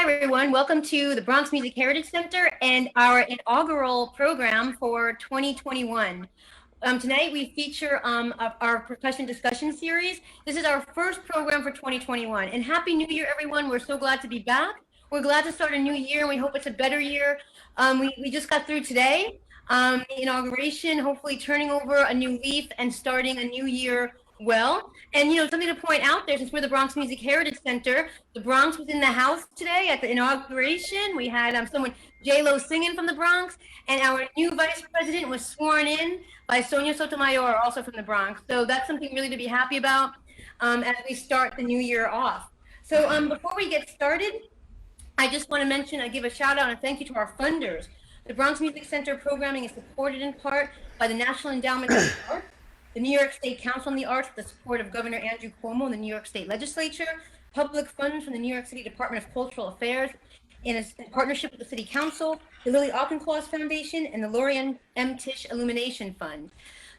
Hi, everyone. Welcome to the Bronx Music Heritage Center and our inaugural program for 2021. Tonight, we feature our percussion discussion series. This is our first program for 2021. And Happy New Year, everyone. We're so glad to be back. We're glad to start a new year, and we hope it's a better year. We just got through today, the inauguration, hopefully turning over a new leaf and starting a new year well. And, something to point out there, since we're the Bronx Music Heritage Center, the Bronx was in the house today at the inauguration. We had someone, J-Lo, singing from the Bronx, and our new vice president was sworn in by Sonia Sotomayor, also from the Bronx. So that's something really to be happy about as we start the new year off. So before we get started, I just want to mention, I give a shout out and thank you to our funders. The Bronx Music Center programming is supported in part by the National Endowment for the Arts, the New York State Council on the Arts, with the support of Governor Andrew Cuomo and the New York State Legislature, public funds from the New York City Department of Cultural Affairs in partnership with the City Council, the Lily Auchincloss Foundation, and the Lori M. Tisch Illumination Fund.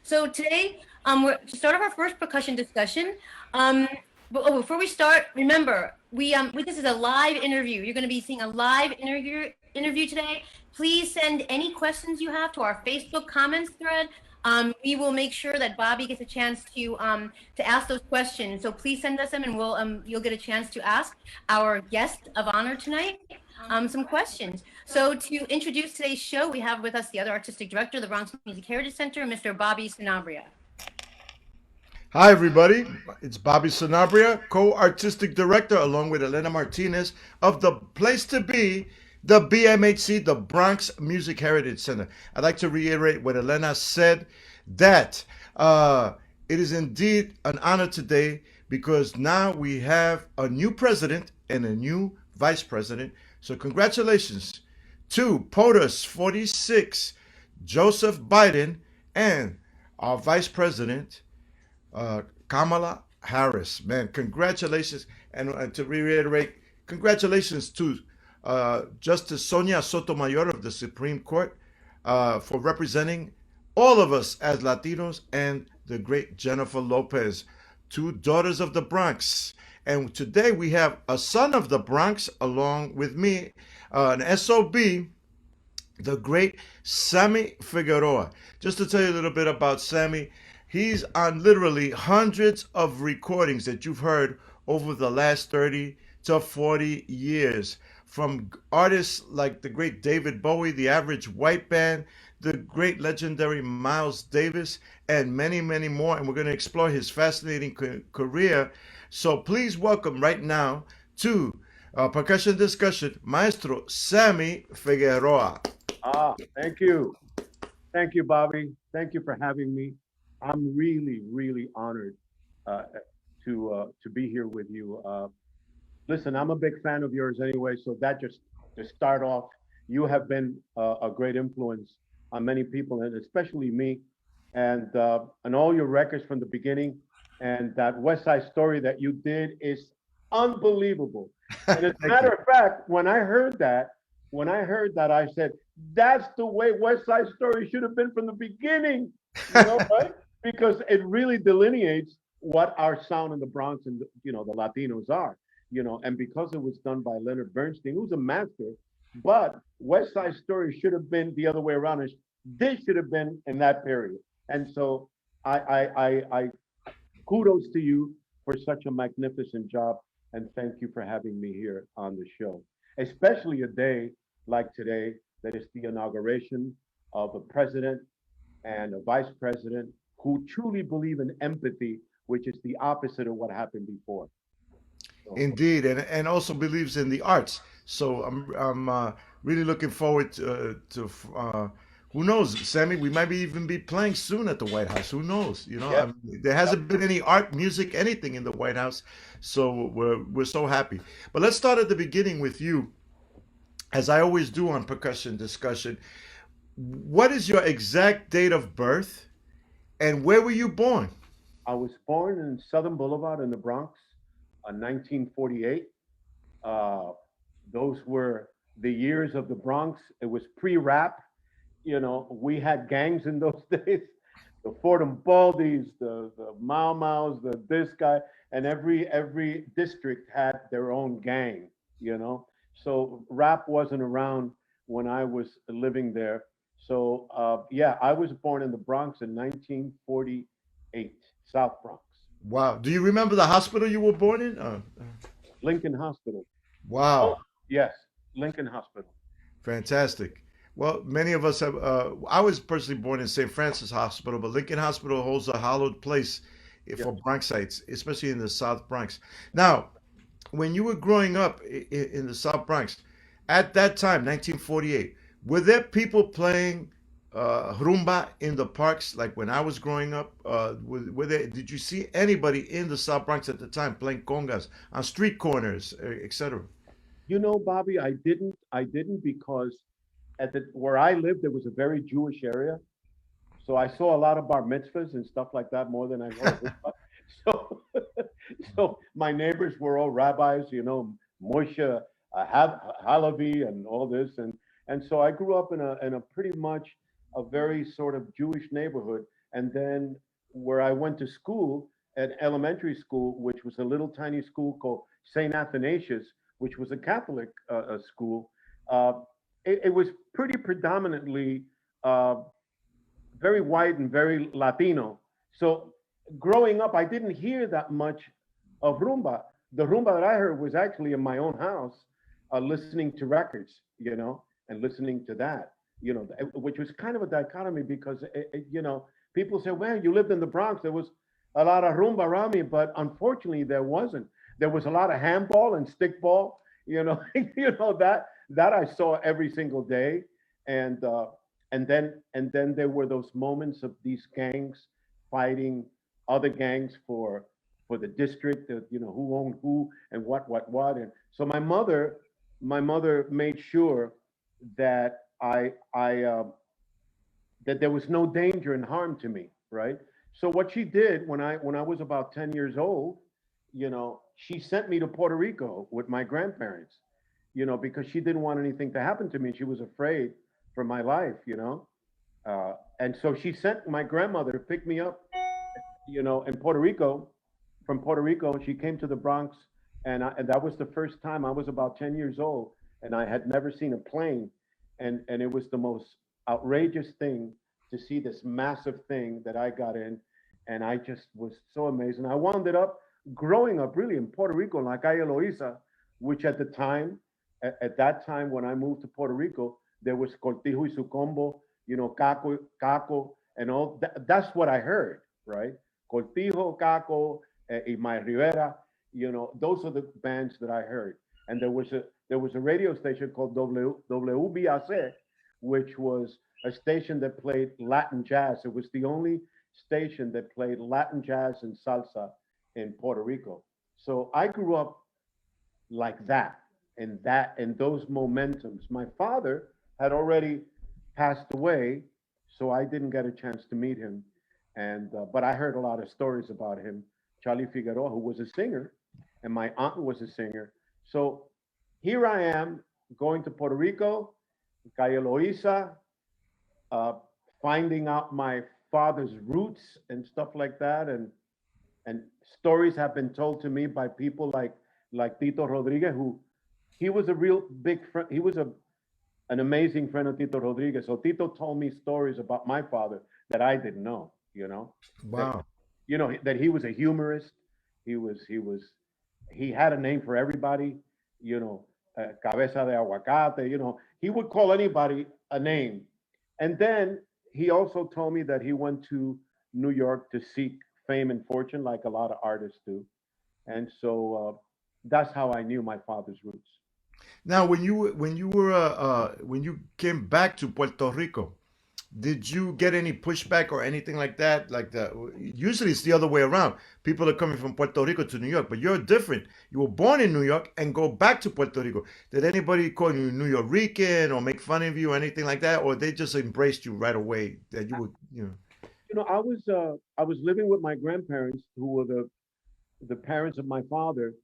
So today, we're to start off our first percussion discussion. But before we start, remember, this is a live interview. You're going to be seeing a live interview today. Please send any questions you have to our Facebook comments thread. We will make sure that Bobby gets a chance to ask those questions. So please send us them, and you'll get a chance to ask our guest of honor tonight some questions. So to introduce today's show, we have with us the other artistic director of the Bronx Music Heritage Center, Mr. Bobby Sanabria. Hi, everybody. It's Bobby Sanabria, co-artistic director, along with Elena Martinez of the place to be, the BMHC, the Bronx Music Heritage Center. I'd like to reiterate what Elena said, that it is indeed an honor today because now we have a new president and a new vice president. So congratulations to POTUS 46, Joseph Biden, and our vice president, Kamala Harris. Man, congratulations. And to reiterate, congratulations to Justice Sonia Sotomayor of the Supreme Court for representing all of us as Latinos, and the great Jennifer Lopez, two daughters of the Bronx. And today we have a son of the Bronx along with me, an SOB, the great Sammy Figueroa. Just to tell you a little bit about Sammy, he's on literally hundreds of recordings that you've heard over the last 30 to 40 years, from artists like the great David Bowie, the Average White Band, the great legendary Miles Davis, and many, many more. And we're going to explore his fascinating career. So please welcome right now to Percussion Discussion, Maestro Sammy Figueroa. Thank you. Thank you, Bobby. Thank you for having me. I'm really, really honored to be here with you. Listen, I'm a big fan of yours anyway, so that just to start off, you have been a great influence on many people, and especially me, and all your records from the beginning. And that West Side Story that you did is unbelievable. And as a matter of fact, when I heard that, I said, that's the way West Side Story should have been from the beginning, right? Because it really delineates what our sound in the Bronx and the Latinos are, and because it was done by Leonard Bernstein, who's a master, but West Side Story should have been the other way around. This should have been in that period. And so I kudos to you for such a magnificent job, and thank you for having me here on the show, especially a day like today that is the inauguration of a president and a vice president who truly believe in empathy, which is the opposite of what happened before. So, Indeed, and also believes in the arts. So I'm really looking forward to who knows, Sammy, we might even be playing soon at the White House. Who knows? yeah, There hasn't been any art, music, anything in the White House. So we're so happy. But let's start at the beginning with you, as I always do on Percussion Discussion. What is your exact date of birth, and where were you born? I was born in Southern Boulevard in the Bronx in 1948. Uh, those were the years of the Bronx. It was pre-rap. We had gangs in those days. The Fordham Baldies, the Mau Mau's, this guy, and every district had their own gang. So rap wasn't around when I was living there. So yeah, I was born in the Bronx in 1948, South Bronx, Wow. Do you remember the hospital you were born in? Lincoln Hospital. Oh, Wow. yes, Lincoln Hospital. Fantastic. Well, many of us have. I was personally born in St. Francis Hospital, but Lincoln Hospital holds a hallowed place Yes. for Bronxites, especially in the South Bronx. Now, when you were growing up in the South Bronx, at that time, 1948, were there people playing rumba in the parks like when I was growing up? Were there? Did you see anybody in the South Bronx at the time playing congas on street corners, etc.? You know, Bobby, I didn't because at the where I lived, there was a very Jewish area. So I saw a lot of bar mitzvahs and stuff like that more than I heard. So, so my neighbors were all rabbis, you know, Moshe Halavi and all this, and so I grew up in a pretty much a very sort of Jewish neighborhood, and then where I went to school at elementary school, which was a little tiny school called Saint Athanasius, which was a Catholic school. Uh, it was pretty predominantly uh, very white and very Latino. So growing up, I didn't hear that much of rumba. The rumba that I heard was actually in my own house, listening to records, you know, and listening to that, you know, which was kind of a dichotomy because, you know, people say, well, you lived in the Bronx. There was a lot of rumba around me, but unfortunately, there wasn't. There was a lot of handball and stickball, you know, you know that I saw every single day, and and then there were those moments of these gangs fighting other gangs for the district, you know, who owned who and what. And so my mother made sure that that there was no danger and harm to me, right? So what she did when I was about 10 years old, you know, she sent me to Puerto Rico with my grandparents, you know, because she didn't want anything to happen to me. She was afraid for my life, you know. And so she sent my grandmother to pick me up, you know, in Puerto Rico. From Puerto Rico, she came to the Bronx, and that was the first time. I was about 10 years old, and I had never seen a plane, and it was the most outrageous thing to see this massive thing that I got in, and I just was so amazed. And I wound up growing up really in Puerto Rico, in La Calle Loiza, which at the time, at that time when I moved to Puerto Rico, there was Cortijo y su combo, you know, Caco, and all. That's what I heard, right? Cortijo, Caco, y My Rivera, you know, those are the bands that I heard. And there was a radio station called WBAC, which was a station that played Latin jazz. It was the only station that played Latin jazz and salsa in Puerto Rico. So I grew up like that and those momentums. My father had already passed away, so I didn't get a chance to meet him. And but I heard a lot of stories about him. Charlie Figueroa, who was a singer, and my aunt was a singer. So here I am going to Puerto Rico, Calle Loiza, uh, finding out my father's roots and stuff like that, and stories have been told to me by people like Tito Rodriguez, who he was a real big friend. He was an amazing friend of Tito Rodriguez. So Tito told me stories about my father that I didn't know. That Wow. that he was a humorist. He had a name for everybody. Cabeza de aguacate. He would call anybody a name. And then he also told me that he went to New York to seek fame and fortune, like a lot of artists do. And so that's how I knew my father's roots. Now, when you came back to Puerto Rico, did you get any pushback or anything like that? Like usually it's the other way around. People are coming from Puerto Rico to New York, but you're different. You were born in New York and go back to Puerto Rico. Did anybody call you New Yorican or make fun of you or anything like that, or they just embraced you right away that you would, I was living with my grandparents, who were the parents of my father,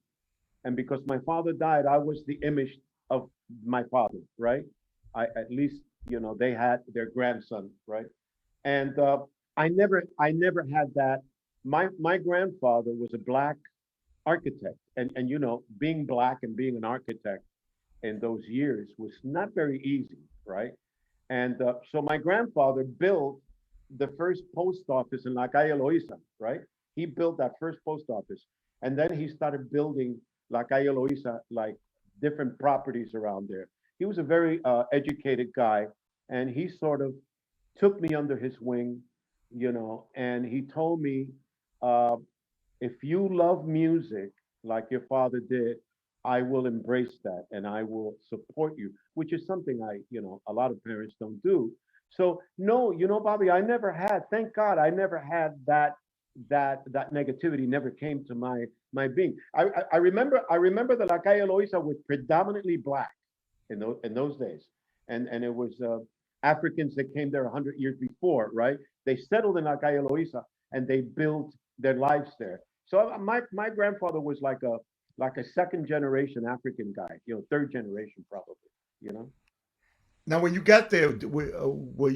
and because my father died, I was the image of my father, right? I at least they had their grandson, right? And I never had that. My grandfather was a black architect, and being black and being an architect, in those years was not very easy, right? And so my grandfather built the first post office in La Calle Loiza, right? He built that first post office. And then he started building La Calle Loiza, like different properties around there. He was a very educated guy, and he sort of took me under his wing, and he told me, uh, if you love music like your father did, I will embrace that and I will support you, which is something a lot of parents don't do. So no, Bobby, I never had, thank God, I never had that negativity never came to my being. I remember the La Calle Loiza was predominantly black in those days, and it was Africans that came there 100 years before, right? They settled in La Calle Loiza and they built their lives there. So my grandfather was like a second generation African guy, third generation probably, you know. Now, when you got there, were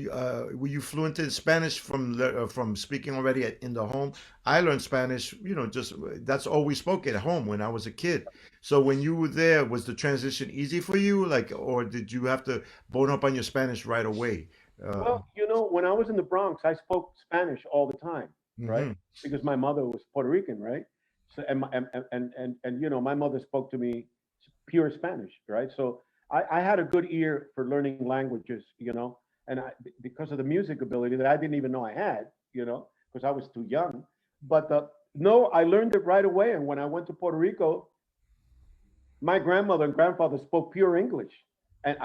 you fluent in Spanish from speaking already in the home? I learned Spanish, just that's all we spoke at home when I was a kid. So when you were there, was the transition easy for you, like, or did you have to bone up on your Spanish right away? Well, when I was in the Bronx, I spoke Spanish all the time, right? Mhm. Because my mother was Puerto Rican, right? So and my mother spoke to me pure Spanish, right? So I had a good ear for learning languages, and because of the music ability that I didn't even know I had, because I was too young. But no, I learned it right away. And when I went to Puerto Rico, my grandmother and grandfather spoke pure English, and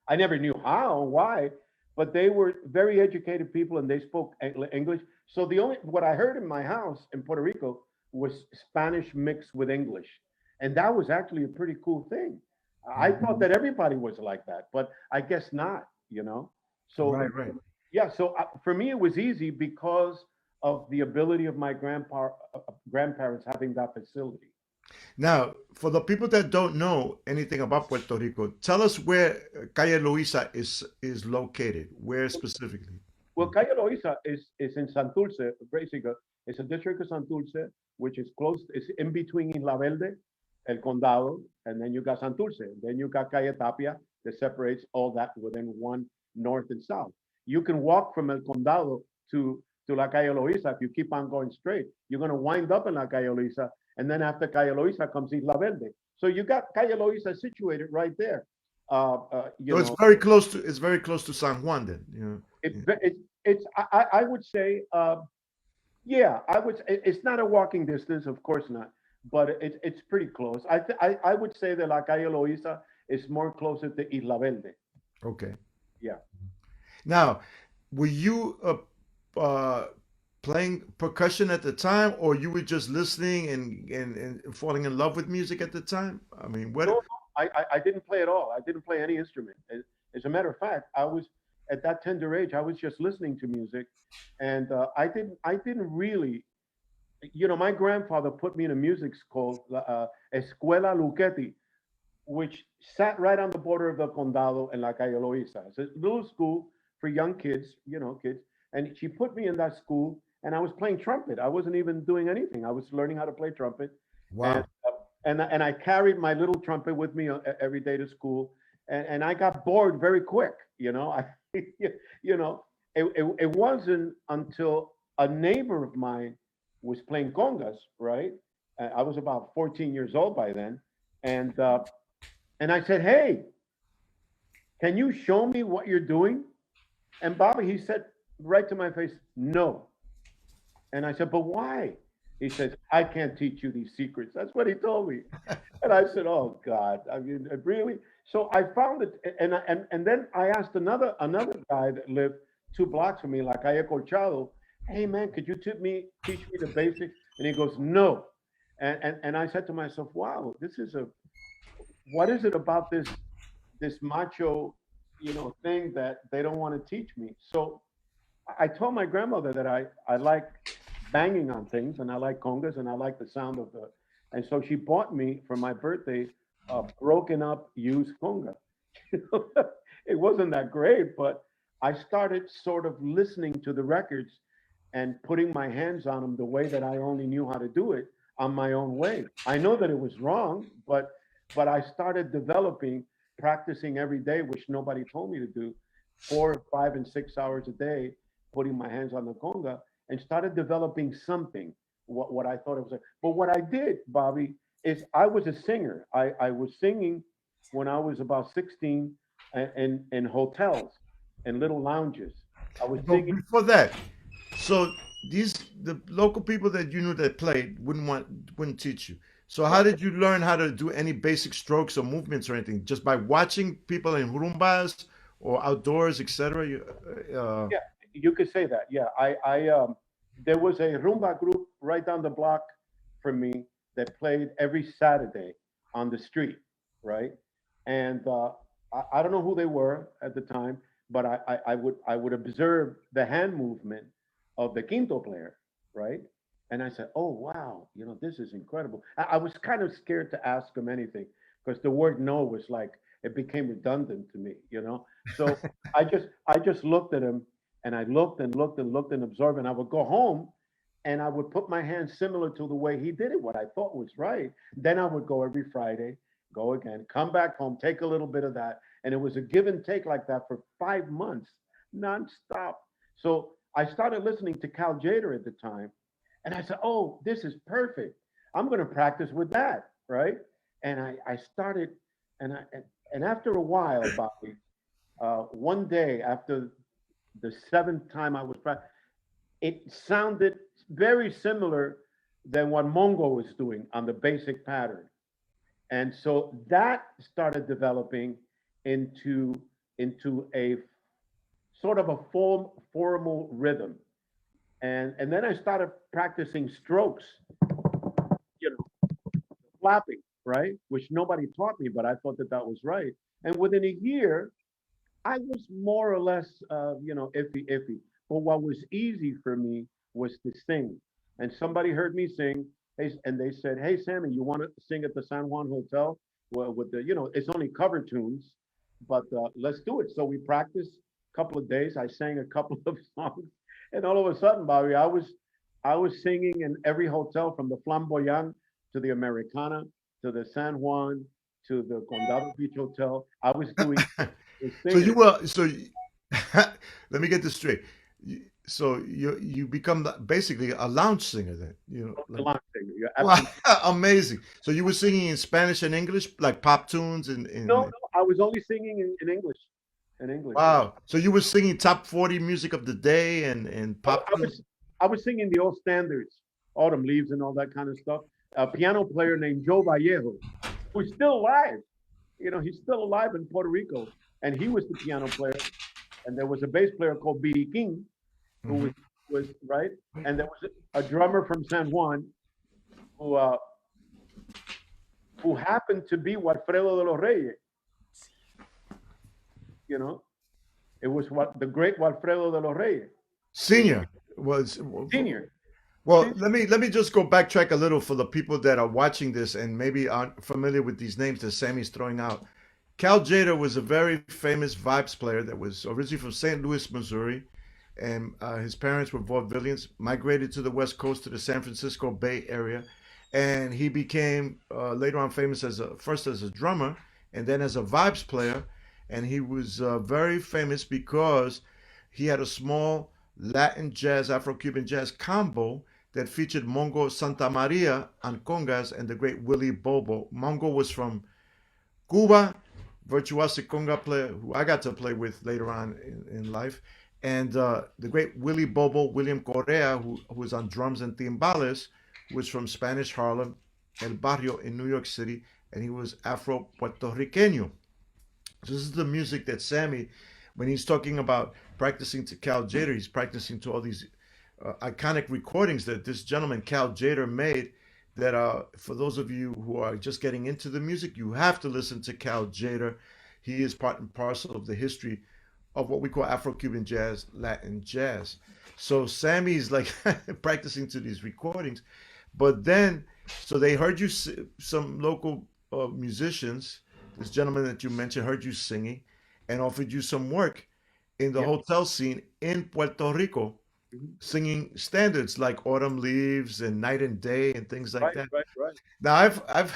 I never knew how and why, but they were very educated people and they spoke English. So the only what I heard in my house in Puerto Rico was Spanish mixed with English, and that was actually a pretty cool thing. I thought that everybody was like that, but I guess not. So Right, right. yeah, so for me it was easy because of the ability of my grandparents having that facility. Now, for the people that don't know anything about Puerto Rico, tell us where Calle Luisa is located. Where specifically? Well, Calle Loiza is in Santurce, basically. It's a district of Santurce, which is close, it's in between Isla Verde, El Condado, and then you got Santurce. Then you got Calle Tapia that separates all that within one north and south. You can walk from El Condado to La Calle Loiza if you keep on going straight. You're going to wind up in La Calle Loiza, and then after Calle Loiza comes Isla Verde. So you got Calle Loiza situated right there. Uh, uh, you So it's know, very close to San Juan then. it, Yeah. it's I would say yeah, it's not a walking distance, of course not, but it's pretty close. I would say that La Calle Loiza is more closer to Isla Verde. Okay. Yeah. Now, were you uh, playing percussion at the time, or you were just listening and falling in love with music at the time? I mean, No, what? no, I didn't play at all. I didn't play any instrument. As a matter of fact, I was at that tender age. I was just listening to music, and I didn't really. My grandfather put me in a music school, Escuela Luchetti, which sat right on the border of the Condado and La Calle Loiza. It's a little school for young kids, kids. And she put me in that school, and I was playing trumpet. I wasn't even doing anything. I was learning how to play trumpet, and Wow. and I carried my little trumpet with me every day to school, and I got bored very quick. You know, it wasn't until a neighbor of mine was playing congas, right? I was about 14 years old by then, and I said, "Hey, can you show me what you're doing?" And Bobby, he said right to my face, "No." And I said, "But why?" He says, "I can't teach you these secrets." That's what he told me. And I said, "Oh God, I mean, really?" So I found it, and then I asked another guy that lived 2 blocks from me, like Calle Colchado, "Hey man, could you teach me the basics?" And he goes, "No." And I said to myself, "Wow, what is it about this macho, thing that they don't want to teach me?" So I told my grandmother that I like banging on things and I like congas and I like the sound of the, and so she bought me for my birthday a broken up used conga. It wasn't that great, but I started sort of listening to the records and putting my hands on them the way that I only knew how to do it on my own way. I know that it was wrong, but I started developing practicing every day, which nobody told me to do, 4, 5, and 6 hours a day, putting my hands on the conga, and started developing something. What I thought it was. But what I did, Bobby, is I was a singer. I was singing when I was about 16 in hotels and little lounges. I was But singing. before that, so the local people that you knew that played wouldn't teach you. So how did you learn how to do any basic strokes or movements or anything? Just by watching people in rumbas or outdoors, etc. Yeah, you could say that. Yeah, there was a rumba group right down the block from me that played every Saturday on the street, right? And I don't know who they were at the time, but I would observe the hand movement of the quinto player, right? And I said, "Oh wow, this is incredible." I was kind of scared to ask him anything because the word no was like it became redundant to me. So I just looked at him and I looked and looked and looked and observed, and I would go home and I would put my hands similar to the way he did it, what I thought was right. Then I would go every Friday, go again, come back home, take a little bit of that. And it was a give and take like that for 5 months, nonstop. So I started listening to Cal Jader at the time, and I said, "Oh, this is perfect. I'm going to practice with that," right? And I started, and after a while, Bobby, one day after the seventh time I was practicing, it sounded very similar than what Mongo was doing on the basic pattern. And so that started developing into a sort of a formal rhythm. And then I started practicing strokes, you know, flapping, right? Which nobody taught me, but I thought that that was right. And within a year, I was more or less, iffy, iffy. But what was easy for me was to sing. And somebody heard me sing, and they said, "Hey, Sammy, you want to sing at the San Juan Hotel? Well, with it's only cover tunes, but let's do it." So we practiced a couple of days. I sang a couple of songs, and all of a sudden, Bobby, I was singing in every hotel from the Flamboyant to the Americana to the San Juan to the Condado Beach Hotel. I was doing So singing. you were let me get this straight. So you become basically a lounge singer then, The like line singer. You're wow, absolutely amazing. So you were singing in Spanish and English, like pop tunes and no, no. I was only singing in English. In English, yeah. wow. So you were singing top 40 music of the day and I, wa- pop I tunes. was I was singing the old standards, Autumn Leaves, and all that kind of stuff. A piano player named Joe Vallejo, who's still alive. He's still alive in Puerto Rico, and he was the piano player. And there was a bass player called B.D. King, who Hmm. was right, and there was a drummer from San Juan who uh, who happened to be Walfredo de los Reyes. You know, it was what the great Walfredo de los Reyes, Senior was senior. well, See? let me just go backtrack a little for the people that are watching this and maybe aren't familiar with these names that Sammy's throwing out. Cal Jader was a very famous vibes player that was originally from St. Louis, Missouri, and his parents were vaudevillians, migrated to the West Coast to the San Francisco Bay Area, and he became later on famous first as a drummer and then as a vibes player, and he was very famous because he had a small Latin jazz, Afro-Cuban jazz combo that featured Mongo Santa Maria on congas and the great Willie Bobo. Mongo was from Cuba, virtuosic conga player who I got to play with later on in life, and the great Willie Bobo, William Correa, who was on drums and timbales, was from Spanish Harlem, El Barrio in New York City, and he was Afro Puerto Riqueño. So this is the music that Sammy, when he's talking about practicing to Cal Jader, he's practicing to all these iconic recordings that this gentleman Cal Jader made. That for those of you who are just getting into the music, you have to listen to Cal Jader. He is part and parcel of the history of what we call Afro-Cuban jazz, Latin jazz. So Sammy's like practicing to these recordings, but then so they heard you, some local musicians, this gentleman that you mentioned heard you singing and offered you some work in the Yeah. hotel scene in Puerto Rico, Mhm. singing standards like Autumn Leaves and Night and Day and things like Right, that. right, right. Now I've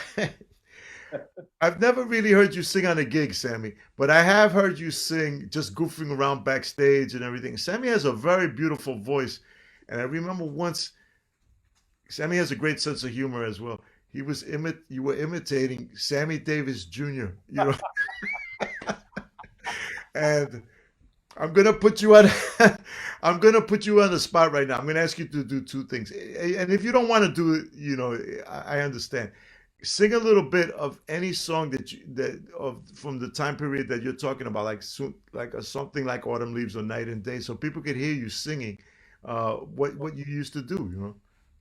I've never really heard you sing on a gig, Sammy, but I have heard you sing just goofing around backstage and everything. Sammy has a very beautiful voice, and I remember once Sammy has a great sense of humor as well. You were imitating Sammy Davis Jr. You know, and I'm gonna put you on. I'm gonna put you on the spot right now. I'm gonna ask you to do two things, and if you don't want to do it, I understand. Sing a little bit of any song that of from the time period that you're talking about, like something like Autumn Leaves or Night and Day, so people could hear you singing. What you used to do,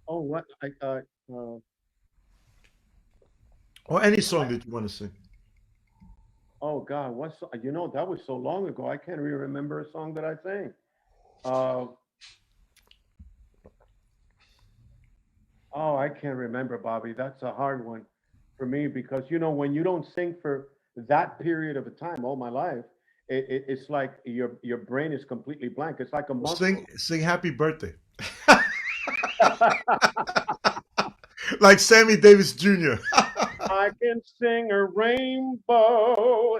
Oh, what? Uh, or any song that you want to sing. oh God, that was so long ago. I can't even remember a song that I sang. Uh, oh, I can't remember, Bobby. That's a hard one for me because when you don't sing for that period of a time, all my life, it's like your brain is completely blank. It's like a Well, muscle. sing Happy Birthday, like Sammy Davis Jr. I can sing a rainbow.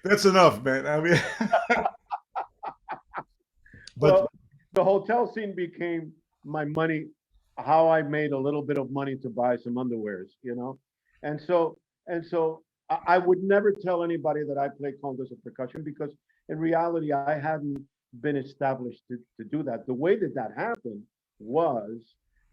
That's enough, man. I mean, but Well, the hotel scene became my money, how I made a little bit of money to buy some underwears. And so I would never tell anybody that I play congas or percussion because in reality I hadn't been established to do that. The way that happened was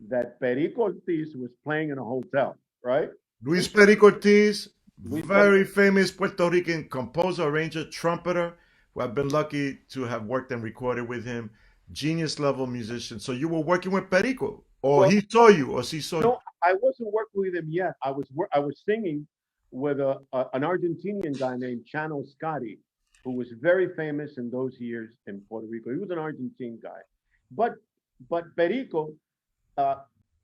that Perico Ortiz was playing in a hotel, right? Luis Perico Ortiz, Luis Perico. very famous Puerto Rican composer, arranger, trumpeter, who I've been lucky to have worked and recorded with him. Genius level musician. So you were working with Perico, or Well, he saw you, or she saw you. no, I wasn't working with him yet. I was singing with an Argentinian guy named Chano Scotti, who was very famous in those years in Puerto Rico. He was an Argentine guy, but Perico uh,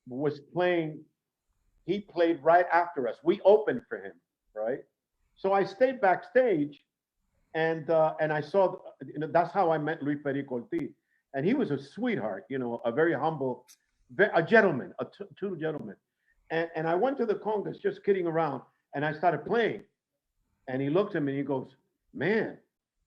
was playing. He played right after us. We opened for him, right? So I stayed backstage, and I saw. That's how I met Luis Perico Ortiz, and he was a sweetheart. A very humble, a gentleman, a true gentleman. And I went to the congas just kidding around, and I started playing. And he looked at me and he goes, "Man,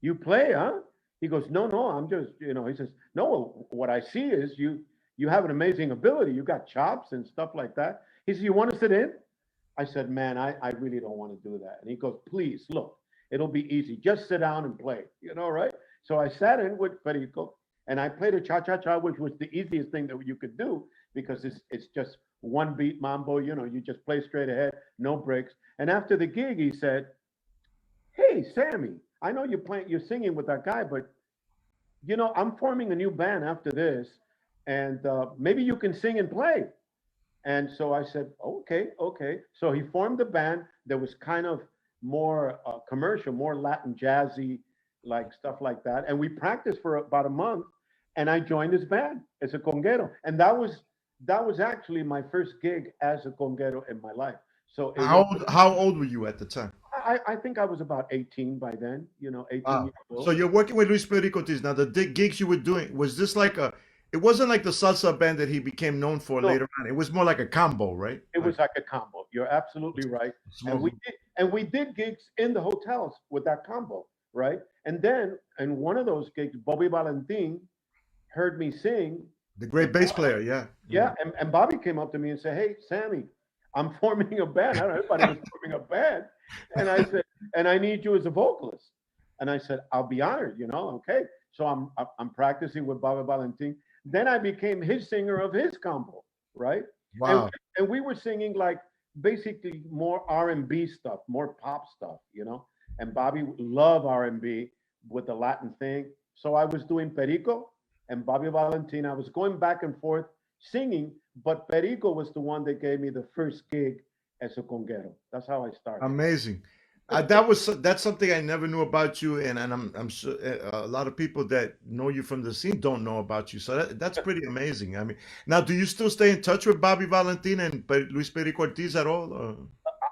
you play, huh?" He goes, "No, no, I'm just, He says, "No, what I see is you have an amazing ability. You got chops and stuff like that." He said, "You want to sit in?" I said, "Man, I really don't want to do that." And he goes, "Please, look, it'll be easy. Just sit down and play, right?" So I sat in with Perico and I played a cha cha cha, which was the easiest thing that you could do because it's just one beat mambo. You just play straight ahead, no breaks. And after the gig, he said, "Hey, Sammy, I know you're singing with that guy, but I'm forming a new band after this, and maybe you can sing and play." And so I said, "Okay, okay." So he formed a band that was kind of more commercial, more Latin jazzy, like stuff like that. And we practiced for about a month, and I joined his band as a conguero, and that was actually my first gig as a conguero in my life. So it was. How old were you at the time? I think I was about 18 by then. 18 Wow. years So old. you're working with Luis Perico Ortiz. Now, the gigs you were doing, was this like it wasn't like the salsa band that he became known for No, later on. It was more like a combo, right? it Like was like a combo. You're absolutely right. a And small we group. did and we did gigs in the hotels with that combo, right? And then in one of those gigs, Bobby Valentin heard me sing, The and great bass player, yeah. yeah, and Bobby came up to me and said, "Hey, Sammy, I'm forming a band. I don't know, everybody was forming a band." And I said, "And I need you as a vocalist." And I said, "I'll be honored. Okay." So I'm practicing with Bobby Valentin. Then I became his singer of his combo, right? And Wow. and we were singing like basically more R&B stuff, more pop stuff. And Bobby loved R&B with the Latin thing. So I was doing Perico and Bobby Valentin. I was going back and forth singing, but Perico was the one that gave me the first gig as a conguero. That's how I started. Amazing. That's something I never knew about you, and I'm sure a lot of people that know you from the scene don't know about you. So that's pretty amazing. I mean, now do you still stay in touch with Bobby Valentin and Luis Perico Ortiz at all?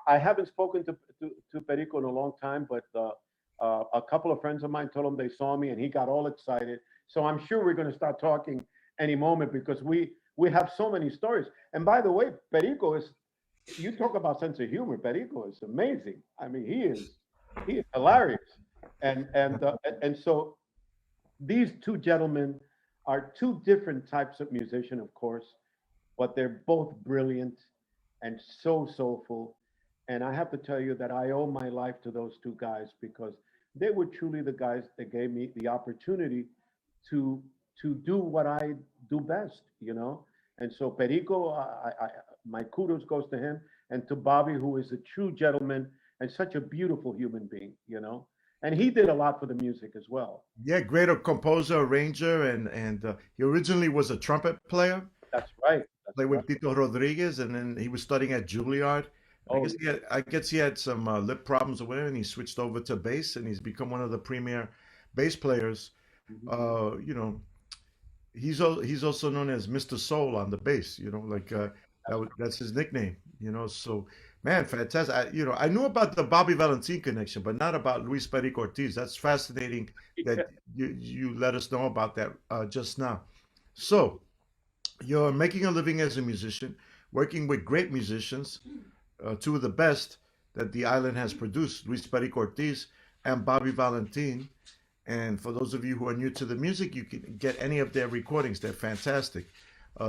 I haven't spoken to Perico in a long time, but a couple of friends of mine told him they saw me, and he got all excited. So I'm sure we're going to start talking any moment because we have so many stories. And by the way, Perico is, you talk about sense of humor. Perico is amazing. I mean, he is hilarious. And so these two gentlemen are two different types of musician, of course, but they're both brilliant and so soulful. And I have to tell you that I owe my life to those two guys because they were truly the guys that gave me the opportunity to do what I do best, you know. And so Perico, my kudos goes to him, and to Bobby, who is a true gentleman and such a beautiful human being, you know. And he did a lot for the music as well. Yeah, great composer, arranger, and he originally was a trumpet player. That's right. That's Played right. with Tito Rodriguez, and then he was studying at Juilliard. Oh, I guess he had some lip problems or whatever, and he switched over to bass, and he's become one of the premier bass players. mhm. You know, he's also known as Mr. Soul on the bass. You know, like that's his nickname. You know, so man, fantastic. I knew about the Bobby Valentin connection, but not about Luis Perico Ortiz. That's fascinating that you let us know about that just now. So you're making a living as a musician, working with great musicians, two of the best that the island has produced, Luis Perico Ortiz and Bobby Valentin. And for those of you who are new to the music, you can get any of their recordings. They're fantastic.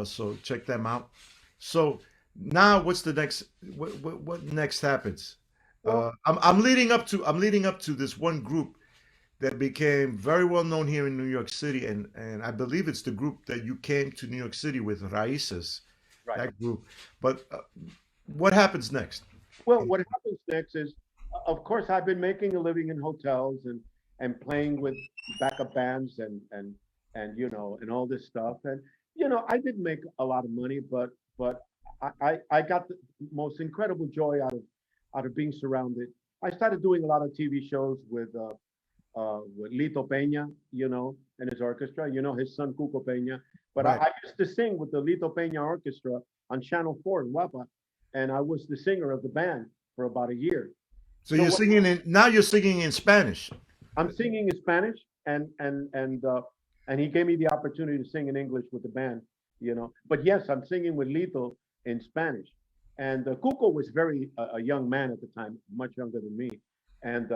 So check them out. So now, what's the next? What next happens? Well, I'm leading up to this one group that became very well known here in New York City, and I believe it's the group that you came to New York City with, Raices, right. that group. But what happens next? Well, what happens next is, of course, I've been making a living in hotels and playing with backup bands and you know and all this stuff. And you know, I didn't make a lot of money, but I got the most incredible joy out of being surrounded. I started doing a lot of TV shows with Lito Peña, you know, and his orchestra, you know, his son Cuco Peña. But Right. I used to sing with the Lito Peña Orchestra on Channel 4 in Guapa, and I was the singer of the band for about a year. So So you're what, singing in now. You're singing in Spanish. I'm singing in Spanish, and he gave me the opportunity to sing in English with the band, you know. But yes, I'm singing with Lito in Spanish, and Cuco was very a young man at the time, much younger than me, and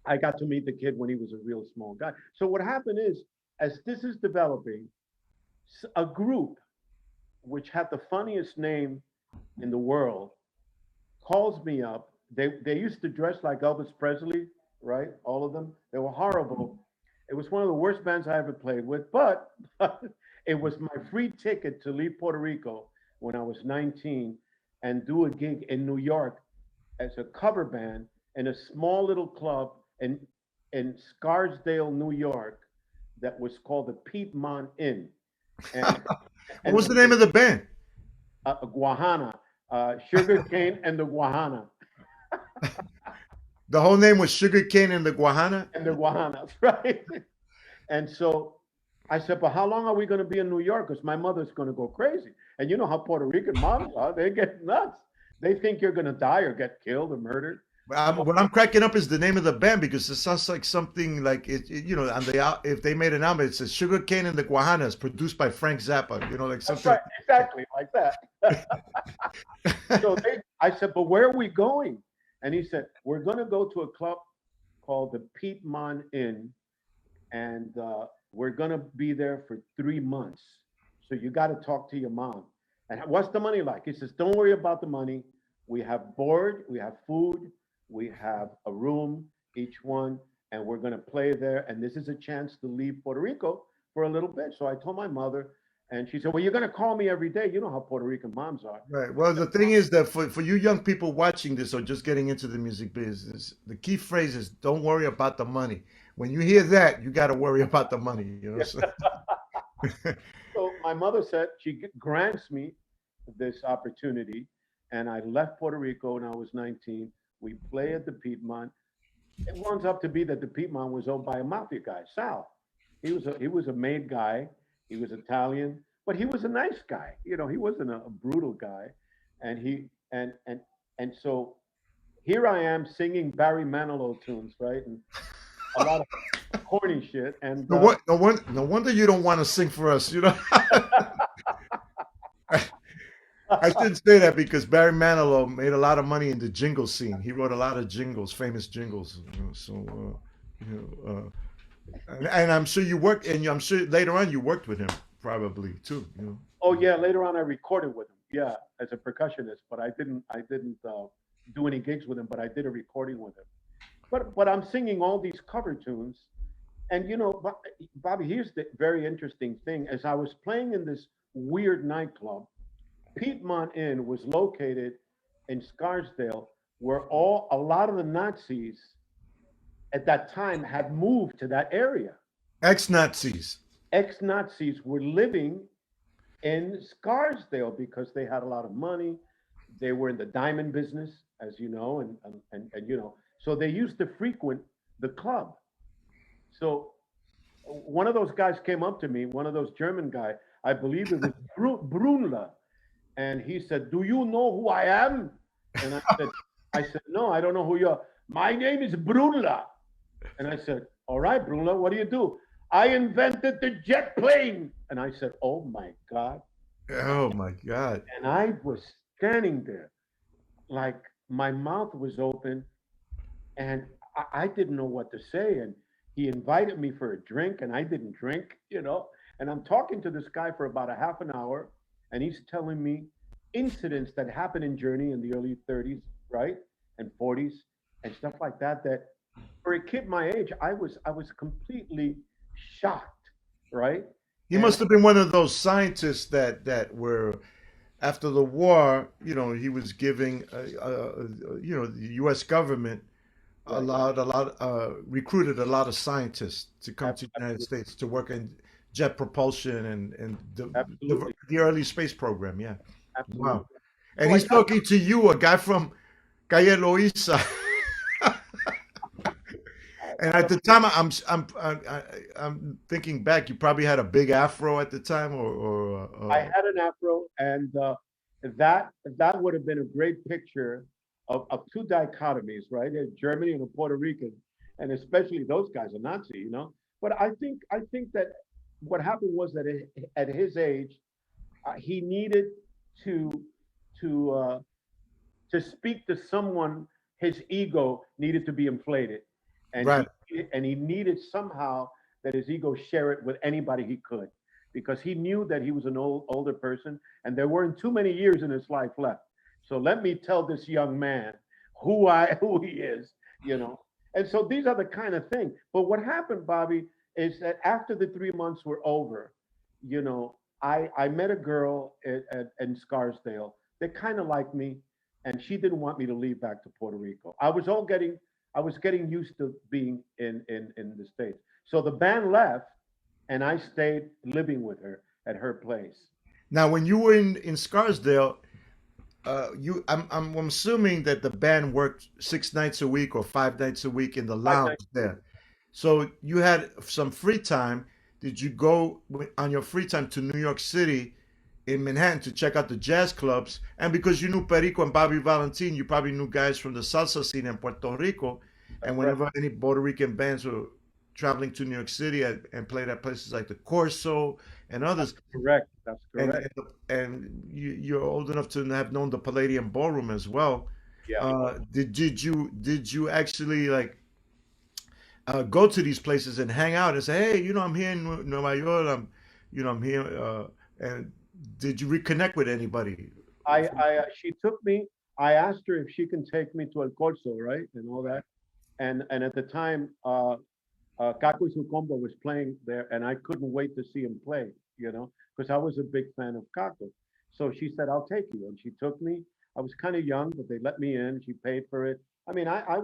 I got to meet the kid when he was a real small guy. So what happened is, as this is developing, a group which had the funniest name in the world calls me up. They used to dress like Elvis Presley, right? All of them. They were horrible. It was one of the worst bands I ever played with, but it was my free ticket to leave Puerto Rico when I was 19 and do a gig in New York as a cover band in a small little club in Scarsdale, New York, that was called the Piedmont Inn. And What and was the name of the band? Guahana, Sugar Cane and the Guahana. The whole name was Sugar Cane and the Guahana. And the Guahanas, right? And so I said, but how long are we going to be in New York? Because my mother's going to go crazy. And you know how Puerto Rican moms are. They get nuts. They think you're going to die or get killed or murdered. What I'm cracking up is the name of the band because it sounds like something like you know, and if they made an album, it says Sugar Cane and the Guahanas, produced by Frank Zappa. You know, like That's something. right, exactly like that. So I said, but where are we going? And he said, we're going to go to a club called the Piedmont Inn, and we're going to be there for 3 months. So you got to talk to your mom. And what's the money like? He says, don't worry about the money. We have board, we have food, we have a room, each one, and we're going to play there. And this is a chance to leave Puerto Rico for a little bit. So I told my mother, and she said, well, you're going to call me every day. You know how Puerto Rican moms are. Right. Well, the thing is that for you young people watching this or just getting into the music business, the key phrase is don't worry about the money. When you hear that, you got to worry about the money. You know. So. So my mother said she grants me this opportunity, and I left Puerto Rico when I was 19. We play at the Piedmont. It winds up to be that the Piedmont was owned by a mafia guy, Sal. He was a made guy. He was Italian, but he was a nice guy. You know, he wasn't a brutal guy. And he and so here I am singing Barry Manilow tunes, right? And a lot of corny shit. And No wonder you don't want to sing for us. You know. I shouldn't say that because Barry Manilow made a lot of money in the jingle scene. He wrote a lot of jingles, famous jingles. And I'm sure you worked, and I'm sure later on you worked with him probably too. Oh yeah, later on I recorded with him. Yeah, as a percussionist, but I didn't do any gigs with him, but I did a recording with him. But I'm singing all these cover tunes, and Bobby, here's the very interesting thing: as I was playing in this weird nightclub, Piedmont Inn was located in Scarsdale, where a lot of the Nazis at that time had moved to that area. Ex-Nazis. Ex-Nazis were living in Scarsdale because they had a lot of money. They were in the diamond business, as you know, and so they used to frequent the club. So one of those guys came up to me, one of those German guy, I believe it was Brunler, and he said, "Do you know who I am?" And I said, "No, I don't know who you are." "My name is Brunler." And I said, "All right, Brunler, what do you do?" "I invented the jet plane." And I said, "Oh my God." Oh my God. And I was standing there like my mouth was open, and I didn't know what to say. And he invited me for a drink, and I didn't drink. And I'm talking to this guy for about a half an hour, and he's telling me incidents that happened in Journey in the early 30s, right, and 40s, and stuff like that. That for a kid my age, I was completely shocked, right? He And must have been one of those scientists that were after the war. He was giving, the U.S. government right, recruited a lot of scientists to come to the United absolutely, States to work in jet propulsion and absolutely, the early space program. Yeah. absolutely. Wow. And So I he's got talking to you, a guy from Calle Loiza. And I at don't the time, I'm thinking back. You probably had a big afro at the time, I had an afro, and that would have been a great picture of two dichotomies, right? A Germany and a Puerto Rican, and especially those guys are Nazi. But I think that what happened was that at his age, he needed to to uh, to speak to someone. His ego needed to be inflated, and he right. and he needed somehow that his ego share it with anybody he could, because he knew that he was an older person, and there weren't too many years in his life left. So let me tell this young man who he is, you know. And so these are the kind of thing. But what happened, Bobby, is that after the 3 months were over, I met a girl in Scarsdale that kind of liked me, and she didn't want me to leave back to Puerto Rico. I was getting used to being in the States. So the band left, and I stayed living with her at her place. Now, when you were in Scarsdale, I'm assuming that the band worked 6 nights a week or 5 nights a week in the Five lounge nights a week. there. So you had some free time. Did you go on your free time to New York City in Manhattan to check out the jazz clubs? And because you knew Perico and Bobby Valentin, you probably knew guys from the salsa scene in Puerto Rico. That's And right. whenever any Puerto Rican bands were traveling to New York City and played at places like the Corso and That's others, correct. That's and correct. you're old enough to have known the Palladium Ballroom as well. Yeah. Did you actually like go to these places and hang out and say, hey, I'm here in Nueva York. I'm here. And did you reconnect with anybody? She took me. I asked her if she can take me to El Corso, right, and all that. And at the time, Caco y Sucombo was playing there, and I couldn't wait to see him play, because I was a big fan of Caco. So she said, "I'll take you," and she took me. I was kind of young, but they let me in. She paid for it. I mean, I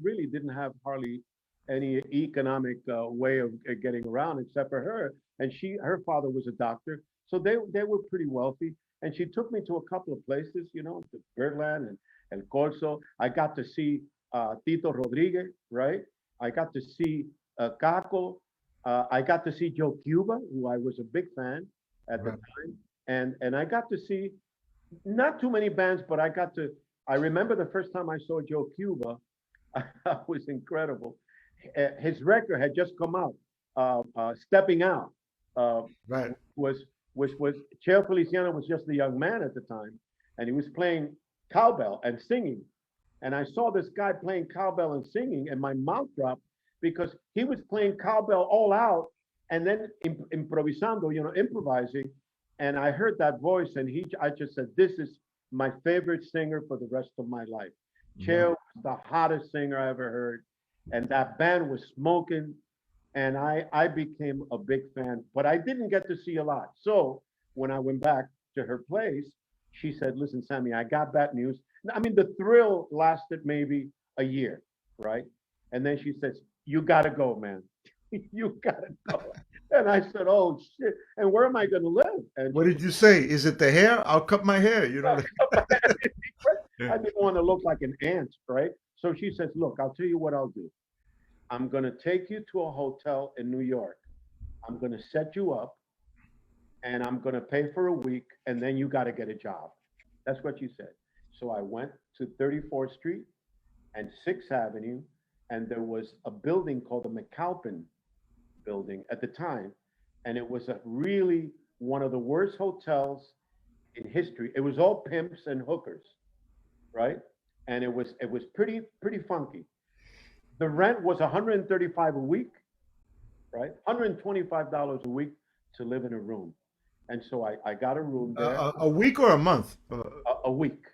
really didn't have hardly any economic way of getting around except for her. And her father was a doctor, so they were pretty wealthy. And she took me to a couple of places, to Birdland and El Corso. I got to see Tito Rodriguez, right? I got to see Caco. I got to see Joe Cuba, who I was a big fan at the Right. time, and I got to see not too many bands, but I got to. I remember the first time I saw Joe Cuba, that was incredible. His record had just come out, "Stepping Out," uh, Right. was which was Cheo Feliciano was just a young man at the time, and he was playing cowbell and singing. And I saw this guy playing cowbell and singing, and my mouth dropped because he was playing cowbell all out and then improvisando, improvising. And I heard that voice, and I just said, "This is my favorite singer for the rest of my life." Cheo was the hottest singer I ever heard, and that band was smoking, and I became a big fan. But I didn't get to see a lot. So when I went back to her place, she said, "Listen, Sammy, I got bad news." I mean, the thrill lasted maybe a year, right? And then she says, "You gotta go, man. You gotta go." And I said, "Oh shit! And where am I going to live?" And What did you say? Is it the hair? I'll cut my hair. You know. I didn't want to look like an ant, right? So she says, "Look, I'll tell you what I'll do. I'm going to take you to a hotel in New York. I'm going to set you up, and I'm going to pay for a week, and then you got to get a job." That's what she said. So I went to 34th Street and 6th Avenue, and there was a building called the McAlpin building at the time, and it was a really one of the worst hotels in history. It was all pimps and hookers, right? And it was pretty funky. The rent was 135 a week, right? $125 a week to live in a room. And so I got a room there A week or a month? a week.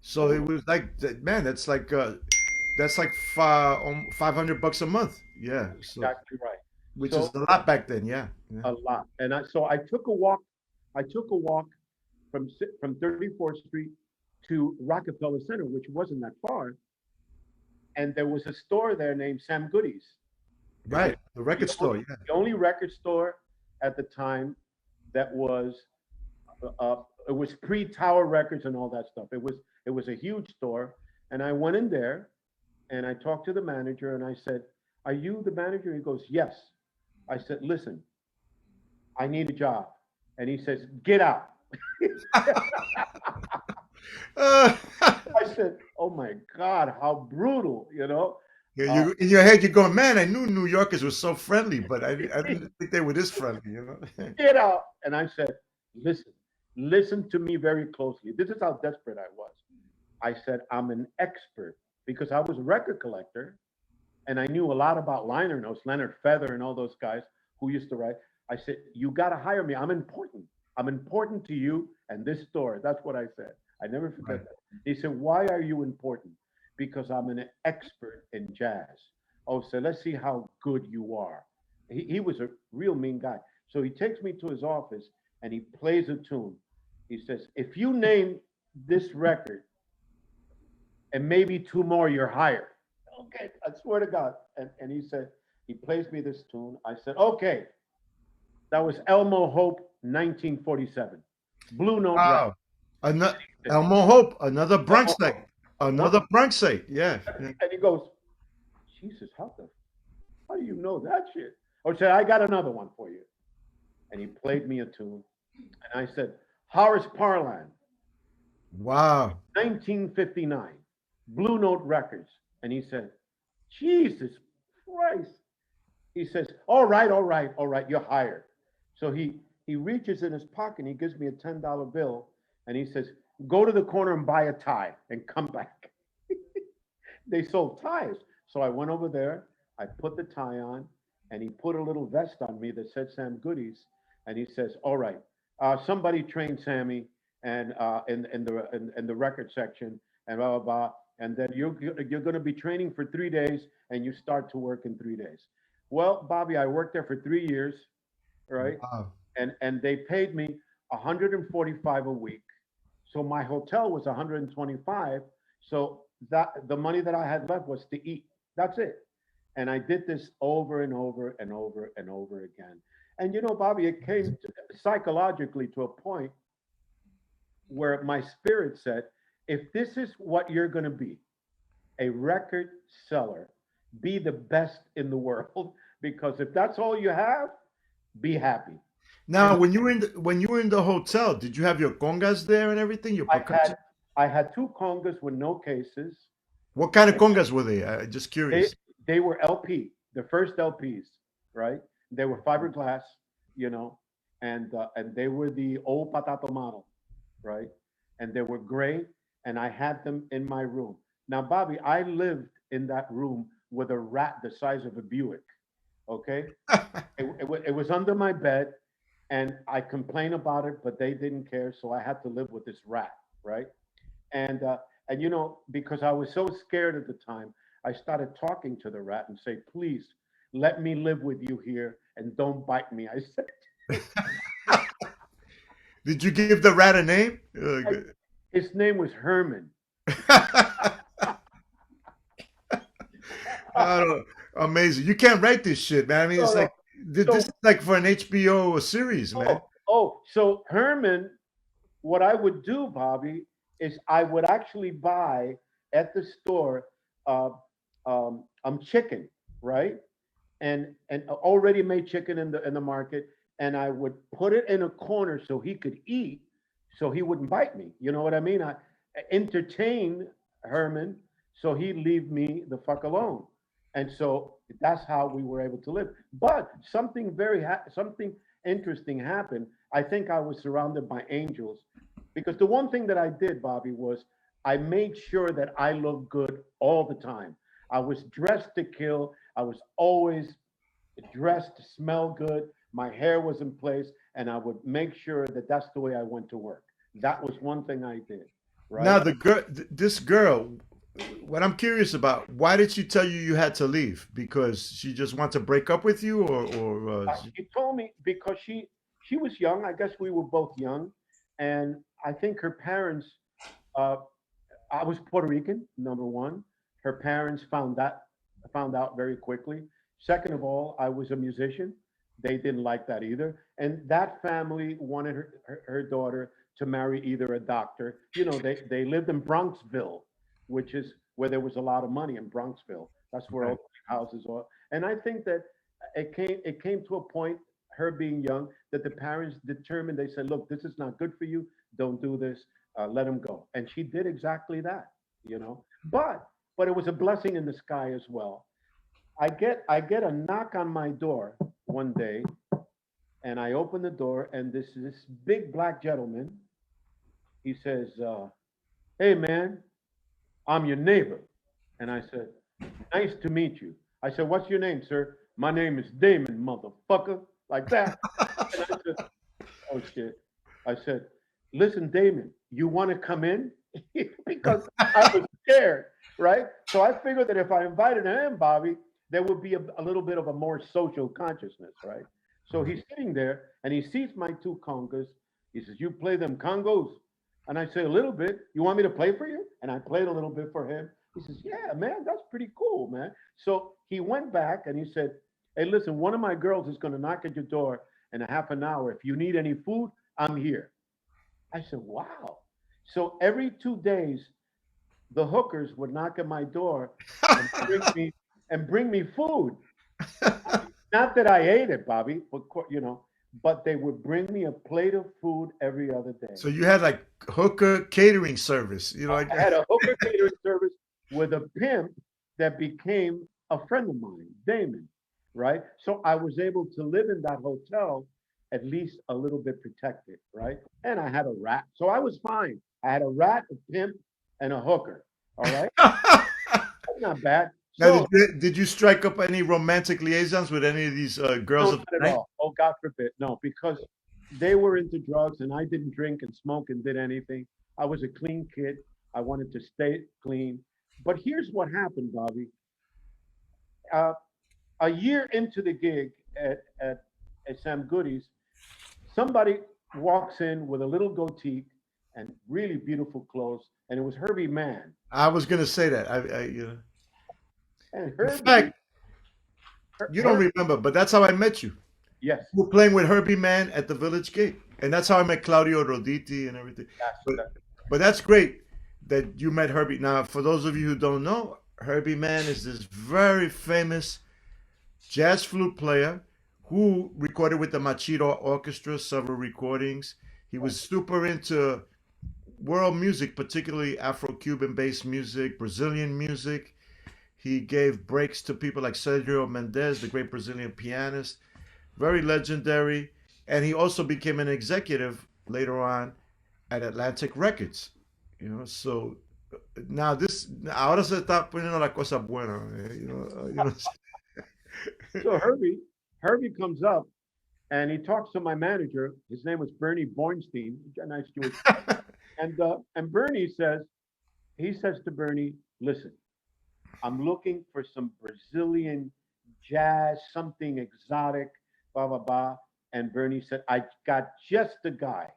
So it was like, man, that's like $500 a month. Yeah. So Exactly right. which is So a lot back then. Yeah. Yeah. a lot. And I took a walk. I took a walk from 34th Street to Rockefeller Center, which wasn't that far. And there was a store there named Sam Goody's. It was Right. The record store. Yeah. the only record store at the time that it was pre-Tower Records and all that stuff. It was a huge store, and I went in there and I talked to the manager and I said, "Are you the manager?" He goes, "Yes." I said, "Listen, I need a job," and he says, "Get out." Uh, I said, "Oh my God, how brutal." yeah, Uh, in your head, you're going, man, I knew New Yorkers were so friendly, but I didn't think they were this friendly, you know? Get out. And I said, listen to me very closely. This is how desperate I was. I said, "I'm an expert," because I was a record collector and I knew a lot about liner notes, Leonard Feather and all those guys who used to write. I said, "You got to hire me. I'm important. I'm important to you and this store." That's what I said. I never forget Right. that. He said, "Why are you important?" "Because I'm an expert in jazz." "Oh, so let's see how good you are." He was a real mean guy. So he takes me to his office and he plays a tune. He says, "If you name this record and maybe two more, you're hired." Okay, I swear to God. And he said, he plays me this tune. I said, "Okay." That was Elmo Hope, 1947. Blue Note Records. Wow. Another Elmo Hope, another Elmo Bronxite. Hope. Another Bronxite. Yeah. And he goes, "Jesus, how do you know that shit?" Or said, "I got another one for you." And he played me a tune. And I said, "Horace Parlan, Wow. 1959, Blue Note Records." And he said, "Jesus Christ." He says, "All right, all right, all right, you're hired." So he reaches in his pocket and he gives me a $10 bill and he says, "Go to the corner and buy a tie and come back." They sold ties. So I went over there, I put the tie on, and he put a little vest on me that said Sam Goodies. And he says, "All right, somebody train Sammy and in the record section and blah blah blah. And then you're going to be training for 3 days, and you start to work in 3 days." Well, Bobby, I worked there for 3 years, right? Wow. And they paid me 145 a week. So my hotel was 125. So that the money that I had left was to eat. That's it. And I did this over and over and over and over again. And Bobby, it came psychologically to a point where my spirit said, if this is what you're going to be, a record seller, be the best in the world. Because if that's all you have, be happy. Now, And when you were in the hotel, did you have your congas there and everything? Your I percussion? had I had two congas with no cases. What kind of congas were they? Just They curious. they were LP, the first LPs, right? They were fiberglass, you know, and they were the old Patato model, right? and they were gray, and I had them in my room. Now, Bobby, I lived in that room with a rat the size of a Buick. Okay, it was under my bed, and I complained about it, but they didn't care, so I had to live with this rat, right? And and because I was so scared at the time, I started talking to the rat and say, "Please let me live with you here and don't bite me." I said, Did you give the rat a name? I, his name was Herman. Oh, amazing! You can't write this shit, man. I mean, No, it's no. like this So, is like for an HBO series, man. so Herman, what I would do, Bobby, is I would actually buy at the store uh, chicken, right? And already made chicken in the market, and I would put it in a corner so he could eat, so he wouldn't bite me. You know what I mean? I entertain Herman so he'd leave me the fuck alone, and so that's how we were able to live. But something interesting happened. I think I was surrounded by angels because the one thing that I did, Bobby, was I made sure that I looked good all the time. I was dressed to kill. I was always dressed to smell good. My hair was in place, and I would make sure that that's the way I went to work. That was one thing I did, Now right? the girl, this girl, what I'm curious about, why did she tell you you had to leave? Because she just wants to break up with you, or She told me because she was young. I guess we were both young, and I think her parents. Uh, I was Puerto Rican, number one. Her parents found out very quickly. Second of all, I was a musician. They didn't like that either. And that family wanted her daughter to marry either a doctor. They lived in Bronxville, which is where there was a lot of money in Bronxville. That's where all right? the houses are. And I think that it came to a point, her being young, that the parents determined, they said, look, this is not good for you. Don't do this. Let him go. And she did exactly that, you know. But it was a blessing in the sky as well. I get a knock on my door one day, and I open the door, and this big black gentleman. He says, "Hey man, I'm your neighbor." And I said, "Nice to meet you." I said, "What's your name, sir?" "My name is Damon, motherfucker," like that. And I said, "Oh shit." I said, "Listen, Damon, you want to come in?" Because I was scared, right? So I figured that if I invited him, Bobby, there would be a little bit of a more social consciousness, right? So he's sitting there and he sees my two congas. He says, "You play them congos?" And I say, "A little bit. You want me to play for you?" And I played a little bit for him. He says, "Yeah, man, that's pretty cool, man." So he went back and he said, "Hey, listen, one of my girls is going to knock at your door in a half an hour. If you need any food, I'm here." I said, "Wow." So every 2 days, the hookers would knock at my door and bring me food. Not that I ate it, Bobby, but they would bring me a plate of food every other day. So you had like hooker catering service, like I had a hooker catering service with a pimp that became a friend of mine, Damon, right? So I was able to live in that hotel at least a little bit protected, right? And I had a rat, so I was fine. I had a rat, a pimp, and a hooker. All right, that's not bad. Now, So did you strike up any romantic liaisons with any of these no, girls of not the at night? all. Oh, God forbid, no, because they were into drugs and I didn't drink and smoke and did anything. I was a clean kid. I wanted to stay clean. But here's what happened, Bobby. Uh, a year into the gig at Sam Goody's, somebody walks in with a little goatee and really beautiful clothes, and it was Herbie Mann. I was gonna say that. And In Herbie, fact, you don't Herbie, remember, but that's how I met you. yes, We were playing with Herbie Man at the Village Gate, and that's how I met Claudio Roditi and everything. But that's but that's great that you met Herbie. Now, for those of you who don't know, Herbie Man is this very famous jazz flute player who recorded with the Machito Orchestra, several recordings. He was super into world music, particularly Afro-Cuban based music, Brazilian music. He gave breaks to people like Sergio Mendes, the great Brazilian pianist, very legendary. And he also became an executive later on at Atlantic Records. So now this ahora se está poniendo la cosa buena. So Herbie comes up and he talks to my manager. His name was Bernie Bornstein, a nice Jewish. And Bernie he says to Bernie, listen, I'm looking for some Brazilian jazz, something exotic, blah blah blah. And Bernie said, I got just the guy.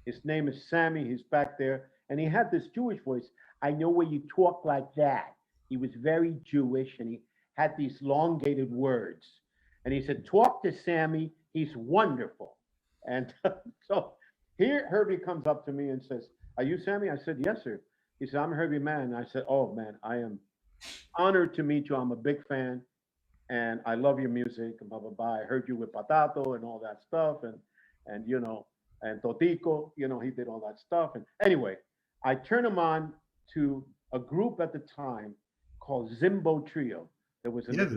His name is Sammy. He's back there, and he had this Jewish voice. I know where you talk like that. He was very Jewish, and he had these elongated words. And he said, talk to Sammy. He's wonderful. And so here Herbie comes up to me and says, are you Sammy? I said, yes, sir. He said, I'm Herbie Man. And I said, oh man, I am honored to meet you. I'm a big fan and I love your music and blah blah blah. I heard you with Patato and all that stuff, and and Totico, he did all that stuff. And anyway, I turned him on to a group at the time called Zimbo Trio. There was Yeah,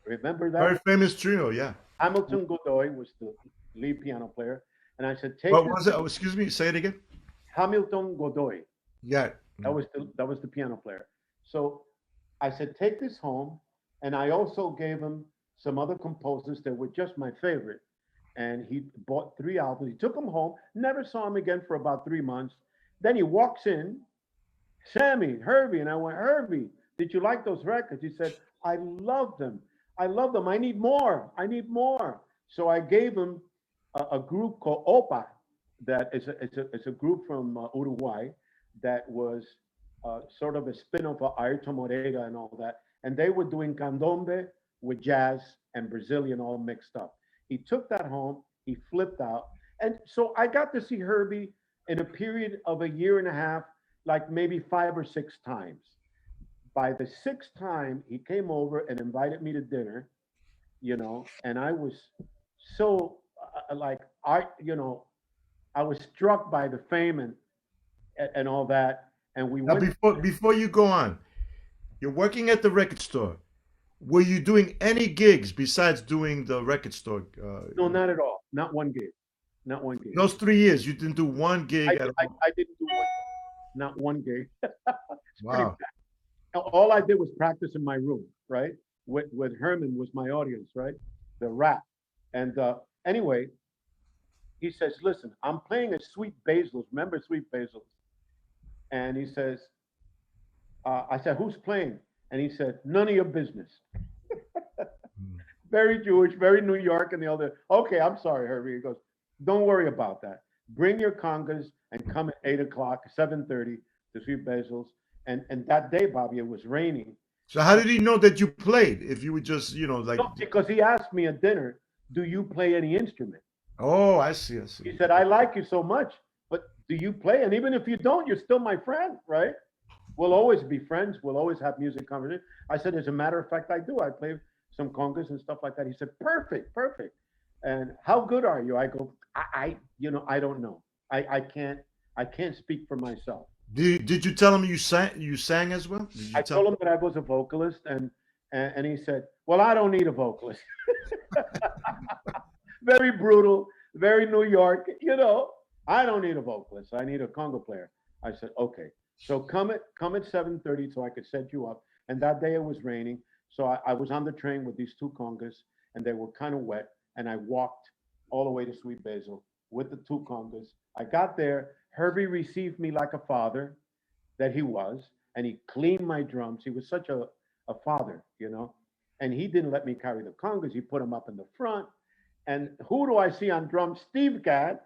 remember very that? famous trio. Yeah. Hamilton Godoy was the lead piano player, and I said, take What this. was it? Oh, excuse me. Say it again. Hamilton Godoy. Yeah. That was the piano player. So I said, take this home. And I also gave him some other composers that were just my favorite. And he bought 3 albums. He took them home, never saw him again for about 3 months. Then he walks in, Sammy, Herbie. And I went, Herbie, did you like those records? He said, I love them. I love them. I need more. I need more. So I gave him a group called Opa, that is a group from Uruguay that was sort of a spin-off of Ayrton Moreira and all that. And they were doing candombe with jazz and Brazilian all mixed up. He took that home, he flipped out. And so I got to see Herbie in a period of a year and a half, like maybe 5 or 6 times. By the sixth time, he came over and invited me to dinner, and I was so like, I was struck by the fame and all that. And we Now, went. before you go on, you're working at the record store. Were you doing any gigs besides doing the record store? No, not at all. Not one gig. Not one gig. Those 3 years, you didn't do one gig at all. I didn't do one. Not one gig. It's pretty Wow. bad. All I did was practice in my room, right? With Herman was my audience, right? The rap. And anyway, he says, "Listen, I'm playing a Sweet Basil's. Remember Sweet Basil's?" And he says, "I said, who's playing?" And he said, "None of your business." Mm. Very Jewish, very New York, and the other. Okay, I'm sorry, Herbie. He goes, "Don't worry about that. Bring your congas and come at 8 o'clock, 7:30 to Sweet Basil's." And that day, Bobby, it was raining. So how did he know that you played? If you would just, like, No, because he asked me at dinner, "Do you play any instrument?" oh, I see, I see. He said, "I like you so much, but do you play? And even if you don't, you're still my friend, right? We'll always be friends. We'll always have music conversation." I said, "As a matter of fact, I do. I play some congas and stuff like that." He said, "Perfect, perfect. And how good are you?" I go, I don't know. I can't speak for myself. Did you tell him you sang as well? Did you I tell told him that I was a vocalist, and he said, "Well, I don't need a vocalist." Very brutal, very New York. I don't need a vocalist. I need a conga player. I said, "Okay." So come at 7:30 so I could set you up. And that day it was raining, so I was on the train with these two congas, and they were kind of wet. And I walked all the way to Sweet Basil with the two congas. I got there. Herbie received me like a father that he was, and he cleaned my drums. He was such a father. And he didn't let me carry the congas. He put them up in the front. And who do I see on drums? Steve Gadd.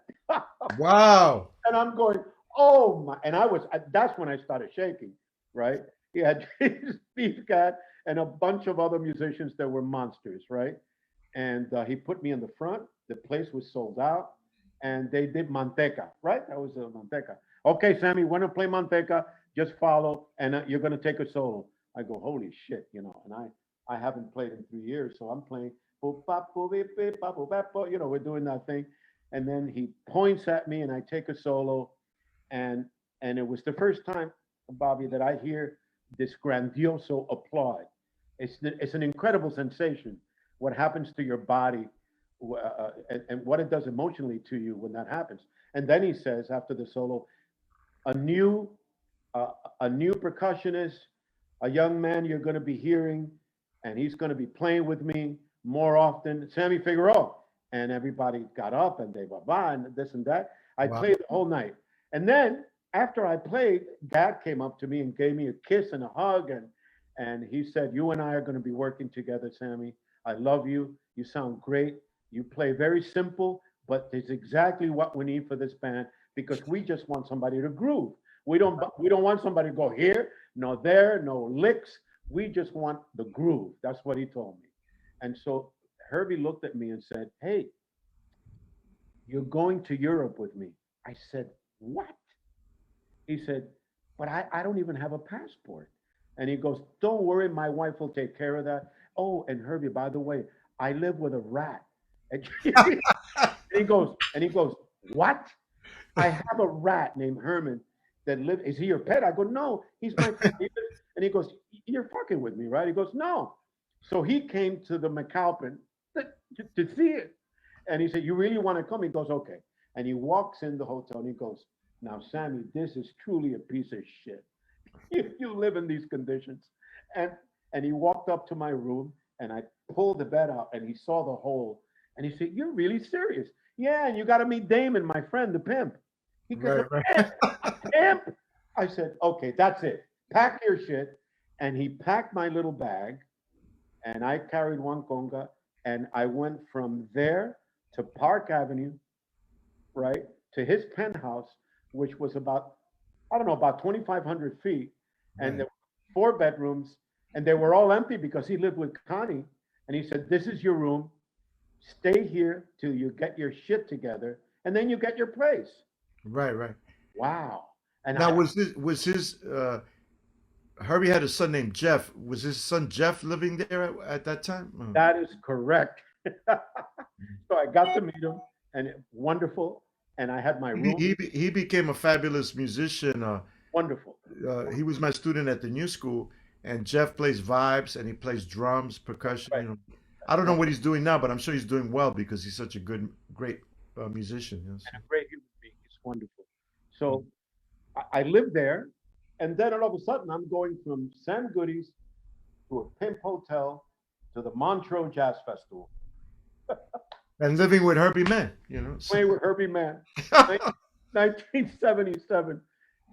Wow. And I'm going, oh my! And that's when I started shaking, right? He had Steve Gadd and a bunch of other musicians that were monsters, right? And he put me in the front. The place was sold out, and they did Manteca, right? That was Manteca. Okay, Sammy, want to play Manteca? Just follow, and you're going to take a solo. I go, holy shit. And I haven't played in 3 years, so I'm playing. We're doing that thing, and then he points at me, and I take a solo, and it was the first time, Bobby, that I hear this grandioso applaud. It's an incredible sensation. What happens to your body, and what it does emotionally to you when that happens. And then he says after the solo, a new uh, a new percussionist, a young man you're going to be hearing, and he's going to be playing with me more often, Sammy Figueroa. And everybody got up and they blah blah and this and that. I Wow. played the whole night, and then after I played, Dad came up to me and gave me a kiss and a hug, and he said, "You and I are going to be working together, Sammy. I love you. You sound great. You play very simple, but it's exactly what we need for this band because we just want somebody to groove. We don't want somebody to go here, no there, no licks. We just want the groove." That's what he told me. And so Herbie looked at me and said, "Hey, you're going to Europe with me." I said, "What?" He said, "But I don't even have a passport." And he goes, "Don't worry, my wife will take care of that. Oh, and Herbie, by the way, I live with a rat." And he goes, "What?" "I have a rat named Herman that lives. Is he your pet?" I go, "No, he's my pet." And he goes, "You're fucking with me, right?" He goes, "No." So he came to the McAlpin to see it. And he said, "You really want to come?" He goes, "Okay." And he walks in the hotel and he goes, "Now, Sammy, this is truly a piece of shit. You live in these conditions." And and he walked up to my room and I pulled the bed out and he saw the hole. And he said, "You're really serious?" "Yeah, and you got to meet Damon, my friend, the pimp." He goes, Right, right. "A pimp?" I said, "Okay, that's it. Pack your shit." And he packed my little bag and I carried one conga and I went from there to Park Avenue, right, to his penthouse, which was about, I don't know, about 2,500 feet. And Right. there were 4 bedrooms and they were all empty because he lived with Connie. And he said, "This is your room. Stay here till you get your shit together and then you get your place." Right, right. Wow. And Now, I, was his Herbie had a son named Jeff. Was his son Jeff living there at that time? Oh. that is correct. So I got to meet him and wonderful. And I had my He, room. he became a fabulous musician. Wonderful. He was my student at the new school, and Jeff plays vibes and he plays drums, percussion. Right. I don't know And what he's doing now, but I'm sure he's doing well because he's such a good, great musician. So. a great human being. He's wonderful. So I lived there. And then all of a sudden, I'm going from Sam Goody's to a pimp hotel to the Montreux Jazz Festival, And living with Herbie Mann. playing with Herbie Mann, 1977.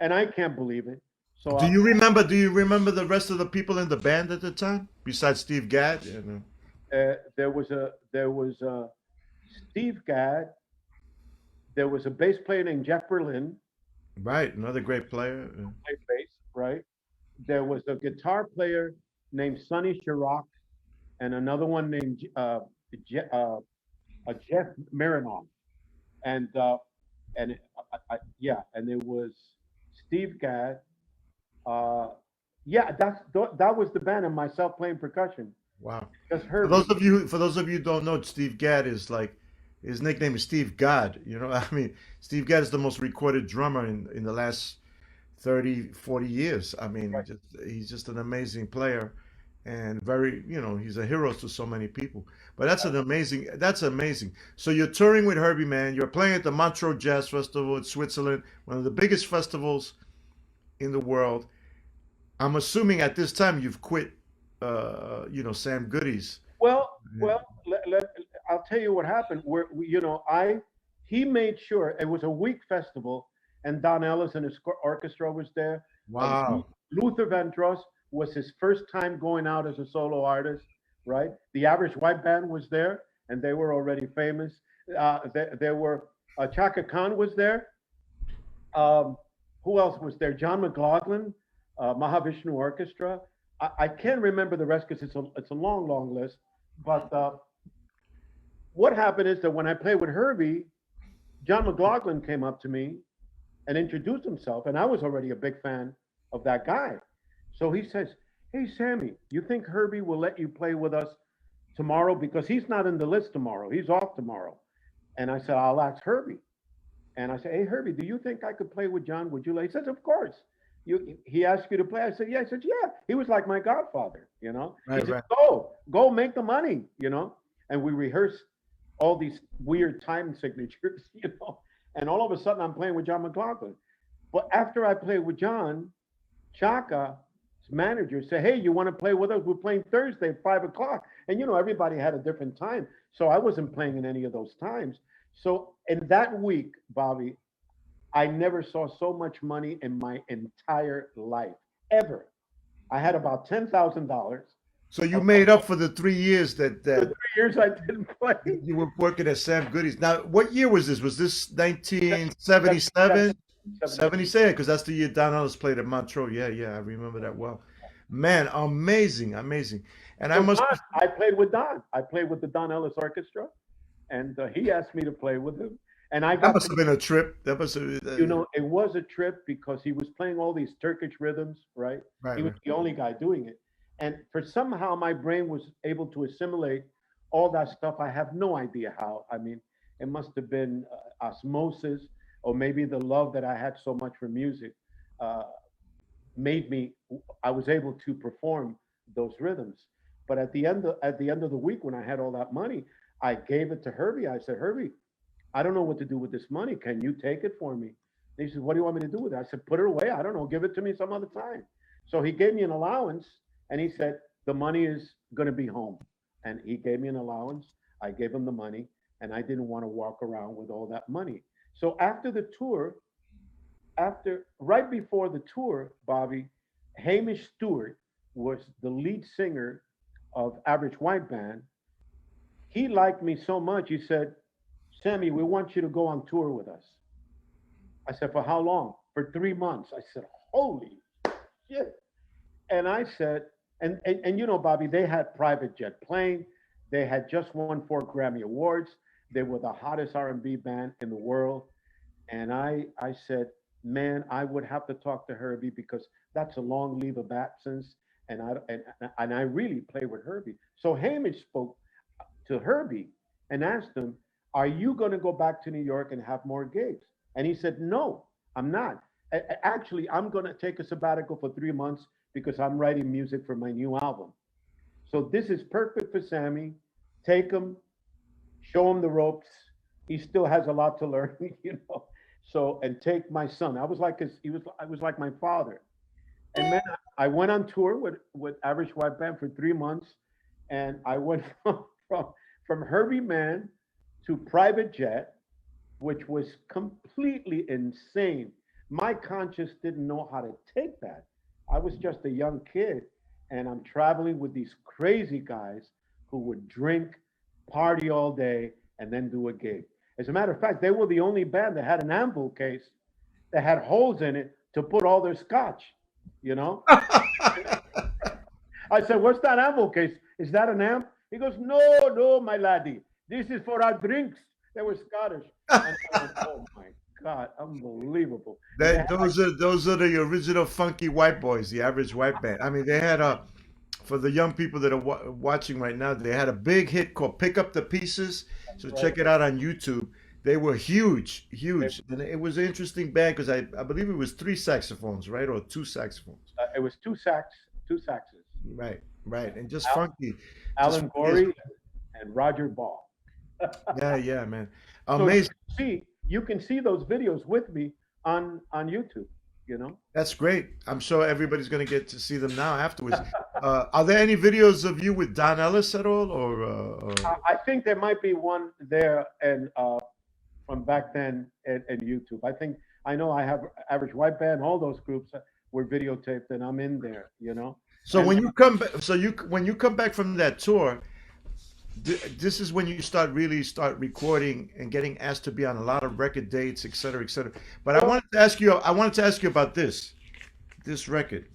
And I can't believe it. So Do you remember? Do you remember the rest of the people in the band at the time besides Steve Gadd? there was Steve Gadd. There was a bass player named Jeff Berlin, Right, another great player. played bass, right? There was a guitar player named Sonny Chirac and another one named Jeff Marinoff. And yeah, and it was Steve Gadd. Uh, yeah, that was the band and myself playing percussion. Wow. Just For heard me. those of you, who don't know, Steve Gadd is like his nickname is Steve God. I mean, Steve Gadd is the most recorded drummer in the last 30, 40 years. I mean, Right. he's just an amazing player and very, he's a hero to so many people. But that's amazing. So you're touring with Herbie Man. You're playing at the Montreux Jazz Festival in Switzerland, one of the biggest festivals in the world. I'm assuming at this time you've quit, Sam Goody's. Well, I'll tell you what happened. He made sure it was a week festival, and Don Ellis and his orchestra was there. Wow. Luther Vandross was his first time going out as a solo artist, right? The Average White Band was there, and they were already famous. There were Chaka Khan was there. Um, who else was there? John McLaughlin, Mahavishnu Orchestra. I can't remember the rest because it's a long, long list. But what happened is that when I played with Herbie, John McLaughlin came up to me and introduced himself, and I was already a big fan of that guy. So he says, "Hey, Sammy, you think Herbie will let you play with us tomorrow? Because he's not in the list tomorrow. He's off tomorrow." And I said, "I'll ask Herbie." And I said, "Hey, Herbie, do you think I could play with John? Would you like?" He says, "Of course." He asked you to play. I said, "Yeah." I said, "Yeah." He was like my godfather. He Right, said, right. go make the money. And we rehearsed all these weird time signatures. And all of a sudden I'm playing with John McLaughlin. But after I played with John, Chaka's manager said, "Hey, you want to play with us? We're playing Thursday at 5 o'clock." And everybody had a different time, so I wasn't playing in any of those times. So in that week, Bobby, I never saw so much money in my entire life ever. I had about $10,000. So you made up for the 3 years that The 3 years I didn't play. you were working at Sam Goody's. Now, what year was this? Was this 1977? 77, because that's the year Don Ellis played at Montreux. Yeah, yeah, I remember that well. Man, amazing, amazing. And I So must. Don, I played with Don. I played with the Don Ellis Orchestra, and he asked me to play with him. And I That got must to, have been a trip. That must have. it was a trip because he was playing all these Turkish rhythms, right? Right, He was right. the only guy doing it. And for somehow my brain was able to assimilate all that stuff. I have no idea how. I mean, it must have been osmosis, or maybe the love that I had so much for music uh, made me. I was able to perform those rhythms. But at the end of the week, when I had all that money, I gave it to Herbie. I said, Herbie, I don't know what to do with this money. Can you take it for me? And he said, what do you want me to do with it? I said, put it away. I don't know. Give it to me some other time. So he gave me an allowance, and he said, the money is going to be home. And he gave me an allowance. I gave him the money, and I didn't want to walk around with all that money. So after the tour, right before the tour, Bobby, Hamish Stewart was the lead singer of Average White Band. He liked me so much, he said, Sammy, we want you to go on tour with us. I said, for how long? For 3 months. I said, holy shit. And I said, and Bobby, they had private jet plane. They had just won 4 Grammy Awards. They were the hottest R&B band in the world. And I said, man, I would have to talk to Herbie because that's a long leave of absence. And I really play with Herbie. So Hamish spoke to Herbie and asked him, are you going to go back to New York and have more gigs? And he said, no, I'm not. Actually, I'm going to take a sabbatical for 3 months because I'm writing music for my new album. So this is perfect for Sammy. Take him, show him the ropes. He still has a lot to learn, you know. So, and take my son. I was like my father. And man, I went on tour with Average White Band for 3 months, and I went from from Herbie Mann to private jet, which was completely insane. My conscience didn't know how to take that. I was just a young kid, and I'm traveling with these crazy guys who would drink, party all day, and then do a gig. As a matter of fact, they were the only band that had an anvil case that had holes in it to put all their scotch, you know? I said, what's that ammo case? Is that an amp? He goes, no, no, my laddie. This is for our drinks. They were Scottish. And I went, oh my God, unbelievable. Those are the original funky white boys, the Average White Band. I mean, they had a for the young people that are watching right now, they had a big hit called "Pick Up the Pieces." So Right. check it out on YouTube. They were huge, huge, and it was an interesting band because I believe it was three saxophones, right, or two saxophones. It was two saxes. Right, right, and just Al- funky, just Alan funky as- Gorey and Roger Ball. yeah, yeah, man, So amazing. you can see those videos with me on YouTube. You know, That's great. I'm sure everybody's going to get to see them now afterwards. Are there any videos of you with Don Ellis at all, or I think there might be one there and from back then and YouTube. I know I have Average White Band. All those groups were videotaped, and I'm in there. You know, so and when you come back? So you when you come back from that tour, this is when you start recording and getting asked to be on a lot of record dates, et cetera, et cetera. But I wanted to ask you about this record.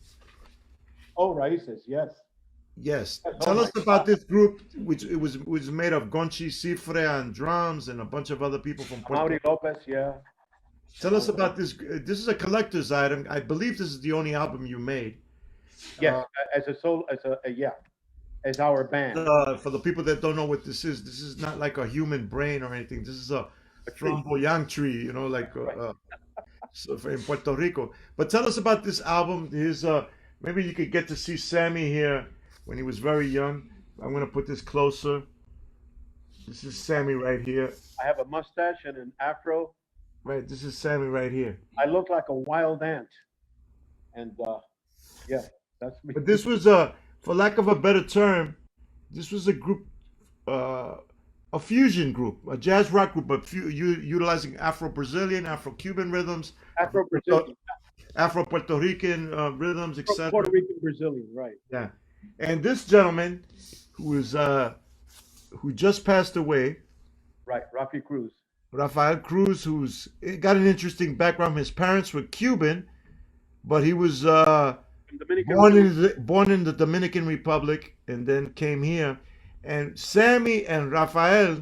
oh, Raíces, yes. Yes, Oh tell my us about this group, which it was made of Gonchi Cifre on drums and a bunch of other people from Puerto Mauri Rico. Lopez, yeah. Tell us about this. This is a collector's item. I believe this is the only album you made. Yes, Uh, as a soul, yeah, as our band, for the people that don't know what this is not like a human brain or anything. This is a a tree. flamboyant tree, like Right. so in Puerto Rico. But tell us about this album. Here's maybe you could get to see Sammy here when he was very young. I'm gonna put this closer. This is Sammy right here. I have a mustache and an afro. Right. This is Sammy right here. I look like a wild ant, and yeah, that's me. But this was for lack of a better term, this was a group, uh, a fusion group, a jazz rock group, but utilizing Afro-Brazilian, Afro-Cuban rhythms, Afro-Brazilian, Afro-Puerto Rican rhythms, Puerto etc. Rican Brazilian, right? Yeah. And this gentleman, who is who just passed away, Right, Rafi Cruz. Rafael Cruz, who's got an interesting background. His parents were Cuban, but he was From Dominican Republic. born in the Dominican Republic and then came here. And Sammy and Rafael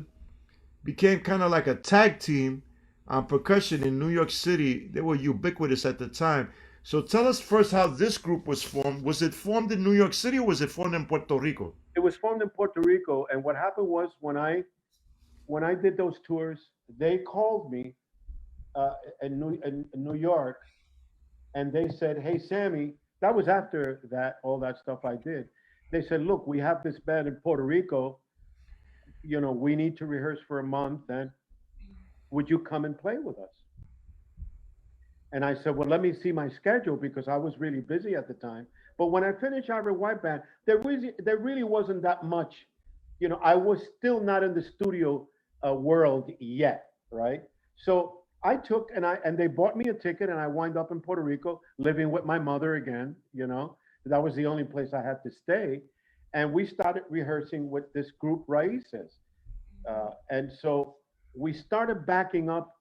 became kind of like a tag team on percussion in New York City. They were ubiquitous at the time. So tell us first how this group was formed. Was it formed in New York City or was it formed in Puerto Rico? It was formed in Puerto Rico, and what happened was when I did those tours, they called me in New York, and they said, "Hey, Sammy," that was after that all that stuff I did. They said, "Look, we have this band in Puerto Rico. We need to rehearse for a month, and would you come and play with us?" And I said, "Well, let me see my schedule because I was really busy at the time." But when I finished Ivory White Band, there really wasn't that much. I was still not in the studio world yet, right? So I took and they bought me a ticket, and I wind up in Puerto Rico living with my mother again. That was the only place I had to stay, and we started rehearsing with this group Raices, and so we started backing up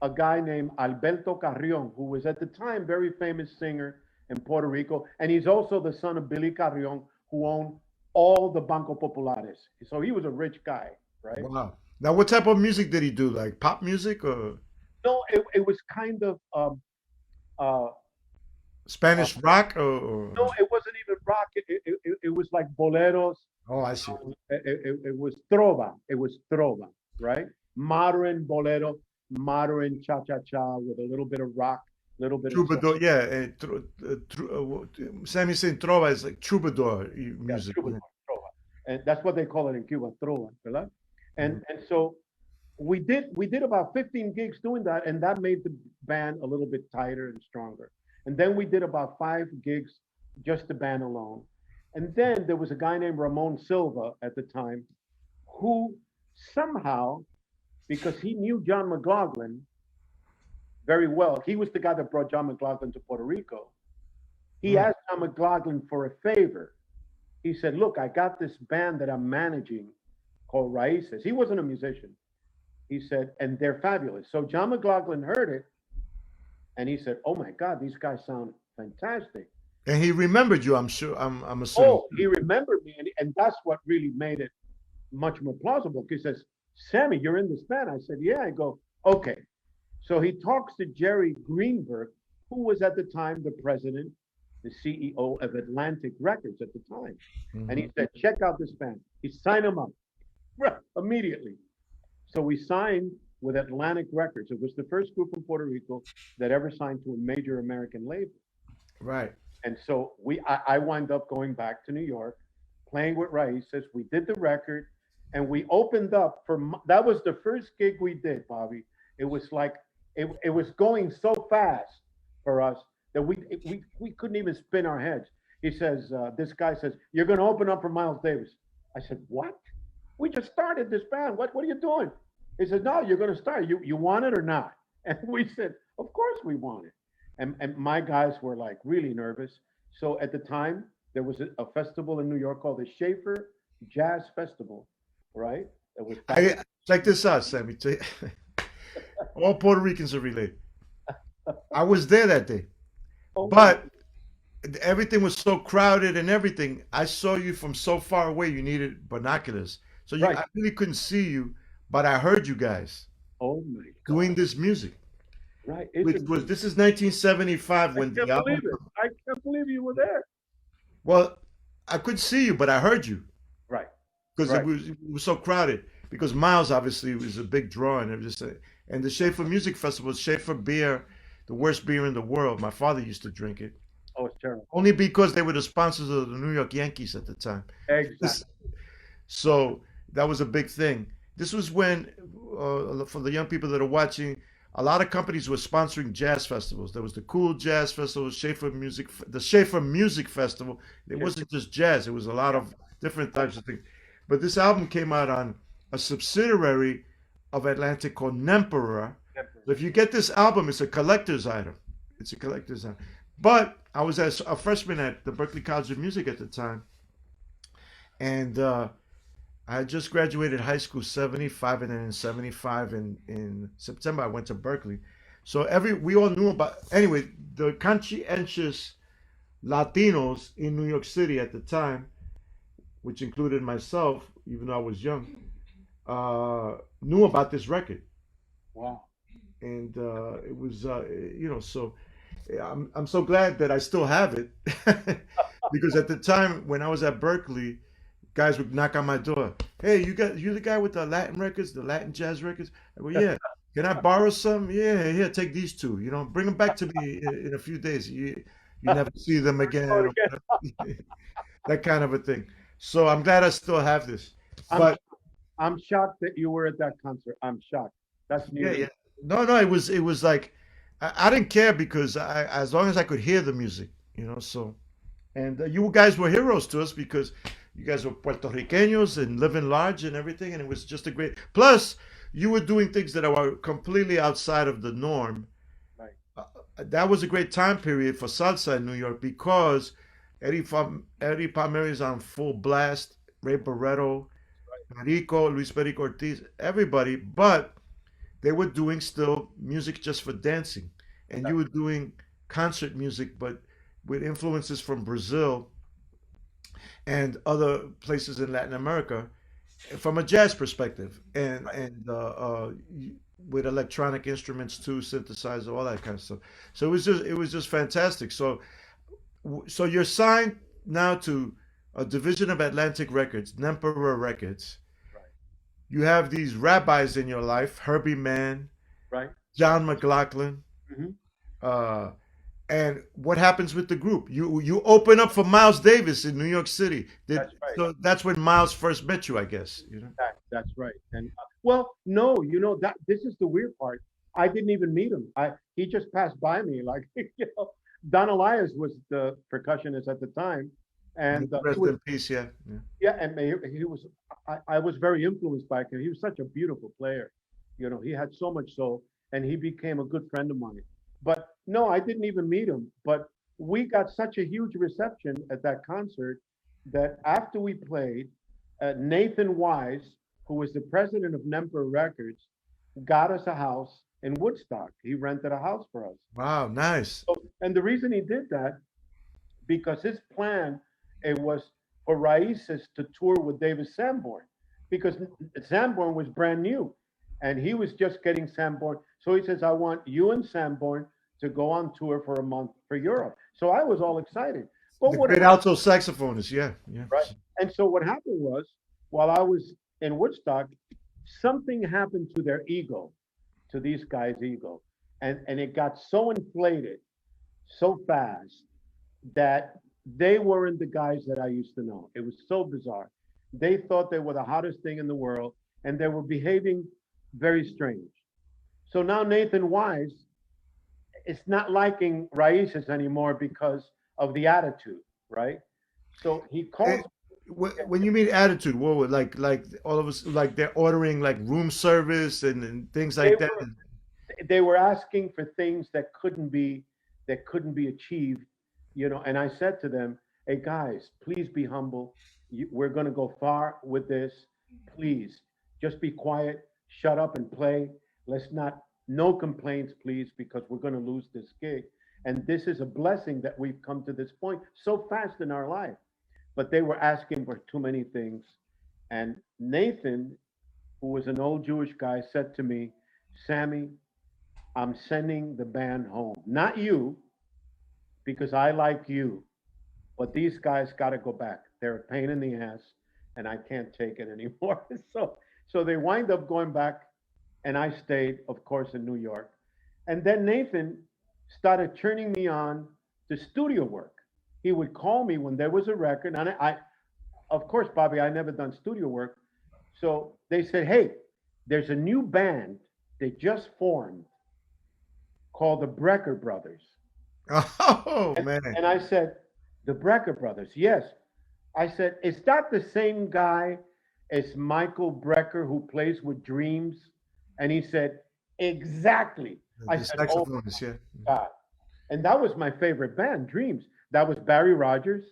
a guy named Alberto Carrion, who was at the time very famous singer in Puerto Rico, and he's also the son of Billy Carrion, who owned all the Banco Populares. So he was a rich guy, right? Wow. Now, what type of music did he do? Like pop music or No, it was kind of uh, uh, Spanish rock or... no, it wasn't even rock. It was like boleros. Oh, I see. It was trova. It was trova, right? Modern bolero, modern cha cha cha with a little bit of rock, little bit of soul. Troubadour, yeah. Sammy saying trova is like troubadour Yeah, music. troubadour, trova, and that's what they call it in Cuba, trova, ¿verdad? And so we did about 15 gigs doing that, and that made the band a little bit tighter and stronger. And then we did about 5 gigs, just the band alone. And then there was a guy named Ramon Silva at the time, who somehow, because he knew John McLaughlin very well, he was the guy that brought John McLaughlin to Puerto Rico. He Mm. asked John McLaughlin for a favor. He said, "Look, I got this band that I'm managing called Raices." He wasn't a musician. He said, "And they're fabulous." So John McLaughlin heard it, and he said, "Oh my God, these guys sound fantastic." And he remembered you, I'm sure. I'm assuming. Oh, he remembered me, and that's what really made it much more plausible. He says, "Sammy, you're in this band." I said, "Yeah." I go, "Okay." So he talks to Jerry Greenberg, who was at the time the president, the CEO of Atlantic Records at the time. And he Mhm. said, "Check out this band." He signed them up immediately. So we signed with Atlantic Records. It was the first group in Puerto Rico that ever signed to a major American label. Right. And so I wind up going back to New York, playing with Raíces. We did the record, and we opened up for that was the first gig we did, Bobby. It was like it was going so fast for us that we couldn't even spin our heads. He says, this guy says, "You're going to open up for Miles Davis." I said, "What? We just started this band. What are you doing?" He said, "No, you're going to start. You want it or not?" And we said, "Of course we want it." And my guys were like really nervous. So at the time, there was a festival in New York called the Shaffer Jazz Festival, right? It was back. I check this out, Sammy. All Puerto Ricans are related. I was there that day, Oh, but everything was so crowded and everything. I saw you from so far away. You needed binoculars, so right. I really couldn't see you, but I heard you guys Oh my doing God. this music. Right. Which was this is 1975 I when can't the believe album. it. I can't believe you were there. Well, I couldn't see you, but I heard you Right. because Right. it was so crowded. Because Miles obviously was a big draw, and it was just and the Schaefer Music Festival, Schaefer beer, the worst beer in the world. My father used to drink it Oh, it's terrible. only because they were the sponsors of the New York Yankees at the time. Exactly. This, so that was a big thing. This was when, for the young people that are watching, a lot of companies were sponsoring jazz festivals. There was the Cool Jazz Festival, the Shaffer Music Festival. It wasn't just jazz; it was a lot of different types of things. But this album came out on a subsidiary of Atlantic called Nemperor. If you get this album, it's a collector's item. It's a collector's item. But I was a freshman at the Berklee College of Music at the time, and I had just graduated high school 75, and then in 75 in September I went to Berklee. So we all knew about anyway the conscientious Latinos in New York City at the time, which included myself, even though I was young, knew about this record. Wow. And it was so I'm so glad that I still have it because at the time when I was at Berklee, guys would knock on my door. Hey, you the guy with the Latin records, the Latin jazz records? I go, yeah. Can I borrow some? Yeah, here, take these two. Bring them back to me in a few days. You never see them again. That kind of a thing. So I'm glad I still have this. But I'm shocked that you were at that concert. I'm shocked. That's new. yeah. No, it was like I didn't care because as long as I could hear the music, so and you guys were heroes to us because you guys were Puerto Ricanos and living large and everything, and it was just a great. Plus, you were doing things that were completely outside of the norm. Right. That was a great time period for salsa in New York because Eddie Palmieri's on full blast, Ray Barretto, Perico, Luis Perico Ortiz, everybody, but they were doing still music just for dancing, and you were doing concert music, but with influences from Brazil and other places in Latin America from a jazz perspective, and with electronic instruments too, synthesizer, all that kind of stuff. So it was just fantastic. So you're signed now to a division of Atlantic Records, Nemperor Records. Right. You have these rabbis in your life, Herbie Mann, Right. John McLaughlin. Hmm. And what happens with the group? You open up for Miles Davis in New York City. That's right. So that's when Miles first met you, I guess. That's right. And well, no, that this is the weird part. I didn't even meet him. He just passed by me. Like Don Elias was the percussionist at the time, and Rest in peace, yeah. yeah, and he was. I was very influenced by him. He was such a beautiful player. He had so much soul, and he became a good friend of mine. But no, I didn't even meet him. But we got such a huge reception at that concert that after we played, Nathan Wise, who was the president of Nemper Records, got us a house in Woodstock. He rented a house for us. Wow, nice. So, and the reason he did that, because his plan, it was for Raíces to tour with David Sanborn, because Sanborn was brand new, and he was just getting Sanborn. So he says, "I want you and Sanborn to go on tour for a month for Europe." So I was all excited. But The what great happened, alto saxophonist, yeah. right? And so what happened was, while I was in Woodstock, something happened to their ego, to these guys' ego, and it got so inflated so fast that they weren't the guys that I used to know. It was so bizarre. They thought they were the hottest thing in the world, and they were behaving very strange. So now Nathan Wise is not liking Raíces anymore because of the attitude, right? So he calls. And when you mean attitude, what like all of us like they're ordering like room service and things They like that? were they were asking for things that couldn't be achieved, And I said to them, "Hey guys, please be humble. We're going to go far with this. Please, just be quiet, shut up and play. Let's not no complaints, please, because we're going to lose this gig. And this is a blessing that we've come to this point so fast in our life." But they were asking for too many things. And Nathan, who was an old Jewish guy, said to me, "Sammy, I'm sending the band home. Not you, because I like you, but these guys got to go back. They're a pain in the ass, and I can't take it anymore." So they wind up going back, and I stayed, of course, in New York. And then Nathan started turning me on to studio work. He would call me when there was a record, and of course, Bobby, I never done studio work. So they said, "Hey, there's a new band they just formed. called the Brecker brothers. Oh And, man. and I said, the Brecker brothers, yes. I said, is that the same guy as Michael Brecker who plays with Dreams? And he said, exactly. I The said, oh saxophonist, yeah. my God. And that was my favorite band, Dreams. That was Barry Rogers.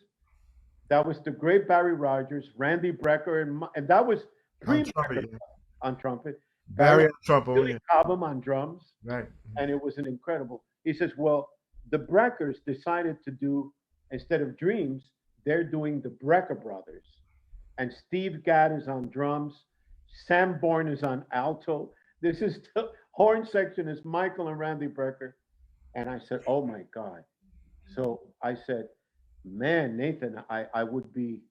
That was the great Barry Rogers, Randy Brecker, and that was On pre-Brecker trumpet, yeah. on trumpet, Barry Barry on trombone, Billy yeah. Cobham on drums, Right. and it was an incredible. He says, well, the Breckers decided to do, instead of Dreams, they're doing the Brecker brothers. And Steve Gadd is on drums, Sam Bourne is on alto. This is the horn section is Michael and Randy Brecker. And I said, oh my God. So I said, man, Nathan, I would be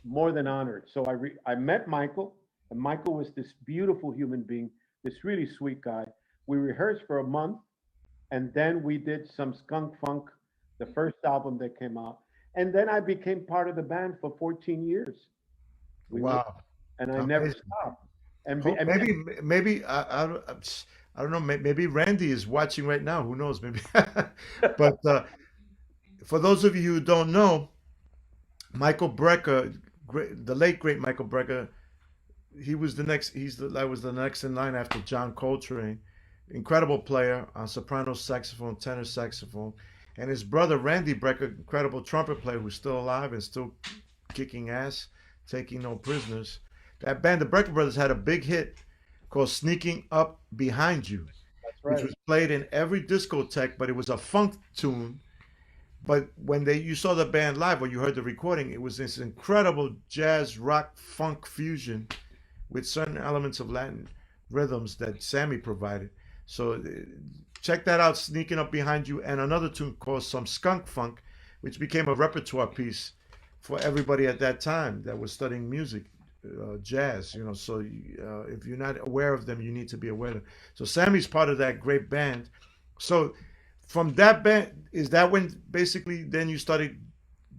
more than honored. So I met Michael, and Michael was this beautiful human being, this really sweet guy. We rehearsed for a month, and then we did some Skunk Funk, the first album that came out. And then I became part of the band for 14 years. We were, Wow. and I never Amazing. stopped. And, Hope, and maybe I don't know. Maybe Randy is watching right now. Who knows? Maybe. But for those of you who don't know, Michael Brecker, the late great Michael Brecker, he was the next. I was the next in line after John Coltrane. Incredible player on soprano saxophone, tenor saxophone, and his brother Randy Brecker, incredible trumpet player who's still alive and still kicking ass, taking no prisoners. That band, the Brecker Brothers, had a big hit called "Sneaking Up Behind You," that's which right. was played in every discotheque, but it was a funk tune. But when you saw the band live or you heard the recording, it was this incredible jazz rock funk fusion with certain elements of Latin rhythms that Sammy provided. So check that out, Sneaking Up Behind You, and another tune called Some Skunk Funk, which became a repertoire piece for everybody at that time that was studying music, jazz. So if you're not aware of them, you need to be aware of them. So Sammy's part of that great band. So from that band, is that when basically then you started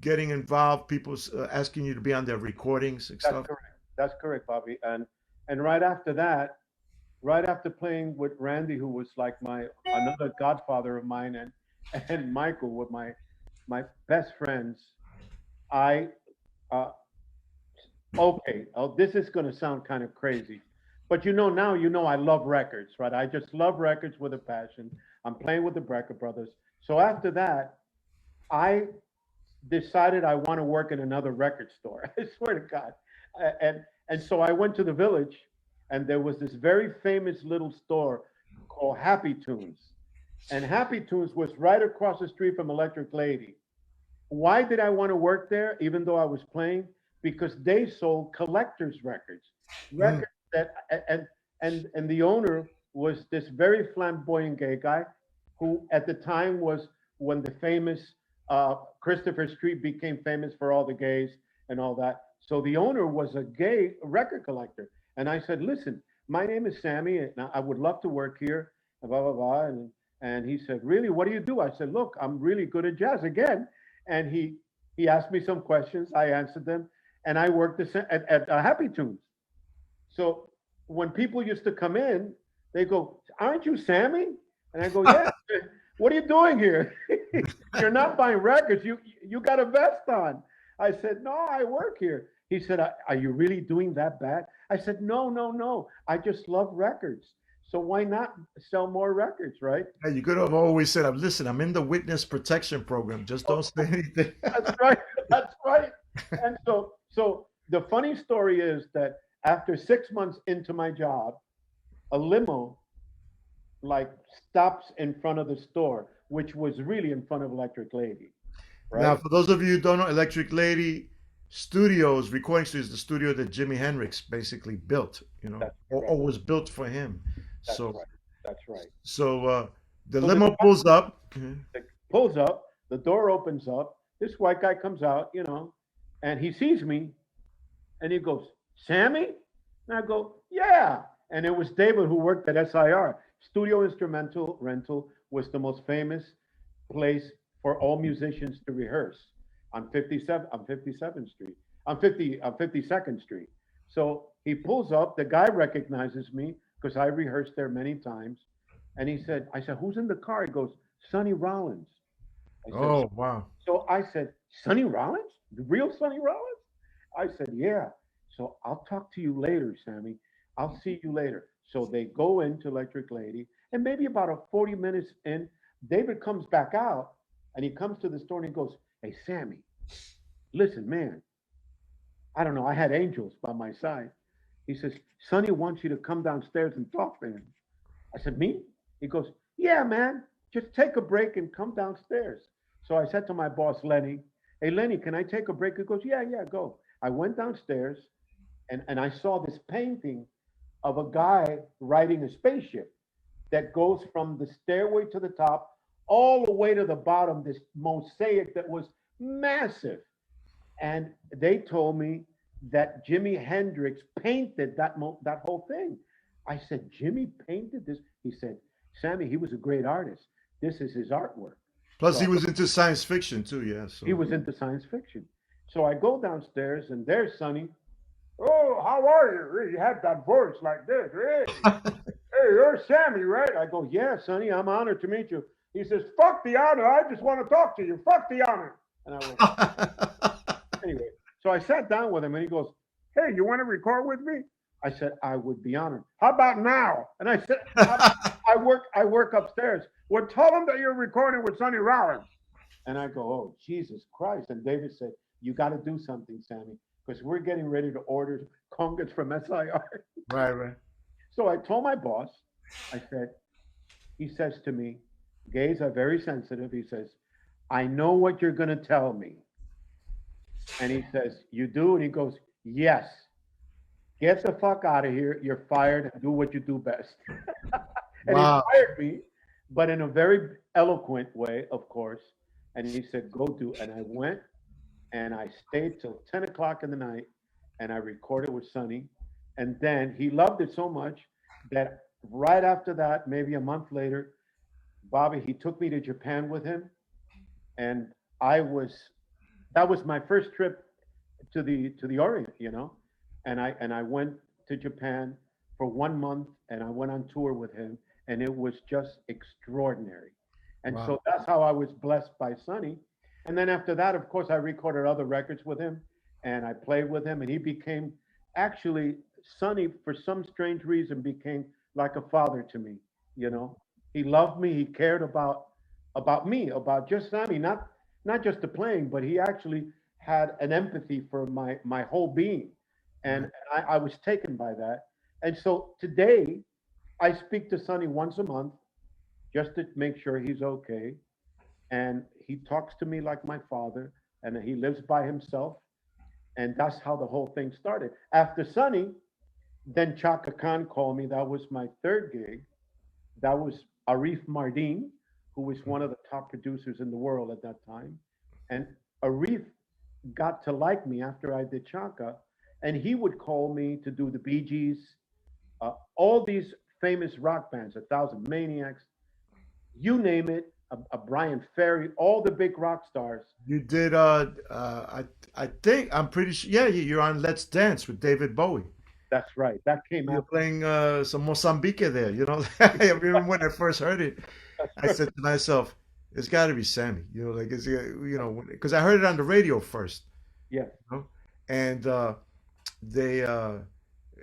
getting involved? People asking you to be on their recordings and That's stuff. correct. That's correct, Bobby. And right after that, right after playing with Randy, who was like my another godfather of mine, and Michael were my best friends. I uh, okay. Oh, this is going to sound kind of crazy, but now I love records, right? I just love records with a passion. I'm playing with the Brecker brothers. So after that, I decided I want to work in another record store. I swear to God. And so I went to the village, and there was this very famous little store called Happy Tunes. And Happy Tunes was right across the street from Electric Lady. Why did I want to work there, even though I was playing? Because they sold collectors' records, Mm. records that and the owner was this very flamboyant gay guy, who at the time was when the famous Christopher Street became famous for all the gays and all that. So the owner was a gay record collector, and I said, "Listen, my name is Sammy, and I would love to work here." And blah blah blah, and he said, "Really? What do you do?" I said, "Look, I'm really good at jazz again." And he asked me some questions. I answered them, and I worked at Happy Tunes. So when people used to come in, they go, "Aren't you Sammy?" And I go, "Yeah." "What are you doing here? You're not buying records. You got a vest on." I said, "No, I work here." He said, "Are you really doing that bad?" I said, "No, no, no. I just love records. So why not sell more records, right?" Yeah, you could have always said, "Listen, I'm in the witness protection program. Just don't say anything." That's right. That's right. And so the funny story is that after 6 months into my job, a limo like stops in front of the store, which was really in front of Electric Lady, Now, right? for those of you who don't know, Electric Lady Studios, recording studios, the studio that Jimi Hendrix basically built, That's or correct. was built for him. That's So, right. That's right. the So the limo guy pulls up. Mhm. pulls up, the door opens up, this white guy comes out, and he sees me, and he goes, "Sammy?" And I go, "Yeah." And it was David who worked at SIR. Studio Instrumental Rental was the most famous place for all musicians to rehearse on 57th Street, on 52nd Street. So he pulls up, the guy recognizes me because I rehearsed there many times. And I said, who's in the car? He goes, Sonny Rollins. I said, Oh, wow. so I said, Sonny Rollins? The real Sonny Rollins? I said, yeah. So I'll talk to you later, Sammy. I'll see you later. So they go into Electric Lady, and maybe about a 40 minutes in, David comes back out and he comes to the store and he goes, hey, Sammy, listen, man, I don't know. I had angels by my side. He says, Sonny wants you to come downstairs and talk to him. I said, me? He goes, yeah, man, just take a break and come downstairs. So I said to my boss, Lenny, hey, Lenny, can I take a break? He goes, yeah, yeah, go. I went downstairs and I saw this painting of a guy riding a spaceship that goes from the stairway to the top all the way to the bottom, this mosaic that was massive. And they told me that Jimi Hendrix painted that whole thing. I said, Jimmy painted this? He said, Sammy, he was a great artist. This is his artwork. Plus, he So was into science fiction too. Yeah. he So. was into science fiction. So I go downstairs and there's Sonny. Oh, how are you? You have that voice like this. Hey, you're Sammy, right? I go, yeah, Sonny, I'm honored to meet you. He says, fuck the honor. I just want to talk to you. Fuck the honor. And I went, anyway. So I sat down with him and he goes, hey, you want to record with me? I said, I would be honored. How about now? And I said, I work upstairs. Well, tell them that you're recording with Sonny Rollins. And I go, oh, Jesus Christ. And David said, you got to do something, Sammy, because we're getting ready to order congas from SIR. Right, right. So I told my boss, I said, he says to me, gays are very sensitive. He says, I know what you're going to tell me. And he says, you do? And he goes, yes. Get the fuck out of here. You're fired and do what you do best. And Wow. he fired me, but in a very eloquent way, of course. And he said, go do. And I went and I stayed till 10 o'clock in the night and I recorded with Sonny. And then he loved it so much that right after that, maybe a month later, Bobby, he took me to Japan with him. And that was my first trip to the Orient, you know. And I went to Japan for 1 month and I went on tour with him and it was just extraordinary. And Wow. so that's how I was blessed by Sonny. And then after that, of course, I recorded other records with him and I played with him and he became actually Sonny for some strange reason became like a father to me, you know. He loved me, he cared about me, about just Sammy, not just the playing, but he actually had an empathy for my whole being. And Right. I was taken by that. And so today I speak to Sonny once a month just to make sure he's okay. And he talks to me like my father, and he lives by himself. And that's how the whole thing started. After Sonny, then Chaka Khan called me. That was my third gig. That was Arif Mardin, who was one of the top producers in the world at that time. And Arif got to like me after I did Chaka, and he would call me to do the Bee Gees, all these famous rock bands, A Thousand Maniacs, you name it, a Brian Ferry, all the big rock stars. You did. I think I'm pretty sure. Yeah, you're on Let's Dance with David Bowie. That's right. That came You're out. playing some Mozambique there. You know, I remember when I first heard it, That's I right. said to myself, "It's got to be Sammy." You know, like it's you know, because I heard it on the radio first. Yeah. You know? And they,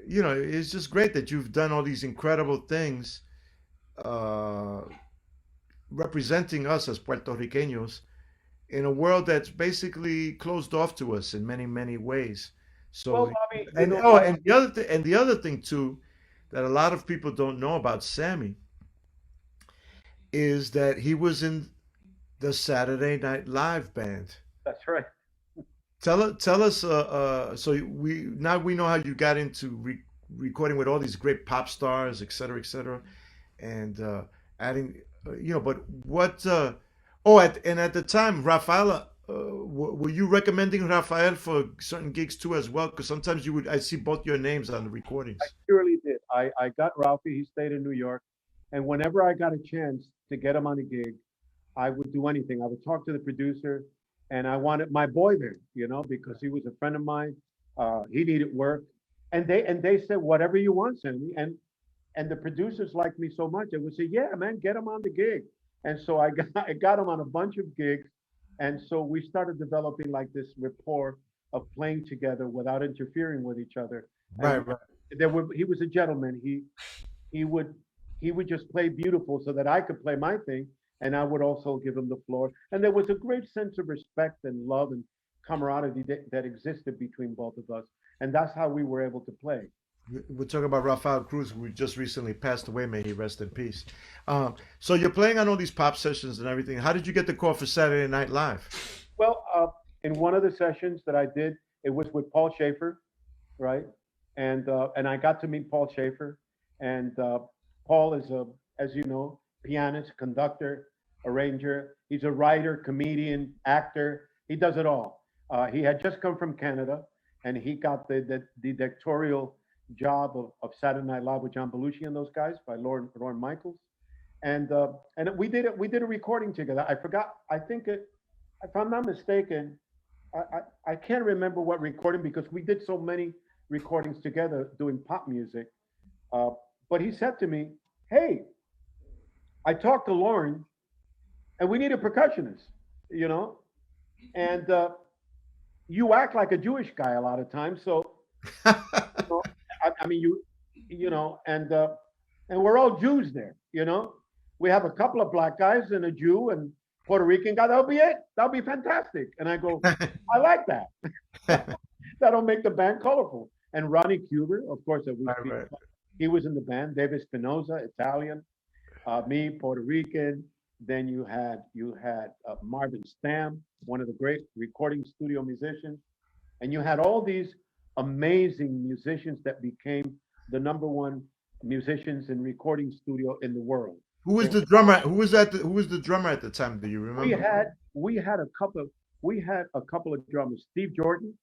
you know, it's just great that you've done all these incredible things, uh, representing us as Puerto Ricanos in a world that's basically closed off to us in many, many ways. Well, So, Bobby, you and know oh, what? and the other thing too, that a lot of people don't know about Sammy is that he was in the Saturday Night Live band. That's right. Tell us. So we know how you got into recording with all these great pop stars, et cetera, and adding, you know. But what? And at the time, Rafael, were you recommending Rafael for certain gigs too as well? Because sometimes I see both your names on the I recordings. surely did. I got Ralphie. He stayed in New York. And whenever I got a chance to get him on a gig, I would do anything. I would talk to the producer and I wanted my boy there, you know, because he was a friend of mine. He needed work. And they said, whatever you want, Sammy. And and the producers liked me so much, they would say, "Yeah, man, get him on the gig." And so I got I got him on a bunch of gigs, and so we started developing like this rapport of playing together without interfering with each other. Right, And right. he was a gentleman. He would he would just play beautiful so that I could play my thing, and I would also give him the floor. And there was a great sense of respect and love and camaraderie that existed between both of us, and that's how we were able to play. We're talking about Rafael Cruz, who just recently passed away. May he rest in peace. So you're playing on all these pop sessions and everything. How did you get the call for Saturday Night Live? Well, in one of the sessions that I did, it was with Paul Shaffer, right? And I got to meet Paul Shaffer, and Paul is a, as you know, pianist, conductor, arranger. He's a writer, comedian, actor. He does it all. He had just come from Canada, and he got the directorial job of Saturday Night Live with John Belushi and those guys by Lorne Michaels, and we did it. We did a recording together. I forgot. I think it, if I'm not mistaken, I can't remember what recording because we did so many recordings together doing pop music. Uh, but he said to me, "Hey, I talked to Lauren, and we need a percussionist, you know, and you act like a Jewish guy a lot of times, so you know, I mean you know, and we're all Jews there, you know. We have a couple of black guys and a Jew and Puerto Rican guy. That'll be it. That'll be fantastic." And I go, "I like that. That'll make the band colorful." And Ronnie Cuber, of course, that we Right, speak right. about, he was in the band. David Spinoza, Italian. Me, Puerto Rican. Then you had Marvin Stamm, one of the great recording studio musicians, and you had all these amazing musicians that became the number one musicians in recording studio in the world. Who was They, the drummer? Who was that? Who was the drummer at the time? Do you we remember? had we had a couple of drummers. Steve Jordan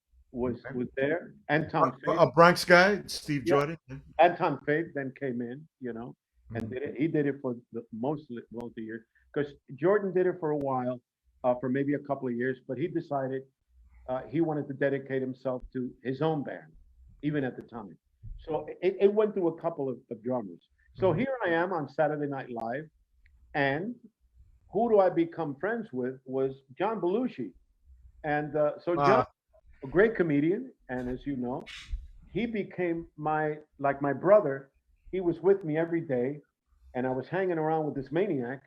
Okay. was there. Anton Fig. A Bronx guy, Steve Yeah, Jordan. Anton Fig then came in, you know, and Mhm. did it. He did it for the most of the years because Jordan did it for a while, for maybe a couple of years, but he decided he wanted to dedicate himself to his own band, even at the time. So it went through a couple of drummers. So Mhm. here I am on Saturday Night Live, and who do I become friends with was John Belushi. And so John, Wow. a great comedian, and as you know, he became my brother. He was with me every day, and I was hanging around with this maniac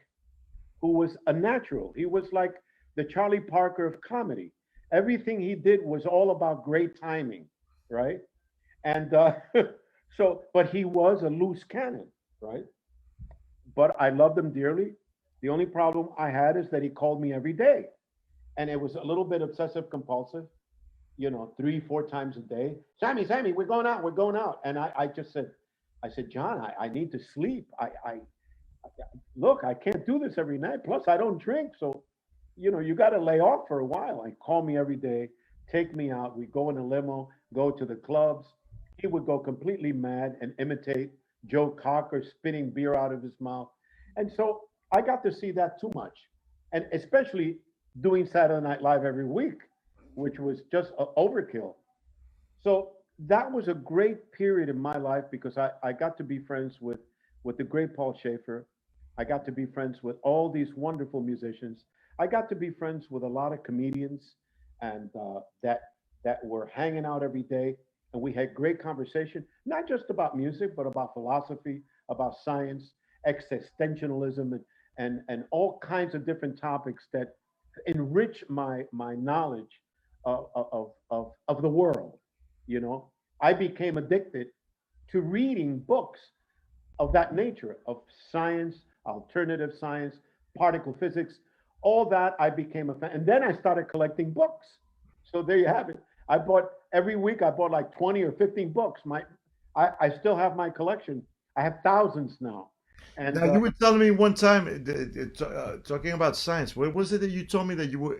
who was a natural. He was like the Charlie Parker of comedy. Everything he did was all about great timing, right? And but he was a loose cannon, right? But I loved him dearly. The only problem I had is that he called me every day, and it was a little bit obsessive compulsive. You know, 3, 4 times a day. Sammy, we're going out. And I just said, I said, John, I need to sleep. Look, I can't do this every night. Plus, I don't drink. So, you know, you got to lay off for a while. And call me every day, take me out. We go in a limo, go to the clubs. He would go completely mad and imitate Joe Cocker spitting beer out of his mouth. And so I got to see that too much. And especially doing Saturday Night Live every week, which was just a overkill. So that was a great period in my life because I got to be friends with the great Paul Shaffer. I got to be friends with all these wonderful musicians. I got to be friends with a lot of comedians and that were hanging out every day. And we had great conversation, not just about music, but about philosophy, about science, existentialism, and all kinds of different topics that enrich my knowledge of the world. You know, I became addicted to reading books of that nature, of science, alternative science, particle physics, all that. I became a fan, and then I started collecting books. So there you have it. I bought every week. I bought like 20 or 15 books. I still have my collection. I have thousands now, Now and you were telling me one time, talking about science. What was it that you told me that you were?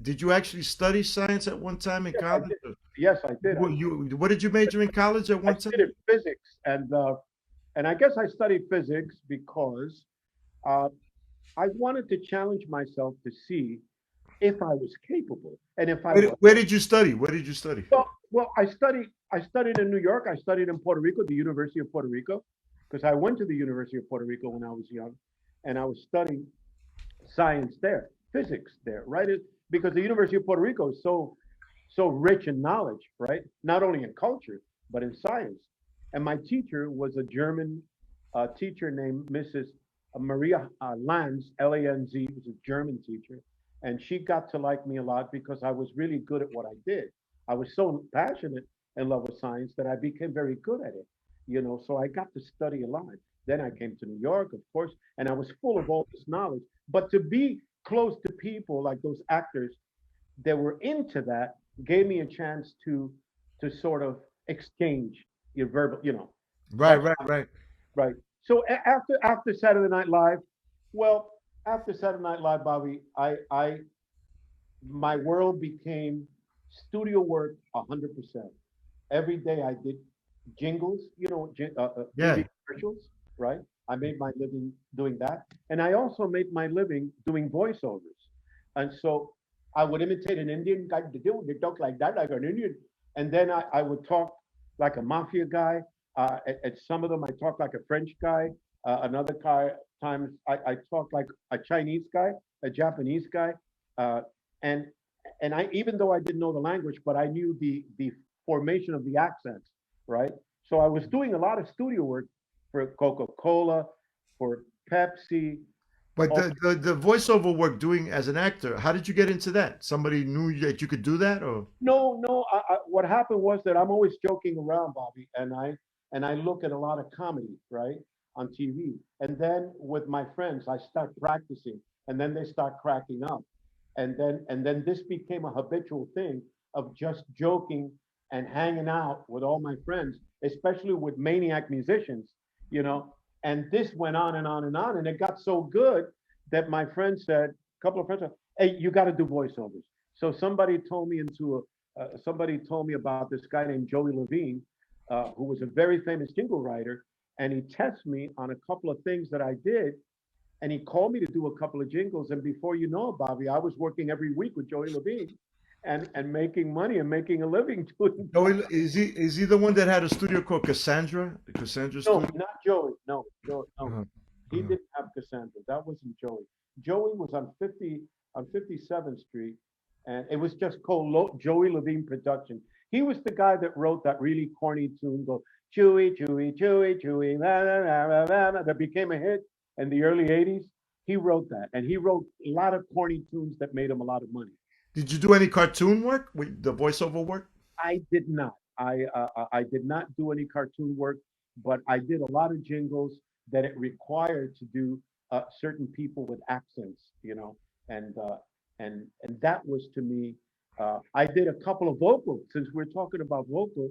Did you actually study science at one time in yes, I college? did. Yes, I did. What did you major in college at I one time? studied physics, and I guess I studied physics because uh, I wanted to challenge myself to see if I was capable, and if I was. Where did you study? Where did you study? Well, I studied in New York. I studied in Puerto Rico, the University of Puerto Rico, because I went to the University of Puerto Rico when I was young, and I was studying science there, physics there, right? Because the University of Puerto Rico is so rich in knowledge, right? Not only in culture but in science. And my teacher was a German teacher named Mrs. Maria Lanz, Lanz, was a German teacher, and she got to like me a lot because I was really good at what I did. I was so passionate and love with science that I became very good at it, So I got to study a lot. Then I came to New York, of course, and I was full of all this knowledge. But to be close to people like those actors that were into that gave me a chance to sort of exchange your verbal, Right, right, right. right. So after Saturday Night Live, well, after Saturday Night Live, Bobby, I my world became studio work 100%. Every day I did jingles, Yeah. TV commercials, right? I made my living doing that, and I also made my living doing voiceovers. And so I would imitate an Indian guy. They talk like that, like an Indian, and then I would talk like a mafia guy. At some of them, I talk like a French guy. Another guy times I talk like a Chinese guy, a Japanese guy, uh, and I, even though I didn't know the language, but I knew the formation of the accents, right? So I was doing a lot of studio work for Coca-Cola, for Pepsi. But all- the voiceover work doing as an actor, how did you get into that? Somebody knew that you could do that, or? No, no. What happened was that I'm always joking around, Bobby, and I look at a lot of comedy, right, on TV, and then with my friends, I start practicing, and then they start cracking up, and then this became a habitual thing of just joking and hanging out with all my friends, especially with maniac musicians, you know. And this went on and on and on, and it got so good that my friend said, a couple of friends said, "Hey, you got to do voiceovers." So somebody told me about this guy named Joey Levine, who was a very famous jingle writer, and he tested me on a couple of things that I did, and he called me to do a couple of jingles. And before you know it, Bobby, I was working every week with Joey Levine, and making money and making a living doing. No, is he the one that had a studio called Cassandra? The Cassandra No, studio? not Joey. No, Joey, no, Uh-huh. he Uh-huh. didn't have Cassandra. That wasn't Joey. Joey was on 57th Street, and it was just called Joey Levine Production. He was the guy that wrote that really corny tune, go Chewy, Chewy, Chewy, Chewy, la, la, la, la, la, la, that became a hit in the early '80s. He wrote that, and he wrote a lot of corny tunes that made him a lot of money. Did you do any cartoon work with the voiceover work? I did not. I did not do any cartoon work, but I did a lot of jingles that it required to do certain people with accents, and that was to me. I did a couple of vocals since we're talking about vocal.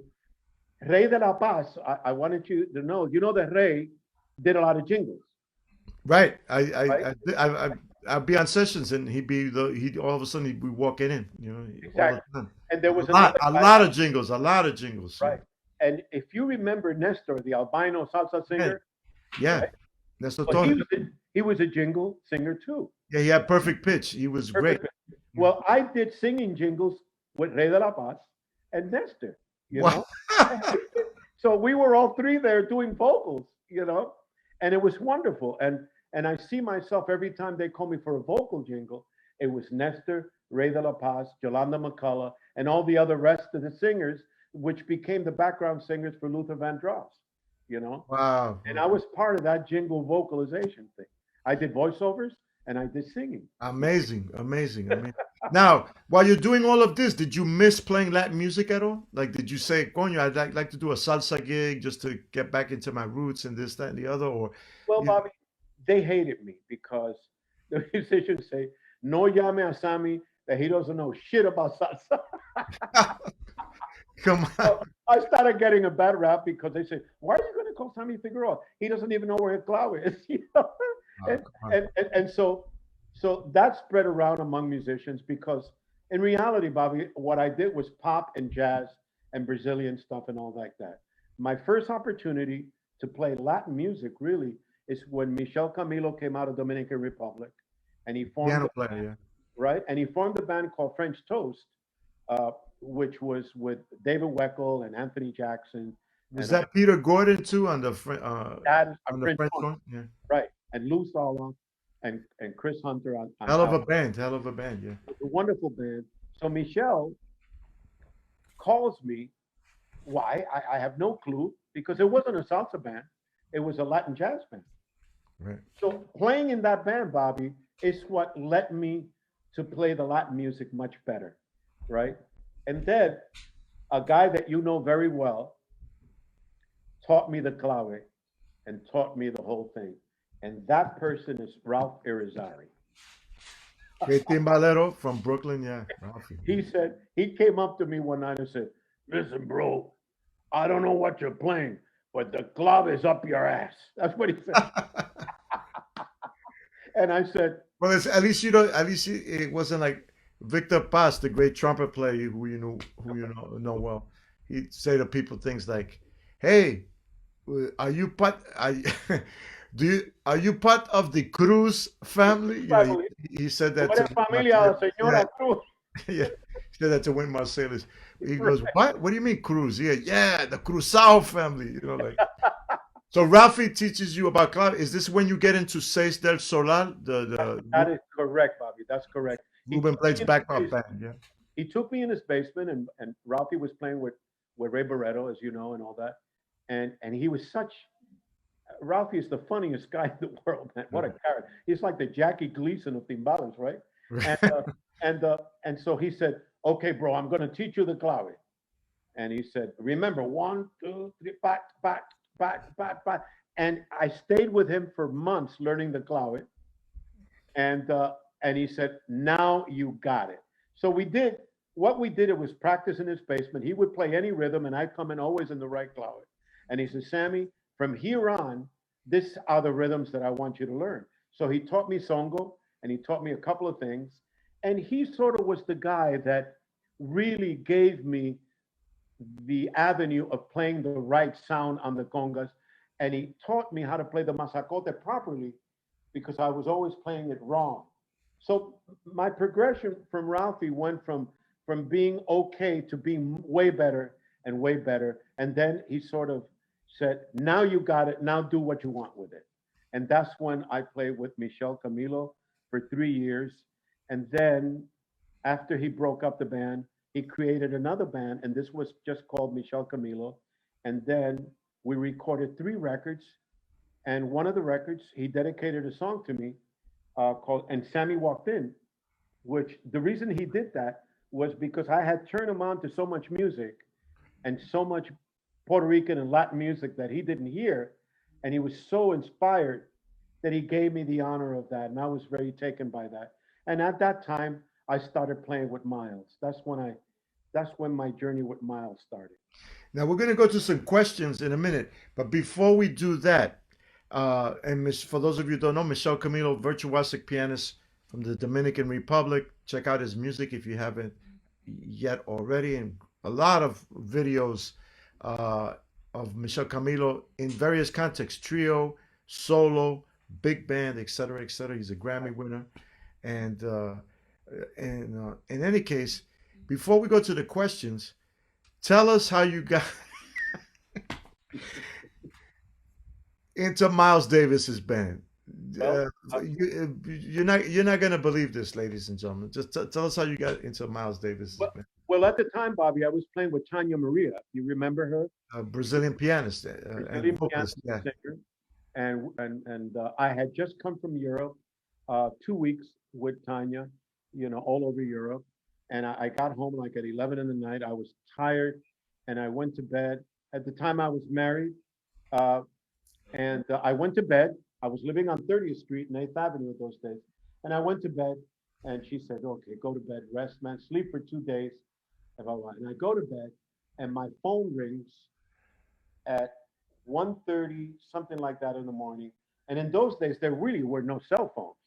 Rey de la Paz. I wanted you to know. You know that Rey did a lot of jingles, Right. right? I'd be on sessions and he all of a sudden he'd be walking in, all the Exactly. time. And there was another A guy, lot of jingles, a lot of jingles. right? And if you remember Nestor, the albino salsa Yeah. singer, Yeah. right? That's what Well, he Tony. was he was a jingle singer too. Yeah, he had perfect pitch. He was great. Perfect. Well, I did singing jingles with Rey de la Paz and Nestor, you Wow. know. So we were all three there doing vocals, and it was wonderful. And I see myself every time they call me for a vocal jingle, it was Nestor, Rey de la Paz, Yolanda McCullough, and all the other rest of the singers, which became the background singers for Luther Vandross. Wow. And I was part of that jingle vocalization thing. I did voiceovers and I did singing. Amazing, amazing, amazing. Now, while you're doing all of this, did you miss playing Latin music at all? Like, did you say, Coño, I'd like to do a salsa gig just to get back into my roots and this, that, and the other? Or, Well, you Bobby, they hated me because the musicians say, no llame a Sami that he doesn't know shit about salsa. come on. So I started getting a bad rap because they say, why are you going to call Sammy Figueroa? He doesn't even know where his clave is. Oh, And, come on. and so that spread around among musicians because in reality, Bobby, what I did was pop and jazz and Brazilian stuff and all like that. My first opportunity to play Latin music really is when Michel Camilo came out of Dominican Republic and he formed Piano player, yeah. right? And he formed a band called French Toast, which was with David Weckl and Anthony Jackson. Was And that Peter Gordon too on the that is a on the French French horn, horn? Yeah. right? And Lou Sala and Chris Hunter on Hell of out. a band. Hell of a band. Yeah. It's a wonderful band. So Michel calls me. Why? I have no clue because it wasn't a salsa band. It was a Latin jazz band. Right. So playing in that band, Bobby, is what led me to play the Latin music much better, right? And then a guy that you know very well taught me the clave and taught me the whole thing. And that person is Ralph Irizarry. Great timbalero from Brooklyn. Yeah. Ralphie. He said, he came up to me one night and said, listen, bro, I don't know what you're playing, but the clave is up your ass. That's what he said. And I said, Well, it's, at least you don't. At least it wasn't like Victor Paz, the great trumpet player who you know well. He'd say to people things like, "Hey, are you part? Are you part of the Cruz family?" You know, family, he said tú that eres to familia de la Yeah, señora Cruz. yeah. He said that to Wynn Marsalis. He Right. goes, "What? What do you mean Cruz?" Yeah, the Cruzao family. You know, like. So Ralphie teaches you about clave. Is this when you get into Seis del Solar, That is correct, Bobby. That's correct. He Ruben took me Blades in his backup basement. band? Yeah. He took me in his basement, and Ralphie was playing with Ray Barretto, as you know, and all that. And he was such. Ralphie is the funniest guy in the world, man. What a character! He's like the Jackie Gleason of timbales, right? And and so he said, "Okay, bro, I'm going to teach you the clave." And he said, "Remember, 1, 2, 3, back, back, back, back, back." And I stayed with him for months learning the clave. And he said, "Now you got it." So we did what we did. It was practice in his basement. He would play any rhythm, and I'd come in always in the right clave. And he said, "Sammy, from here on, this are the rhythms that I want you to learn." So he taught me songo, and he taught me a couple of things. And he sort of was the guy that really gave me the avenue of playing the right sound on the congas. And he taught me how to play the masacote properly because I was always playing it wrong. So my progression from Ralphie went from being okay to being way better and way better. And then he sort of said, "Now you got it. Now do what you want with it." And that's when I played with Michel Camilo for 3 years. And then after he broke up the band, he created another band, and this was just called Michel Camilo. And then we recorded 3 records, and one of the records he dedicated a song to me called "And Sammy Walked In," which the reason he did that was because I had turned him on to so much music and so much Puerto Rican and Latin music that he didn't hear, and he was so inspired that he gave me the honor of that, and I was very taken by that. And at that time, I started playing with Miles. That's when my journey with Miles started. Now we're going to go to some questions in a minute, but before we do that, for those of you who don't know, Michel Camilo, virtuosic pianist from the Dominican Republic. Check out his music if you haven't yet already, and a lot of videos uh, of Michel Camilo in various contexts: trio, solo, big band, etc., etc. He's a Grammy winner, and in any case, before we go to the questions, tell us how you got into Miles Davis's band. Well, You're not gonna believe this, ladies and gentlemen. Just tell us how you got into Miles Davis's well, band. well, at the time, Bobby, I was playing with Tanya Maria. You remember her? A Brazilian pianist and Brazilian piano vocalist. Yeah. singer. And I had just come from Europe, 2 weeks with Tanya, all over Europe. And I got home like at 11 in the night. I was tired, and I went to bed. At the time, I was married, uh, and I went to bed. I was living on 30th Street and 8th Avenue those days, and I went to bed. And she said, "Okay, go to bed, rest, man, sleep for 2 days." And blah, blah. And I go to bed, and my phone rings at 1:30, something like that in the morning. And in those days, there really were no cell phones.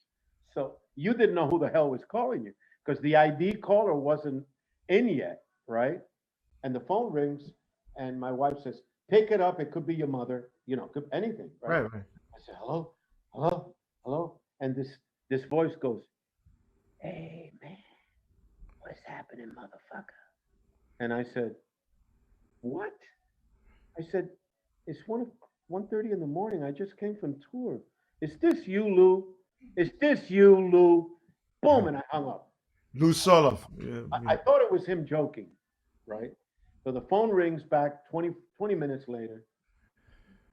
So you didn't know who the hell was calling you because the ID caller wasn't in yet, right? And the phone rings, and my wife says, "Pick it up. It could be your mother, could anything, right?" Right, right. I said, "Hello, hello, hello." And this voice goes, "Hey, man, what's happening, motherfucker?" And I said, "What?" I said, it's 1:30 in the morning. I just came from tour. Is this you, Lou? Is this you, Lou? Boom, Yeah. and I hung up. Lou Soloff. Yeah, I thought it was him joking, right? So the phone rings back 20 minutes later,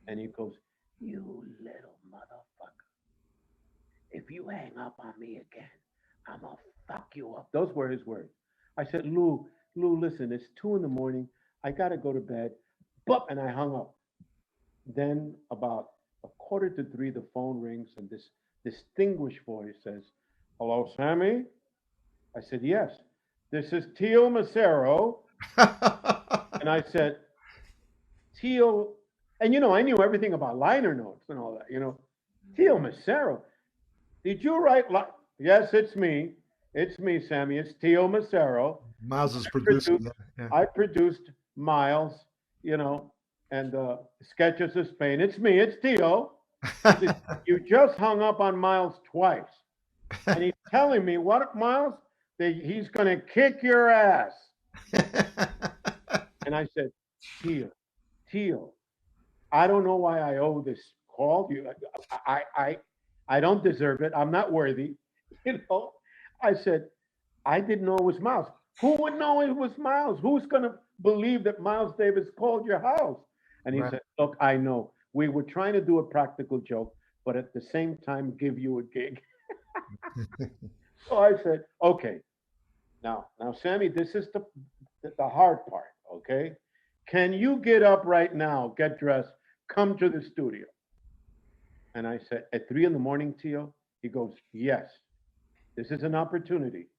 and he goes, "You little motherfucker. If you hang up on me again, I'm going to fuck you up." Those were his words. I said, Lou, listen, it's 2 in the morning. I got to go to bed. But, and I hung up. Then about a quarter to 3, the phone rings, and this distinguished voice says, "Hello, Sammy?" I said, "Yes. This is Tio Macero." And I said, "Tio," and I knew everything about liner notes and all that. "Tio Macero, did you write?" Yes, it's me. It's me, Sammy. It's Tio Macero. Miles is I producing produced, that. Yeah. I produced Miles, and Sketches of Spain. It's me. It's Tio. He said, "You just hung up on Miles twice." And he's telling me, "What, Miles? That he's going to kick your ass." And I said, Tio, I don't know why I owe this call to you. I don't deserve it. I'm not worthy. You know, I said, "I didn't know it was Miles." Who would know it was Miles? Who's going to believe that Miles Davis called your house? And he Right. said, "Look, I know. We were trying to do a practical joke, but at the same time, give you a gig." So I said, "Okay, now, Sammy, this is the hard part, okay? Can you get up right now, get dressed, come to the studio?" And I said, "At 3 in the morning, Tio?" He goes, "Yes, this is an opportunity.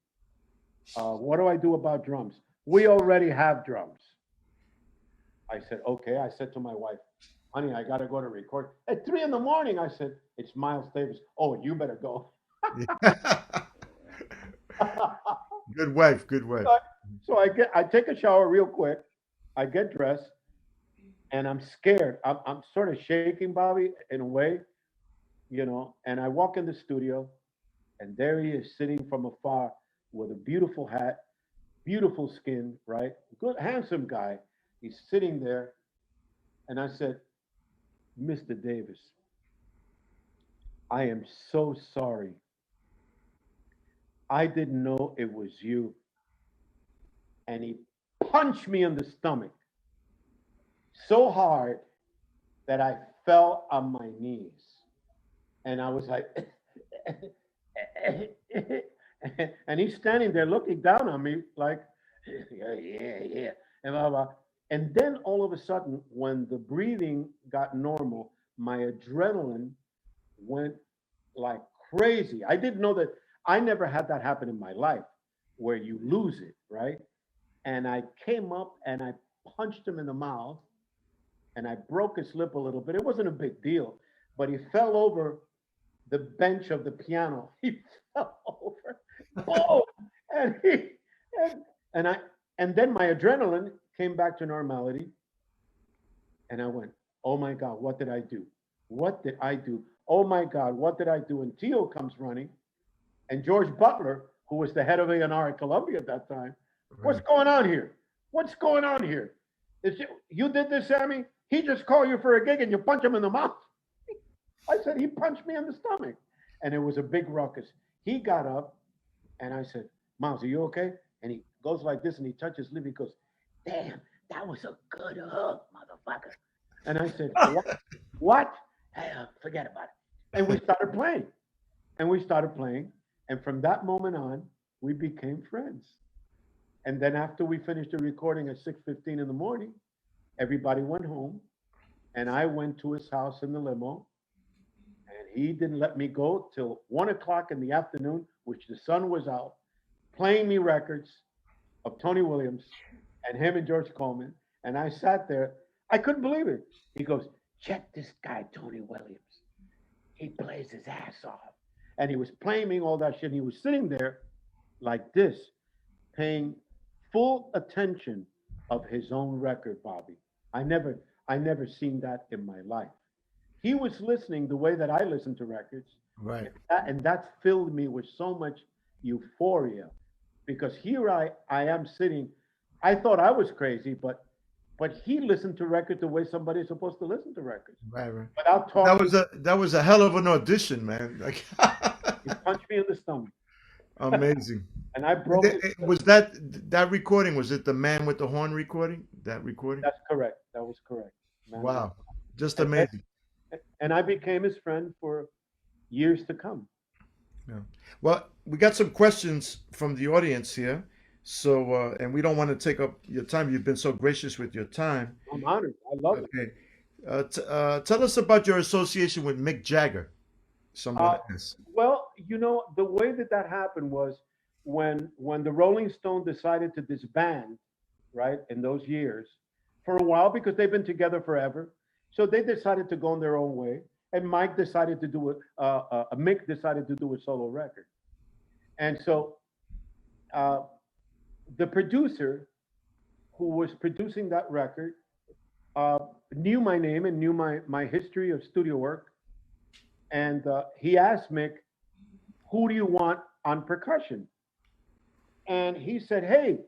What do I do about drums? We already have drums." I said, "Okay." I said to my wife, "Honey, I got to go to record." At 3 in the morning, I said, "It's Miles Davis." "Oh, you better go." Good wife. Good wife. So I take a shower real quick. I get dressed, and I'm scared. I'm sort of shaking, Bobby, in a way, And I walk in the studio, and there he is sitting from afar with a beautiful hat, beautiful skin, right? Good, handsome guy. He's sitting there, and I said, "Mr. Davis, I am so sorry. I didn't know it was you." And he punched me in the stomach so hard that I fell on my knees. And I was like, and he's standing there looking down on me like, "Yeah, yeah, yeah," and blah, blah. And then all of a sudden, when the breathing got normal, my adrenaline went like crazy. I didn't know that. I never had that happen in my life where you lose it, right? And I came up and I punched him in the mouth and I broke his lip a little bit. It wasn't a big deal, but he fell over the bench of the piano. He fell over, boom, and he and and I and then my adrenaline came back to normality, and I went, "Oh my God, what did I do? What did I do? Oh my God, what did I do?" And Tio comes running, and George Butler, who was the head of A&R at Columbia at that time, "What's Right. going on here? What's going on here? You did this, Sammy? He just called you for a gig and you punch him in the mouth." I said, "He punched me in the stomach." And it was a big ruckus. He got up and I said, "Miles, are you okay?" And he goes like this and he touches his lip. He goes, "Damn, that was a good hook, motherfucker." And I said, "What? What?" "Hey, forget about it." And we started playing. And we started playing. And from that moment on, we became friends. And then after we finished the recording at 6:15 in the morning, everybody went home. And I went to his house in the limo. And he didn't let me go till 1 o'clock in the afternoon, which the sun was out, playing me records of Tony Williams and him and George Coleman. And I sat there. I couldn't believe it. He goes, "Check this guy, Tony Williams. He plays his ass off." And he was playing me all that shit. And he was sitting there like this, paying full attention of his own record, Bobby. I never, I never seen that in my life. He was listening the way that I listen to records, Right. and that filled me with so much euphoria because here I am sitting. I thought I was crazy, but but he listened to records the way somebody's supposed to listen to records Right, right. without talking. That was a hell of an audition, man. Like, He punched me in the stomach, amazing. and I broke it. Was that recording? Was it the Man with the Horn recording? That recording? That's correct. That was correct. Man, Wow, just and, amazing. and I became his friend for years to come. Yeah. Well, we got some questions from the audience here. So, and we don't want to take up your time. You've been so gracious with your time. I'm honored. I love it. Okay. Tell us about your association with Mick Jagger. Someone asked. Well, the way that happened was when the Rolling Stone decided to disband, right, in those years, for a while because they've been together forever. So they decided to go on their own way, and Mike decided to do it. Mick decided to do a solo record, and so the producer who was producing that record knew my name and knew my history of studio work, and he asked Mick, "Who do you want on percussion?" And he said, "Hey,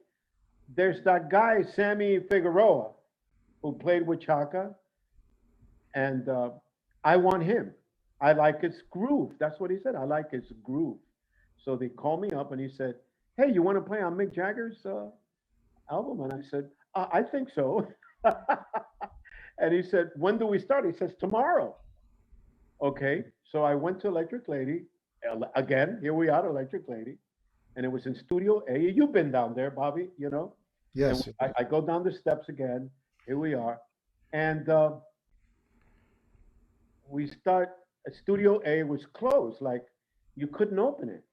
there's that guy Sammy Figueroa who played with Chaka, and I want him. I like his groove." That's what he said. I like his groove. So they called me up and he said, "Hey, you want to play on Mick Jagger's album?" And I said, "I think so." And he said, "When do we start?" He says, "Tomorrow." Okay. So I went to Electric Lady. Again, here we are, Electric Lady. And it was in Studio A. You've been down there, Bobby, Yes. And I go down the steps again. Here we are. And we start, Studio A was closed. Like, you couldn't open it.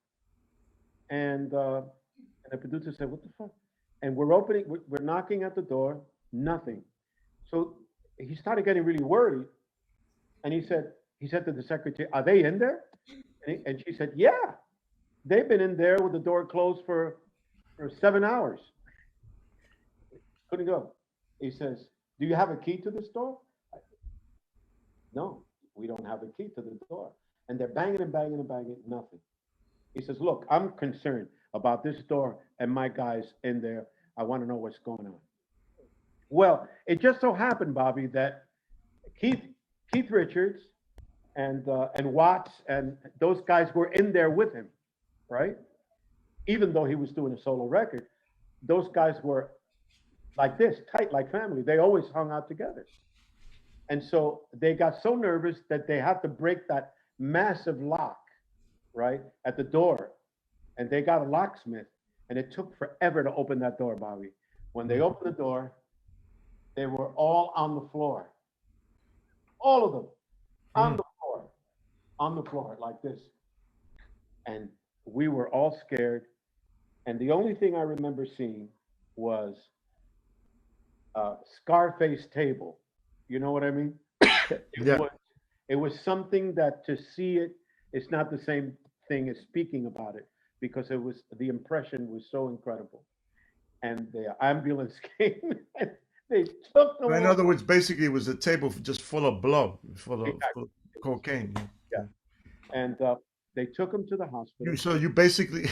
And the producer said, "What the fuck?" And we're knocking at the door, nothing. So he started getting really worried. And he said to the secretary, "Are they in there?" And she said, "Yeah, they've been in there with the door closed for 7 hours. Couldn't go." He says, "Do you have a key to this door?" "No, we don't have a key to the door." And they're banging and banging and banging, nothing. He says, "Look, I'm concerned about this door and my guys in there. I want to know what's going on." Well, it just so happened, Bobby, that Keith Richards and Watts and those guys were in there with him, right? Even though he was doing a solo record, those guys were like this, tight like family. They always hung out together. And so they got so nervous that they had to break that massive lock, right, at the door. And they got a locksmith, and it took forever to open that door, Bobby. When they opened the door, they were all on the floor. All of them on the floor like this. And we were all scared. And the only thing I remember seeing was a Scarface table. You know what I mean? Yeah. It was something that to see it, it's not the same thing as speaking about it, because the impression was so incredible. And the ambulance came and they took them. In other words, basically, it was a table just full of blow, full of cocaine. Yeah. And they took him to the hospital. So you basically,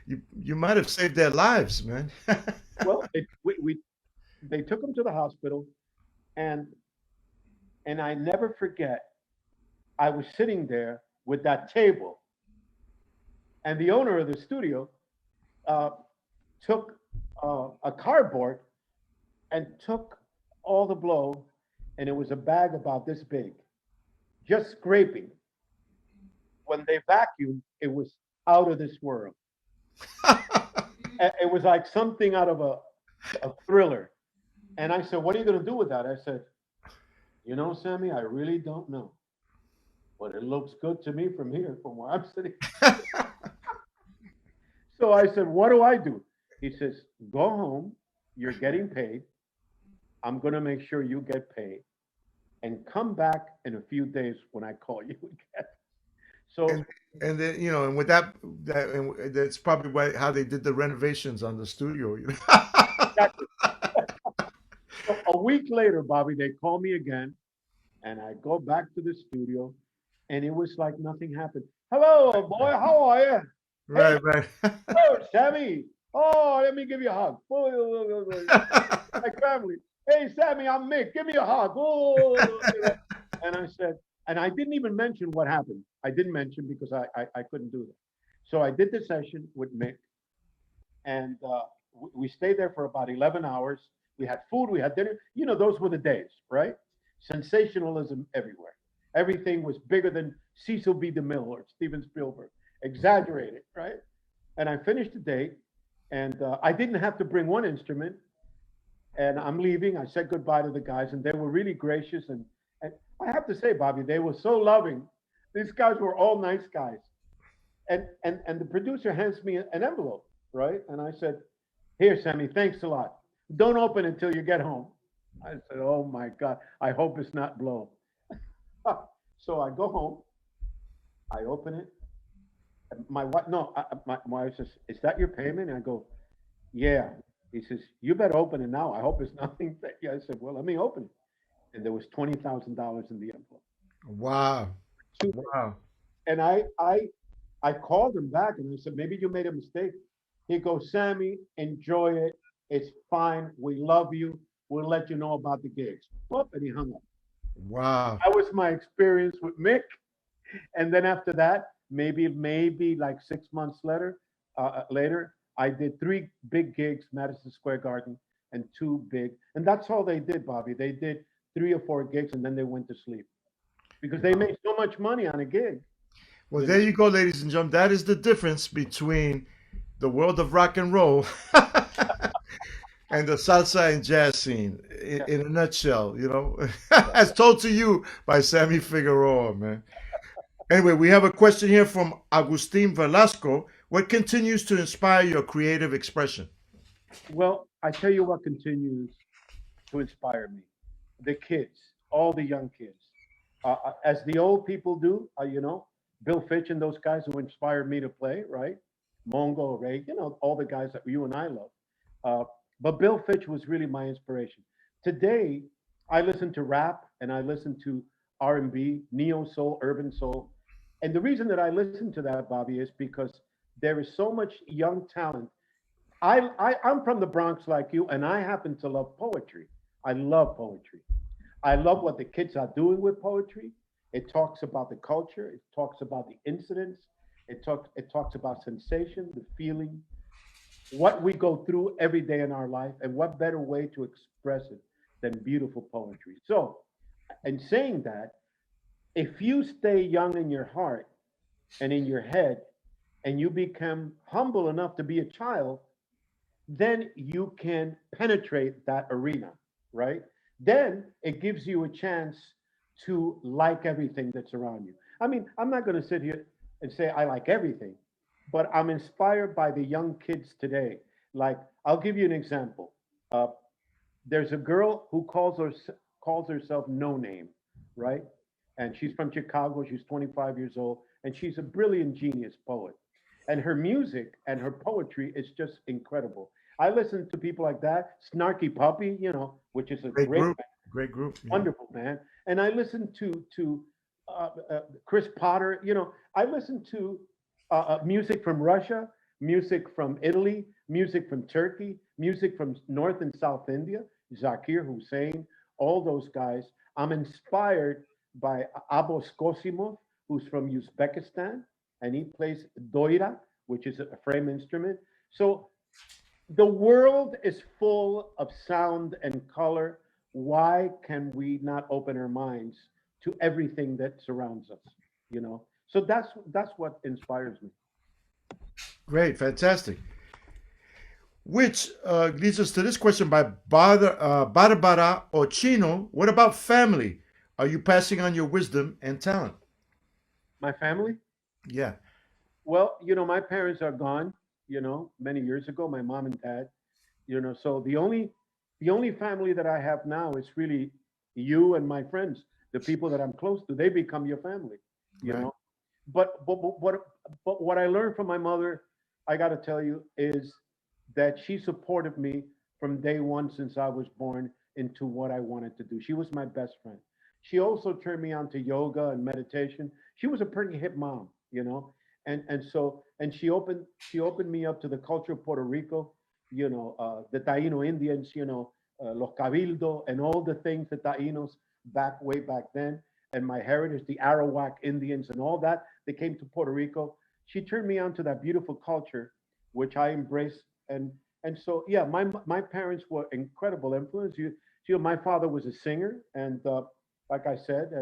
you might have saved their lives, man. Well, they took him to the hospital, and I never forget, I was sitting there with that table, and the owner of the studio took a cardboard and took all the blow, and it was a bag about this big, just scraping. When they vacuumed, it was out of this world. It was like something out of a thriller. And I said, "What are you going to do with that?" I said, "Sammy, I really don't know. But it looks good to me from here, from where I'm sitting." So I said, "What do I do?" He says, "Go home. You're getting paid. I'm going to make sure you get paid. And come back in a few days when I call you again." So, and then and with and that's probably how they did the renovations on the studio. exactly. So a week later, Bobby, they call me again, and I go back to the studio, and it was like nothing happened. "Hello, boy, how are you?" Right, "Hey, right. oh, Sammy. Oh, let me give you a hug." Like family. Sammy, I'm Mick. Give me a hug. Oh, you know. And I said, and I didn't even mention what happened. I didn't mention because I couldn't do that. So I did the session with Mick, and we stayed there for about 11 hours. We had food, we had dinner. You know, those were the days, right? Sensationalism everywhere. Everything was bigger than Cecil B. DeMille or Steven Spielberg. Exaggerated, right? And I finished the day, and I didn't have to bring one instrument. And I'm leaving. I said goodbye to the guys, and they were really gracious. And I have to say, Bobby, they were so loving. These guys were all nice guys. And the producer hands me an envelope, right? And I said, "Here, Sammy, thanks a lot. Don't open it until you get home." I said, "Oh my God, I hope it's not blow." So I go home, I open it. My wife, no, my wife says, "Is that your payment?" And I go, "Yeah." He says, "You better open it now. I hope it's nothing." Yeah, I said, "Well, let me open it." And there was $20,000 in the envelope. Wow. Super. Wow. And I called him back and I said, "Maybe you made a mistake." He goes, "Sammy, enjoy it. It's fine. We love you. We'll let you know about the gigs." Whoop, and he hung up. Wow. That was my experience with Mick. And then after that, maybe like 6 months later, I did three big gigs, Madison Square Garden, and two big, and that's all they did, Bobby. They did 3 or 4 gigs, and then they went to sleep because they made so much money on a gig. Well, You there know, you go, ladies and gentlemen. That is the difference between the world of rock and roll and the salsa and jazz scene yeah. in a nutshell, you know, as told to you by Sammy Figueroa, man. Anyway, we have a question here from Agustin Velasco. What continues to inspire your creative expression? Well, I tell you what continues to inspire me: the kids, all the young kids, as the old people do. Bill Fitch and those guys who inspired me to play, right? Mongo, Ray, all the guys that you and I love. Uh, but Bill Fitch was really my inspiration. Today, I listen to rap and I listen to R&B, neo soul, urban soul, and the reason that I listen to that, Bobby, is because there is so much young talent. I'm from the Bronx like you, and I happen to love poetry. I love poetry. I love what the kids are doing with poetry. It talks about the culture. It talks about the incidents. It talks about sensation, the feeling, what we go through every day in our life, and what better way to express it than beautiful poetry. So, in saying that, if you stay young in your heart and in your head, and you become humble enough to be a child, then you can penetrate that arena, right? Then it gives you a chance to like everything that's around you. I mean, I'm not going to sit here and say I like everything, but I'm inspired by the young kids today. Like, I'll give you an example. Uh, there's a girl who calls herself No Name, right? And she's from Chicago. She's 25 years old, and she's a brilliant genius poet. And her music and her poetry is just incredible. I listen to people like that, Snarky Puppy, which is a Great great, group. Great group. Yeah. wonderful man. And I listen Chris Potter. I listen to music from Russia, music from Italy, music from Turkey, music from North and South India, Zakir Hussein, all those guys. I'm inspired by Abos Kosimov, who's from Uzbekistan, and he plays doira, which is a frame instrument. So the world is full of sound and color. Why can we not open our minds to everything that surrounds us? So that's what inspires me. Great. Fantastic. Which leads us to this question by Barbara Ochino. What about family? Are you passing on your wisdom and talent? My family? Yeah. Well, my parents are gone, many years ago, my mom and dad, so the only family that I have now is really you and my friends, the people that I'm close to. They become your family, you Right. know. But what I learned from my mother, I got to tell you, is that she supported me from day one since I was born into what I wanted to do. She was my best friend. She also turned me on to yoga and meditation. She was a pretty hip mom. And she opened me up to the culture of Puerto Rico, the Taino Indians, Los Cabildo, and all the things, the Taínos way back then, and my heritage, the Arawak Indians, and all that. They came to Puerto Rico. She turned me on to that beautiful culture, which I embrace. And so, yeah, my parents were incredible influence. My father was a singer, and like I said,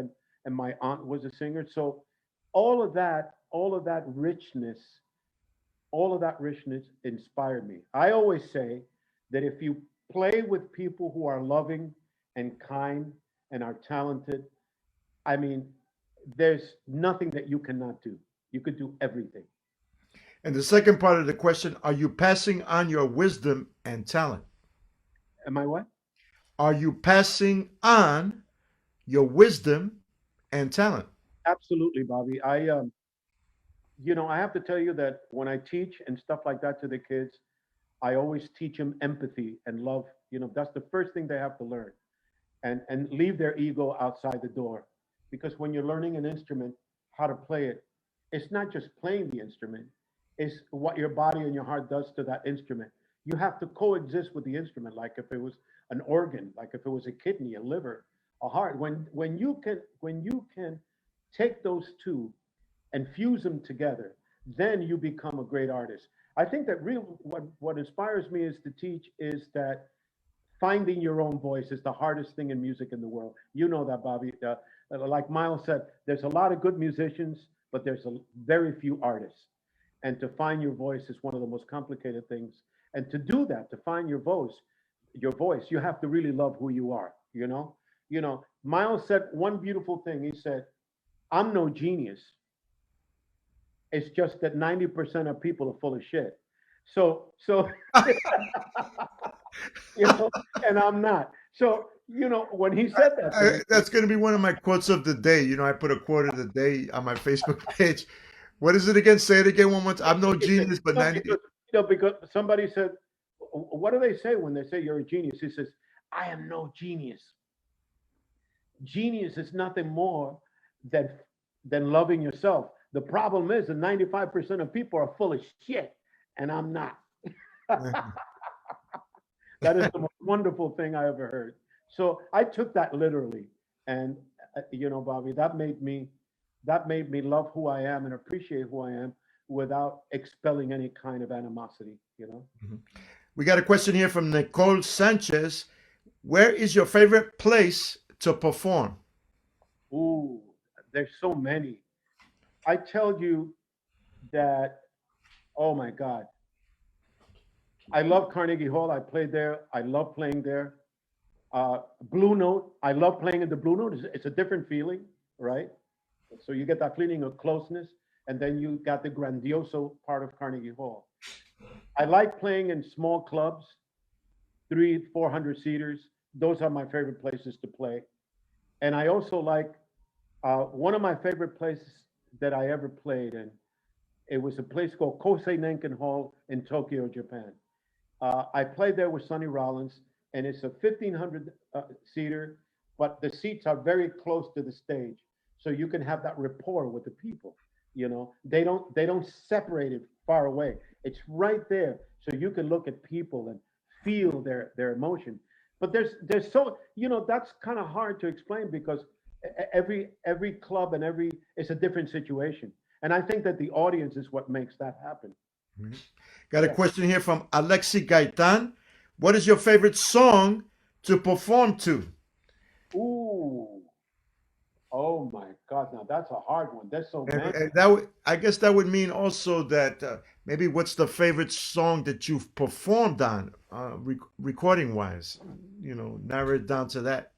and my aunt was a singer. So all of that richness, all of that richness inspired me. I always say that if you play with people who are loving and kind and are talented, I mean, there's nothing that you cannot do. You could do everything. And the second part of the question, are you passing on your wisdom and talent? Am I what? Are you passing on your wisdom and talent? Absolutely, Bobby. I have to tell you that when I teach and stuff like that to the kids, I always teach them empathy and love. That's the first thing they have to learn, and leave their ego outside the door. Because when you're learning an instrument, how to play it, it's not just playing the instrument, it's what your body and your heart does to that instrument. You have to coexist with the instrument, like if it was an organ, like if it was a kidney, a liver, a heart. When you can take those two and fuse them together, then you become a great artist. I think that what inspires me is to teach is that finding your own voice is the hardest thing in music in the world. You know that, Bobby. Like Miles said, there's a lot of good musicians, but there's very few artists. And to find your voice is one of the most complicated things. And to do that, to find your voice, you have to really love who you are. Miles said one beautiful thing. He said, "I'm no genius. It's just that 90% of people are full of shit." So and I'm not. So, when he said that to me, That's going to be one of my quotes of the day. I put a quote of the day on my Facebook page. What is it again? Say it again one more time. I'm no he said, genius, but no, 90. because somebody said, "What do they say when they say you're a genius?" He says, "I am no genius. Genius is nothing more than loving yourself. The problem is that 95% of people are full of shit, and I'm not." That is the most wonderful thing I ever heard. So I took that literally, and Bobby, that made me love who I am and appreciate who I am without expelling any kind of animosity. Mhm. We got a question here from Nicole Sanchez. Where is your favorite place to perform? Ooh, there's so many. I tell you that, oh my God, I love Carnegie Hall. I played there. I love playing there. Blue Note, I love playing in the Blue Note. It's a different feeling, right? So you get that feeling of closeness, and then you got the grandioso part of Carnegie Hall. I like playing in small clubs, 400 seaters. Those are my favorite places to play. And I also like one of my favorite places that I ever played in. It was a place called Kosei Nenken Hall in Tokyo, Japan. I played there with Sonny Rollins, and it's a 1,500 seater, but the seats are very close to the stage, so you can have that rapport with the people. They don't separate it far away. It's right there, so you can look at people and feel their emotion. But there's so that's kind of hard to explain because every club and it's a different situation, and I think that the audience is what makes that happen. Mhm. Got a Yeah. question here from Alexi Gaitan. What is your favorite song to perform to? Ooh. Oh my God. Now that's a hard one. There's so And, many. and I guess that would mean also that maybe what's the favorite song that you've performed on, recording wise? Narrow it down to that.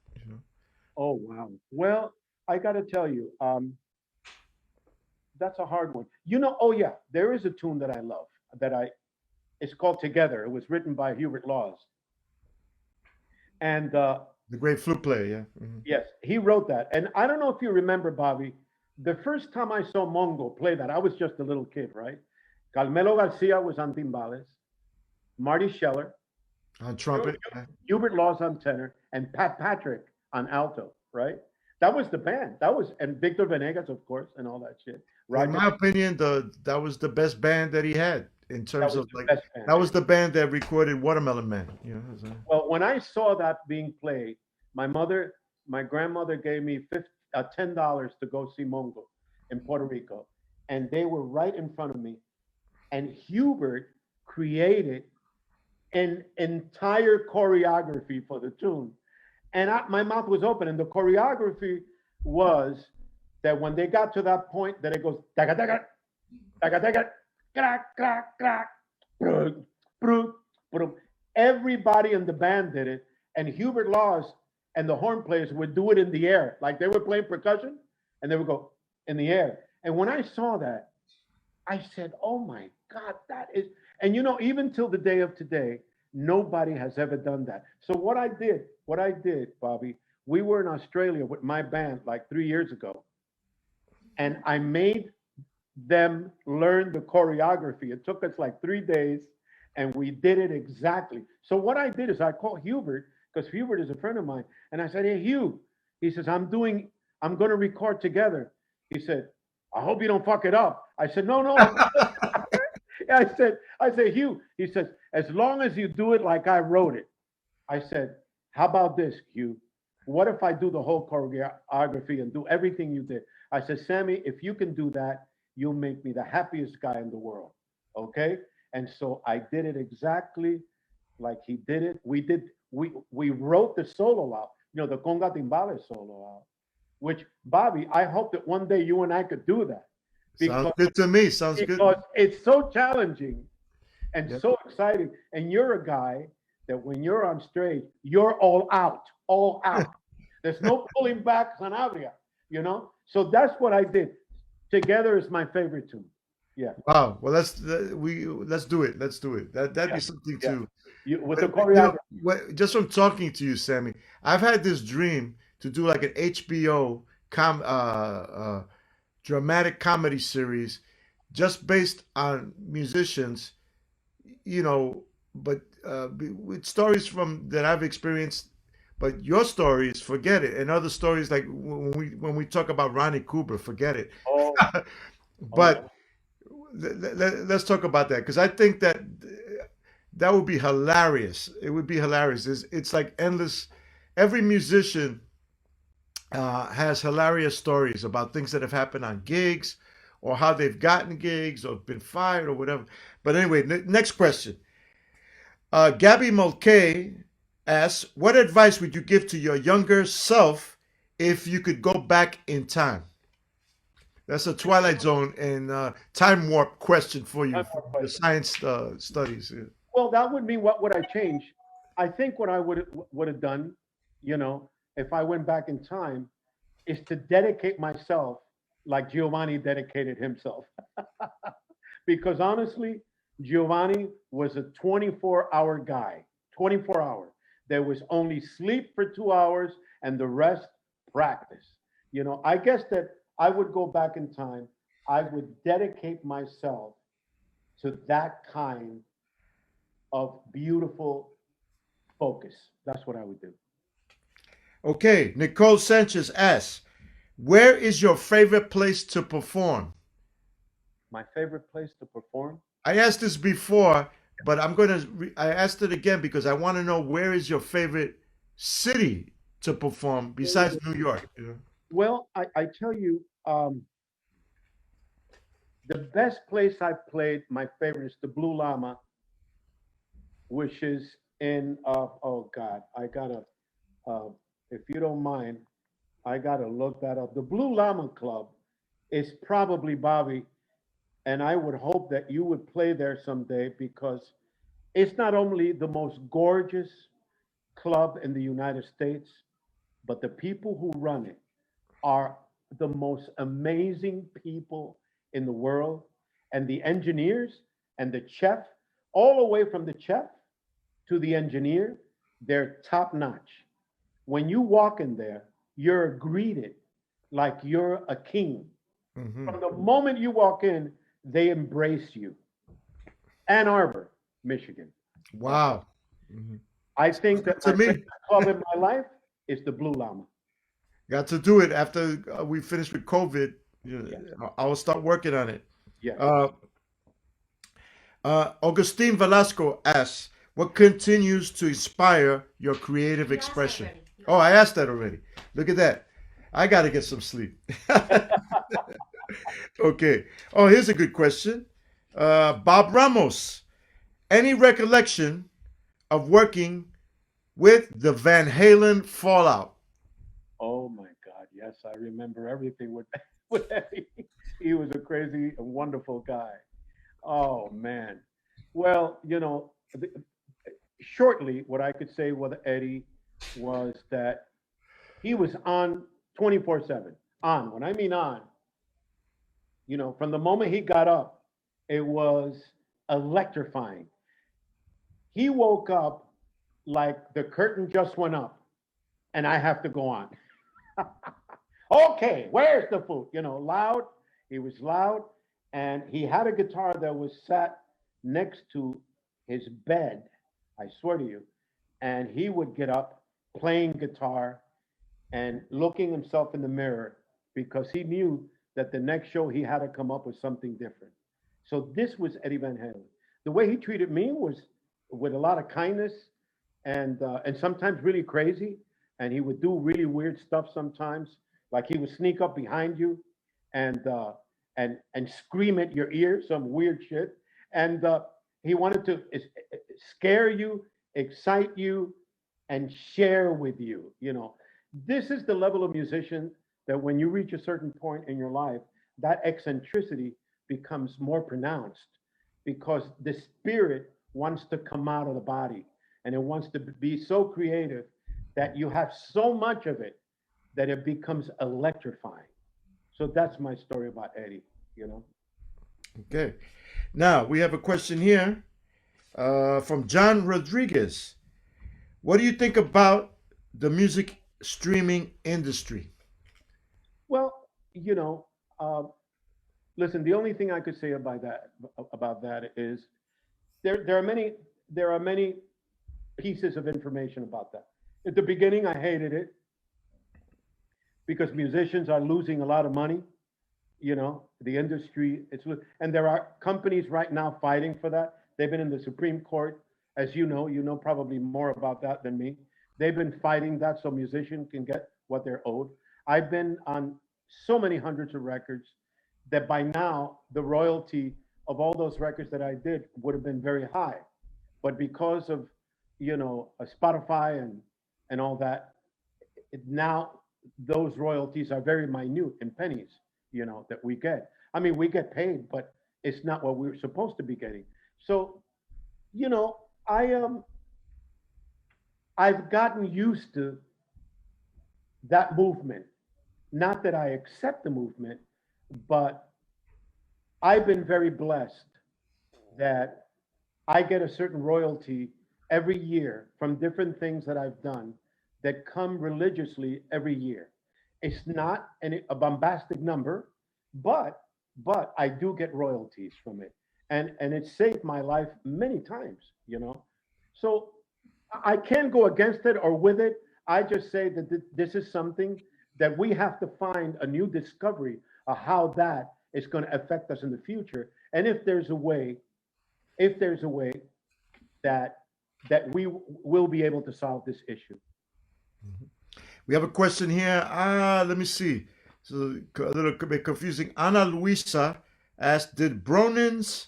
Oh wow. Well, I got to tell you, that's a hard one. Oh yeah, there is a tune that I love it's called Together. It was written by Hubert Laws. And The great flute player, yeah. yes, he wrote that. And I don't know if you remember, Bobby, the first time I saw Mongo play that, I was just a little kid, right? Carmelo Garcia was on timbales, Marty Scheller, On trumpet. Hubert Laws on tenor, and Pat Patrick on alto, right? That was the band. And Victor Venegas, of course, and all that shit. In Roger. my opinion, that was the best band that he had in That terms was of the like best band. that was the band that recorded Watermelon Man. You know, Well, when I saw that being played, my grandmother gave me $10 to go see Mongo in Puerto Rico, and they were right in front of me. And Hubert created an entire choreography for the tune, and my mouth was open. And the choreography was that when they got to that point, that it goes daga daga daga daga crack crack crack, brug, brug, brug. Everybody in the band did it, and Hubert Laws and the horn players would do it in the air, like they were playing percussion, and they would go in the air. And when I saw that, I said, "Oh my God, that is!" And even till the day of today, nobody has ever done that. So what I did, Bobby, we were in Australia with my band like 3 years ago, and I made them learn the choreography. It took us like 3 days, and we did it exactly. So what I did is I called Hubert, because Hubert is a friend of mine, and I said, "Hey, Hugh," he says, I'm going to record together." He said, "I hope you don't fuck it up." I said, "No, no." I said, "Hugh," he says, "as long as you do it like I wrote it." I said, "How about this, Hugh? What if I do the whole choreography and do everything you did?" I said, "Sammy, if you can do that, you'll make me the happiest guy in the world." Okay? And so I did it exactly like he did it. We wrote the solo out, the conga timbales solo out, which, Bobby, I hope that one day you and I could do that, sounds because good to me. Sounds good. it's so challenging and Yep. so exciting. And you're a guy that when you're on stage, you're all out, all out. There's no pulling back, Sanabria. So that's what I did. Together is my favorite tune. Yeah, Wow. Well, let's do it. Let's do it. That'd yeah, be something yeah. to. With the You know, choreography. just from talking to you, Sammy, I've had this dream to do like an HBO dramatic comedy series, just based on musicians, but with stories from that I've experienced. But your stories, forget it, and other stories like when we talk about Ronnie Cooper, forget it. Oh, oh, But let's talk about that, because I think that would be hilarious. It would be hilarious. It's like endless. Every musician has hilarious stories about things that have happened on gigs, or how they've gotten gigs, or been fired, or whatever. But anyway, next question. Gabby Mulcahy asks, "What advice would you give to your younger self if you could go back in time?" That's a Twilight Zone and time warp question for you, one for more your question. science studies. Yeah. Well, that would mean, what would I change? I think what I would have done, if I went back in time, is to dedicate myself like Giovanni dedicated himself. Because honestly, Giovanni was a 24-hour guy, 24 hour. There was only sleep for 2 hours and the rest practice. I guess that I would go back in time. I would dedicate myself to that kind of beautiful focus. That's what I would do. Okay, Nicole Sanchez asks, "Where is your favorite place to perform?" My favorite place to perform? I asked this before, but I asked it again because I want to know, where is your favorite city to perform besides New York? Well, I tell you, the best place I played, my favorite, is the Blue Llama, which is in, oh God, I gotta, uh, if you don't mind, I gotta look that up. The Blue Llama Club is probably, Bobby, and I would hope that you would play there someday, because it's not only the most gorgeous club in the United States, but the people who run it are the most amazing people in the world. And the engineers and the chef, all the way from the chef to the engineer, they're top notch. When you walk in there, you're greeted like you're a king. Hmm. From the moment you walk in, they embrace you. Ann Arbor, Michigan. Yeah. Wow. Hmm. I think that To my favorite me, club in my life is the Blue Llama. got to do it after we finish with COVID. Yes. I will start working on it. Yes. Uh, Augustine Velasco asks, what continues to inspire your creative expression? Oh, I asked that already. Look at that. I got to get some sleep. Okay. Oh, here's a good question. Bob Ramos, any recollection of working with the Van Halen Fallout? Oh my God, yes, I remember everything with with Eddie. He was a crazy and wonderful guy. Oh man. Well, shortly, what I could say with Eddie was that he was on 24/7. On. When I mean on, from the moment he got up, it was electrifying. He woke up like the curtain just went up and I have to go on. Okay, where's the food? Loud. He was loud. And he had a guitar that was sat next to his bed, I swear to you. And he would get up playing guitar and looking himself in the mirror because he knew that the next show he had to come up with something different. So this was Eddie Van Halen. The way he treated me was with a lot of kindness and sometimes really crazy. And he would do really weird stuff sometimes, like he would sneak up behind you and scream at your ear some weird shit. And he wanted to scare you, excite you, and share with you. This is the level of musician that when you reach a certain point in your life, that eccentricity becomes more pronounced because the spirit wants to come out of the body and it wants to be so creative that you have so much of it that it becomes electrifying. So that's my story about Eddie. Okay. Now, we have a question here from John Rodriguez. What do you think about the music streaming industry? Well, listen, the only thing I could say about that is there are many pieces of information about that. At the beginning, I hated it because musicians are losing a lot of money. The industry, and there are companies right now fighting for that. They've been in the Supreme Court, as you know probably more about that than me. They've been fighting that so musicians can get what they're owed. I've been on so many hundreds of records that by now the royalty of all those records that I did would have been very high. But because of, Spotify and all that, now those royalties are very minute in pennies, that we get. I mean, we get paid, but it's not what we were supposed to be getting. So, you know, I I've gotten used to that movement. Not that I accept the movement, but I've been very blessed that I get a certain royalty every year from different things that I've done that come religiously every year. It's not a bombastic number, but I do get royalties from it, and it saved my life many times. So I can't go against it or with it. I just say that this is something that we have to find a new discovery of how that is going to affect us in the future, and if there's a way that we will be able to solve this issue. We have a question here. Let me see. So a little bit confusing. Ana Luisa asked, "Did Bronin's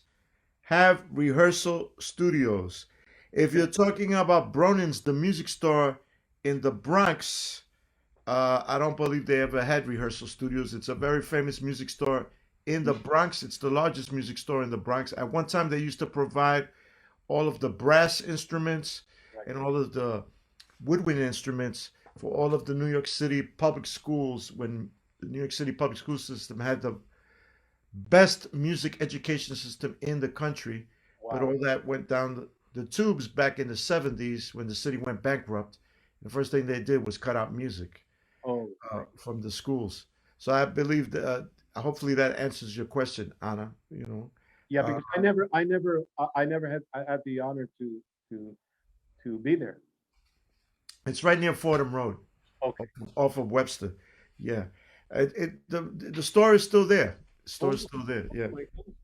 have rehearsal studios?" If you're talking about Bronin's, the music store in the Bronx, I don't believe they ever had rehearsal studios. It's a very famous music store in the Bronx. It's the largest music store in the Bronx. At one time, they used to provide all of the brass instruments Right. and all of the woodwind instruments for all of the New York City public schools when the New York City public school system had the best music education system in the country. But Wow. all that went down the tubes back in the 70s when the city went bankrupt. The first thing they did was cut out music Oh, right. from the schools. So I believe that hopefully that answers your question, Anna. Yeah, Uh, because I never had the honor to to be there. it's right near Fordham Road, Okay. off of Webster. Yeah, the store is still there. The store Oh, is still there. Yeah. my goodness.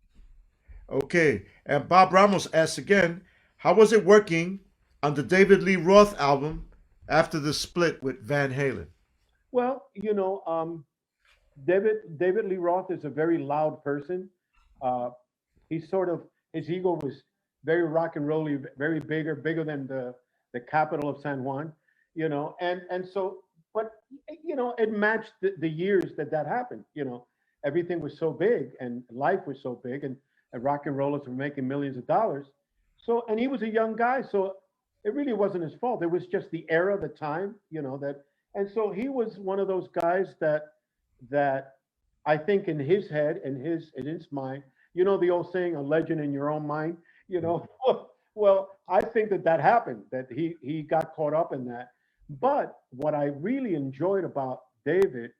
Okay. And Bob Ramos asks again, how was it working on the David Lee Roth album after the split with Van Halen? Well, David Lee Roth is a very loud person. Uh, he sort of his ego was very rock and rolly, very bigger than the capital of San Juan, and so, but it matched the years that happened. Everything was so big and life was so big, and rock and rollers were making millions of dollars. So, and he was a young guy, so it really wasn't his fault. It was just the era, the time, that, and so he was one of those guys that I think in his head, in his mind, the old saying, "A legend in your own mind." You know, well, I think that happened. That he got caught up in that. But what I really enjoyed about David,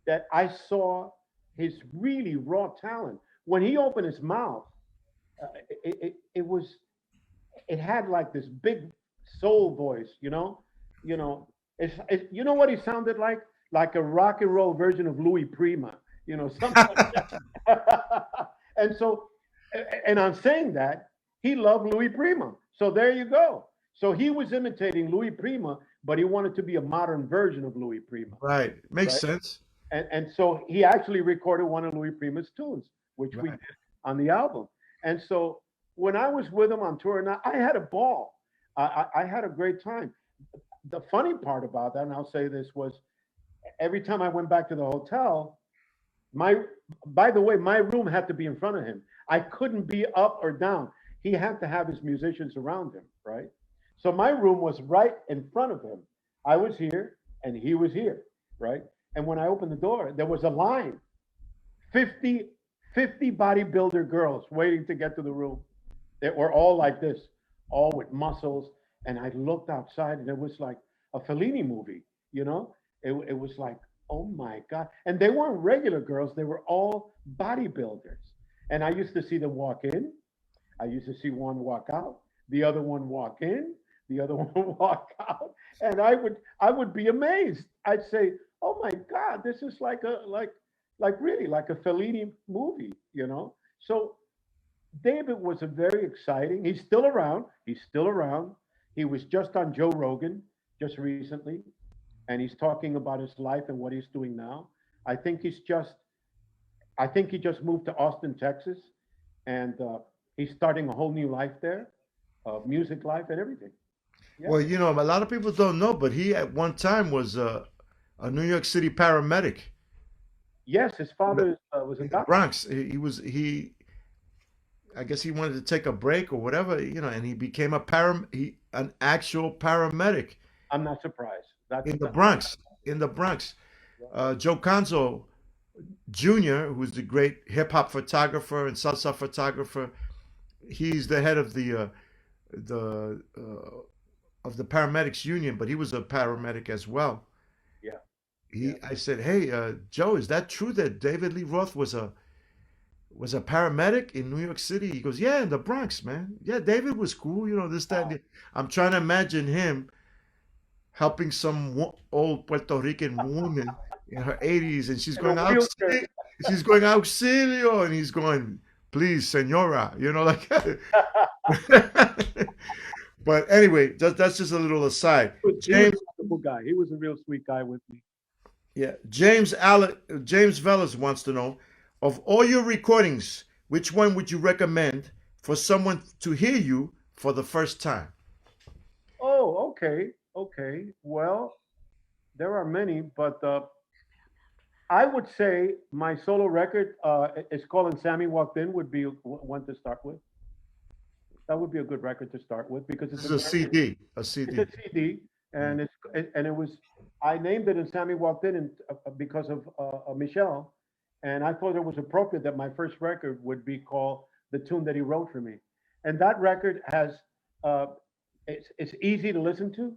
that I saw his really raw talent when he opened his mouth. It was it had like this big soul voice. You know, you know what he sounded like a rock and roll version of Louis Prima, something like that. And so, and I'm saying that he loved Louis Prima. So there you go. So he was imitating Louis Prima, but he wanted to be a modern version of Louis Prima, Right. Makes right? sense. And so he actually recorded one of Louis Prima's tunes, which we Right. did on the album. And so when I was with him on tour, and I had a ball. I had a great time. The funny part about that, and I'll say this, was every time I went back to the hotel, my by the way, my room had to be in front of him. I couldn't be up or down. He had to have his musicians around him, right? So my room was right in front of him. I was here and he was here, right? And when I opened the door, there was a line, 50, 50 bodybuilder girls waiting to get to the room. They were all like this, all with muscles. And I looked outside and it was like a Fellini movie, you know? It was like, oh my God. And they weren't regular girls, they were all bodybuilders. And I used to see them walk in, I used to see one walk out, the other one walk in, the other one walk out, and I would be amazed. I'd say, "Oh my God, this is like really like a Fellini movie," you know. So David was a very exciting. He's still around. He's still around. He was just on Joe Rogan just recently, and he's talking about his life and what he's doing now. I think he's just I think he just moved to Austin, Texas, and he's starting a whole new life there, music life and everything. Yeah. Well, a lot of people don't know, but he at one time was a New York City paramedic Yes, his in the, father was a in the doctor. Bronx. He I guess he wanted to take a break or whatever, and he became an actual paramedic I'm not surprised. in the That, Bronx. In the Bronx, Joe Conzo Jr., who's the great hip hop photographer and salsa photographer, he's the head the of the paramedics union, but he was a paramedic as well. yeah, yeah. I said, "Hey, Joe, is that true that David Lee Roth was a paramedic in New York City?" He goes, "Yeah, in the Bronx, man. Yeah, David was cool, this, that." And Wow. I'm trying to imagine him helping some old Puerto Rican woman in her 80s, and In a wheelchair. she's going auxilio, and he's going, "Please, senora," like. But anyway, that's just a little aside. He was James, a wonderful guy. He was a real sweet guy with me. yeah, James Velez wants to know, of all your recordings, which one would you recommend for someone to hear you for the first time? Oh, okay, okay. Well, there are many, but I would say my solo record is called "And Sammy Walked In" would be one to start with. That would be a good record to start with because This it's is a a very CD, a it's CD. a CD, Mm. and it was I named it "And Sammy Walked In" because of Michelle, and I thought it was appropriate that my first record would be called the tune that he wrote for me, and that record has uh, it's easy to listen to,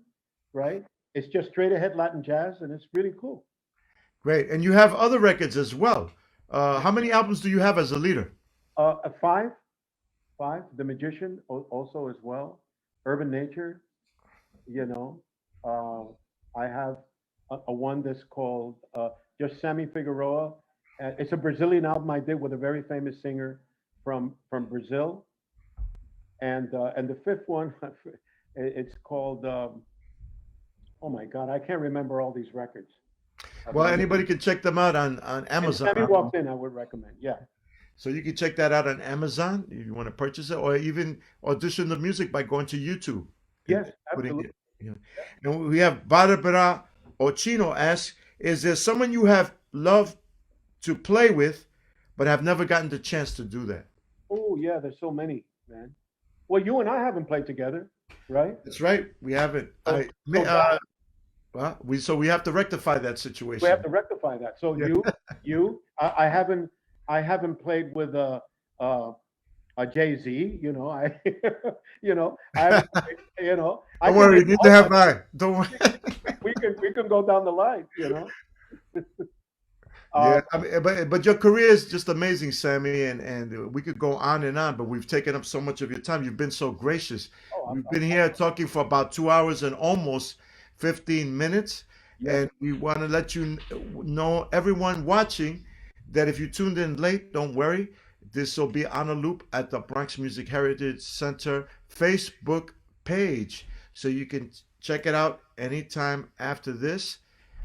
right? It's just straight ahead Latin jazz, and it's really cool. Great. And you have other records as well. How many albums do you have as a leader? A five, The Magician also as well, Urban Nature, you know. Uh, I have a one that's called just Sammy Figueroa. It's a Brazilian album I did with a very famous singer. from Brazil, and the fifth one, it's called. Oh my God, I can't remember all these records. Well, anybody can check them out on If Amazon. Sammy walks in, I would recommend. Yeah. So you can check that out on Amazon if you want to purchase it, or even audition the music by going to YouTube and Yes, putting absolutely. it. You know. And we have Barbara Ochino asks, "Is there someone you have loved to play with, but have never gotten the chance to do that?" Oh yeah, there's so many, man. Well, you and I haven't played together, right? That's right. We haven't. So, so Well, we have to rectify that we have situation. to rectify that. So Yeah. I haven't played with uh, a Jay-Z. I haven't. I Don't can worry, name neither all my. have I. Don't worry. We can go down the line. Yeah, Uh, I mean, but your career is just amazing, Sammy, and we could go on and on, but we've taken up so much of your time. You've been so gracious. oh, We've been here talking for about 2 hours and almost 15 minutes, yes, and we want to let you know, everyone watching, that if you tuned in late, don't worry. This will be on a loop at the Bronx Music Heritage Center Facebook page, so you can check it out anytime after this.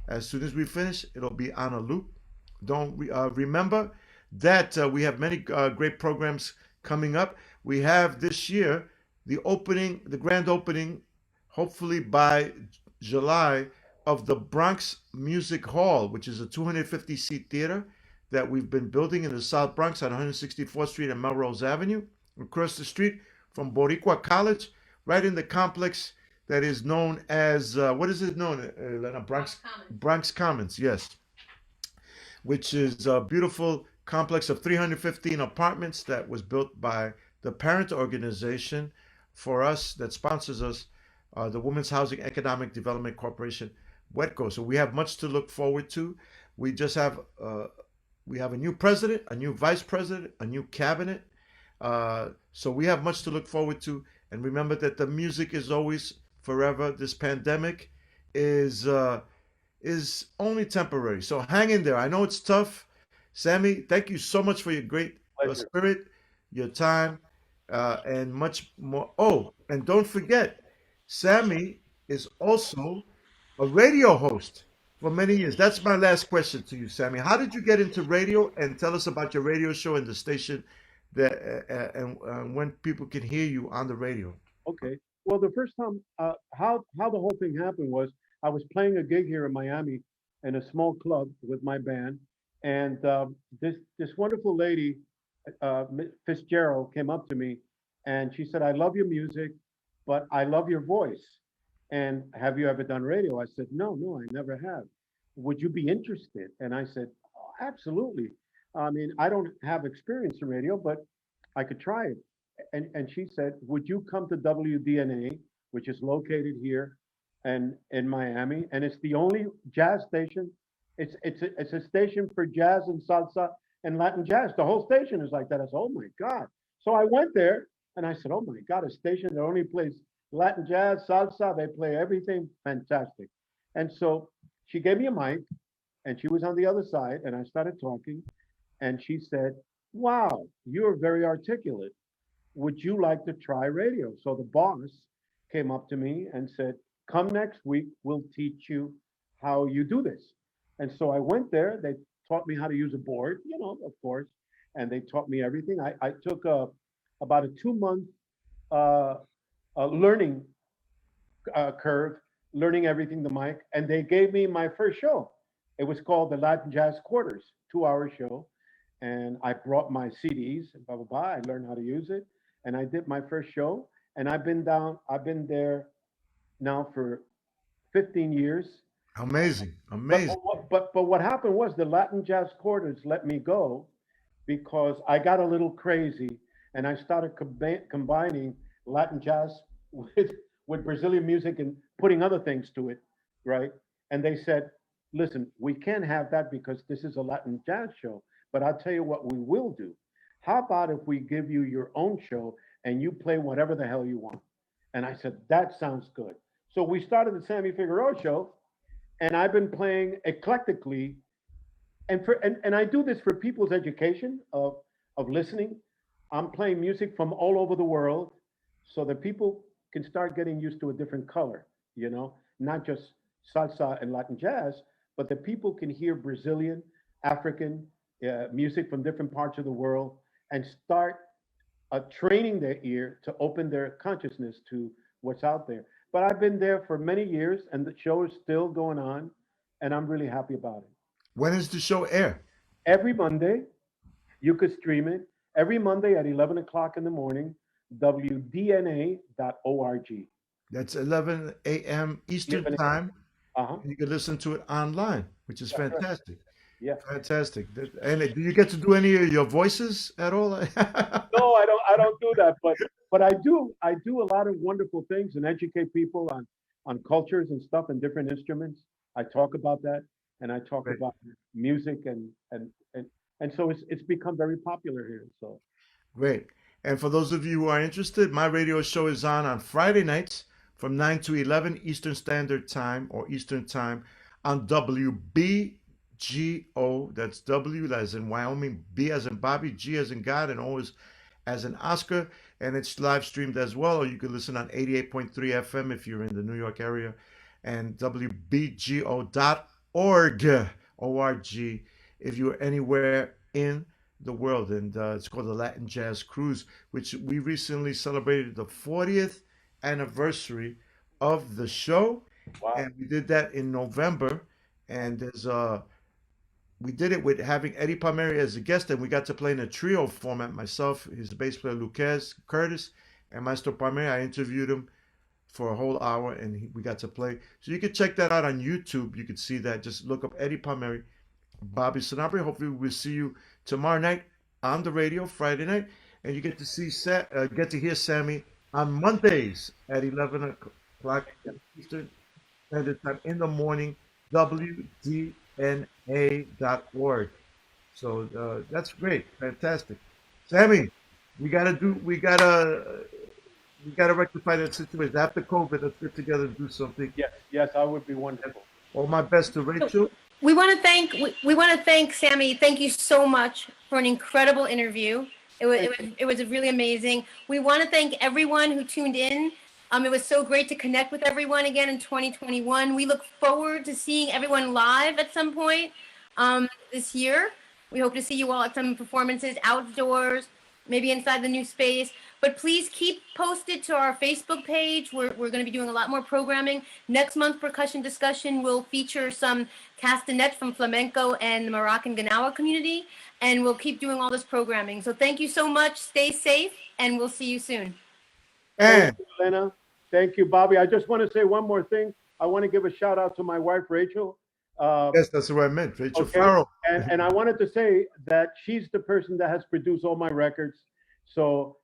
As soon as we finish, it'll be on a loop. Don't remember that we have many great programs coming up. We have this year the grand opening, hopefully by July, of the Bronx Music Hall, which is a 250-seat theater that we've been building in the South Bronx on 164th Street and Melrose Avenue, across the street from Boricua College, right in the complex that is known as what is it known? Bronx Commons, yes, which is a beautiful complex of 315 apartments that was built by the parent organization for us that sponsors us, the Women's Housing Economic Development Corporation, WETCO. So we have much to look forward to. We just have we have a new president, a new vice president, a new cabinet. So we have much to look forward to. And remember that the music is always forever. This pandemic is only temporary. So hang in there. I know it's tough. Sammy, thank you so much for your great pleasure. spirit, your time, and much more. Oh, and don't forget, Sammy is also a radio host for many years. That's my last question to you, Sammy. How did you get into radio? And tell us about your radio show and the station that and when people can hear you on the radio. Okay. Well, the first time, how the whole thing happened was I was playing a gig here in Miami in a small club with my band, and this wonderful lady, Fitzgerald, came up to me, and she said, "I love your music, but I love your voice. And have you ever done radio?" I said, "No, no, I never have. Would you be interested?" And I said, "Oh, absolutely. I mean, I don't have experience in radio, but I could try it." And she said, "Would you come to WDNA, which is located here and in Miami, and it's the only jazz station. It's a station for jazz and salsa and Latin jazz. The whole station is like that." I said, "Oh my God!" So I went there and I said, "Oh my God, a station that only plays Latin jazz, salsa. They play everything fantastic." And so she gave me a mic, and she was on the other side, and I started talking, and she said, "Wow, you're very articulate. Would you like to try radio?" So the boss came up to me and said, "Come next week, we'll teach you how you do this." And so I went there. They taught me how to use a board, of course, and they taught me everything. I took about a 2 month uh, learning curve, learning everything, the mic, and they gave me my first show. It was called the Latin Jazz Quarters, 2 hour show. And I brought my CDs, blah, blah, blah. I learned how to use it. And I did my first show. And I've been there now for 15 years. Amazing, But amazing. what happened was the Latin Jazz Quarters let me go because I got a little crazy and I started combining Latin jazz with Brazilian music and putting other things to it, right? And they said, "Listen, we can't have that because this is a Latin jazz show. But I'll tell you what we will do. How about if we give you your own show and you play whatever the hell you want?" And I said, "That sounds good." So we started the Sammy Figueroa show, and I've been playing eclectically, and I do this for people's education of listening. I'm playing music from all over the world so that people can start getting used to a different color, not just salsa and Latin jazz, but that people can hear Brazilian, African music from different parts of the world and start training their ear to open their consciousness to what's out there. But I've been there for many years and the show is still going on and I'm really happy about it. When is the show air? Every Monday, you could stream it every Monday at 11 o'clock in the morning, wdna.org. That's 11 a.m. Eastern 11 time. Uh-huh. You can listen to it online, which is That's right. fantastic. Yeah. Fantastic. And do you get to do any of your voices at all? No, I don't do that, but I do a lot of wonderful things and educate people on cultures and stuff and different instruments. I talk about that and I talk Great. about music and so it's become very popular here. So Great. And for those of you who are interested, my radio show is on Friday nights from 9 to 11 Eastern Standard Time or Eastern Time on WBGO. That's W as in Wyoming, B as in Bobby, G as in God, and O as in Oscar. And it's live streamed as well, or you can listen on 88.3 FM if you're in the New York area, and WBGO.org, O-R-G, if you're anywhere in the world. And it's called the Latin Jazz Cruise, which we recently celebrated the 40th anniversary of the show. wow. And we did that in November. And we did it with having Eddie Palmieri as a guest, and we got to play in a trio format. Myself, his bass player Lucas Curtis, and Maestro Palmieri. I interviewed him for a whole hour, and we got to play. So you can check that out on YouTube. You can see that. Just look up Eddie Palmieri, Bobby Sanabria. Hopefully, we'll see you tomorrow night on the radio, Friday night, and you get to get to hear Sammy on Mondays at 11 o'clock Eastern Standard Time in the morning. WDNA.org. So that's great, fantastic. Sammy, we gotta rectify that situation after COVID. Let's get together and do something. Yes, I would be wonderful. All my best to Rachel. We want to thank Sammy. Thank you so much for an incredible interview. It was really amazing. We want to thank everyone who tuned in. It was so great to connect with everyone again in 2021. We look forward to seeing everyone live at some point this year. We hope to see you all at some performances outdoors, maybe inside the new space. But please keep posted to our Facebook page. We're going to be doing a lot more programming. Next month, Percussion Discussion will feature some castanets from flamenco and the Moroccan Ganawa community. And we'll keep doing all this programming. So thank you so much. Stay safe, and we'll see you soon. And Thank you, Elena. Thank you, Bobby. I just want to say one more thing. I want to give a shout out to my wife, Rachel. yes, that's what I meant, Rachel Okay. Farrell. And I wanted to say that she's the person that has produced all my records. So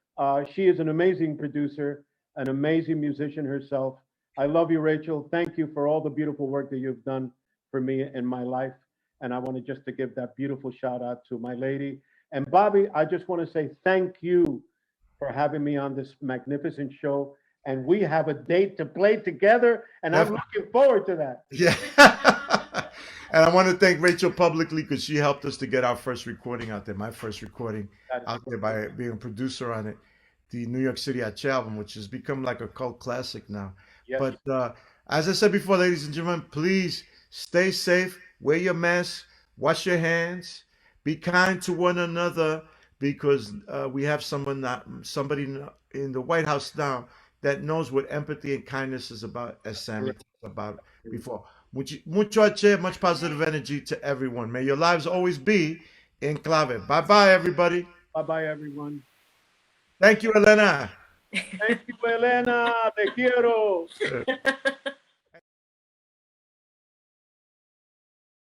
she is an amazing producer, an amazing musician herself. I love you, Rachel. Thank you for all the beautiful work that you've done for me in my life. And I wanted just to give that beautiful shout out to my lady. And Bobby, I just want to say thank you for having me on this magnificent show. And we have a date to play together, and I'm looking forward to that. Yeah. And I want to thank Rachel publicly because she helped us to get our first recording out there, my first recording out there by being a producer on it, the New York City H album, which has become like a cult classic now. Yes. But as I said before, ladies and gentlemen, please stay safe, wear your mask, wash your hands, be kind to one another, because we have somebody in the White House now that knows what empathy and kindness is about, as Sammy talked about before. Mucho H, much positive energy to everyone. May your lives always be in clave. Bye-bye, everybody. Bye-bye, everyone. Thank you, Elena. Thank you, Elena. Te quiero.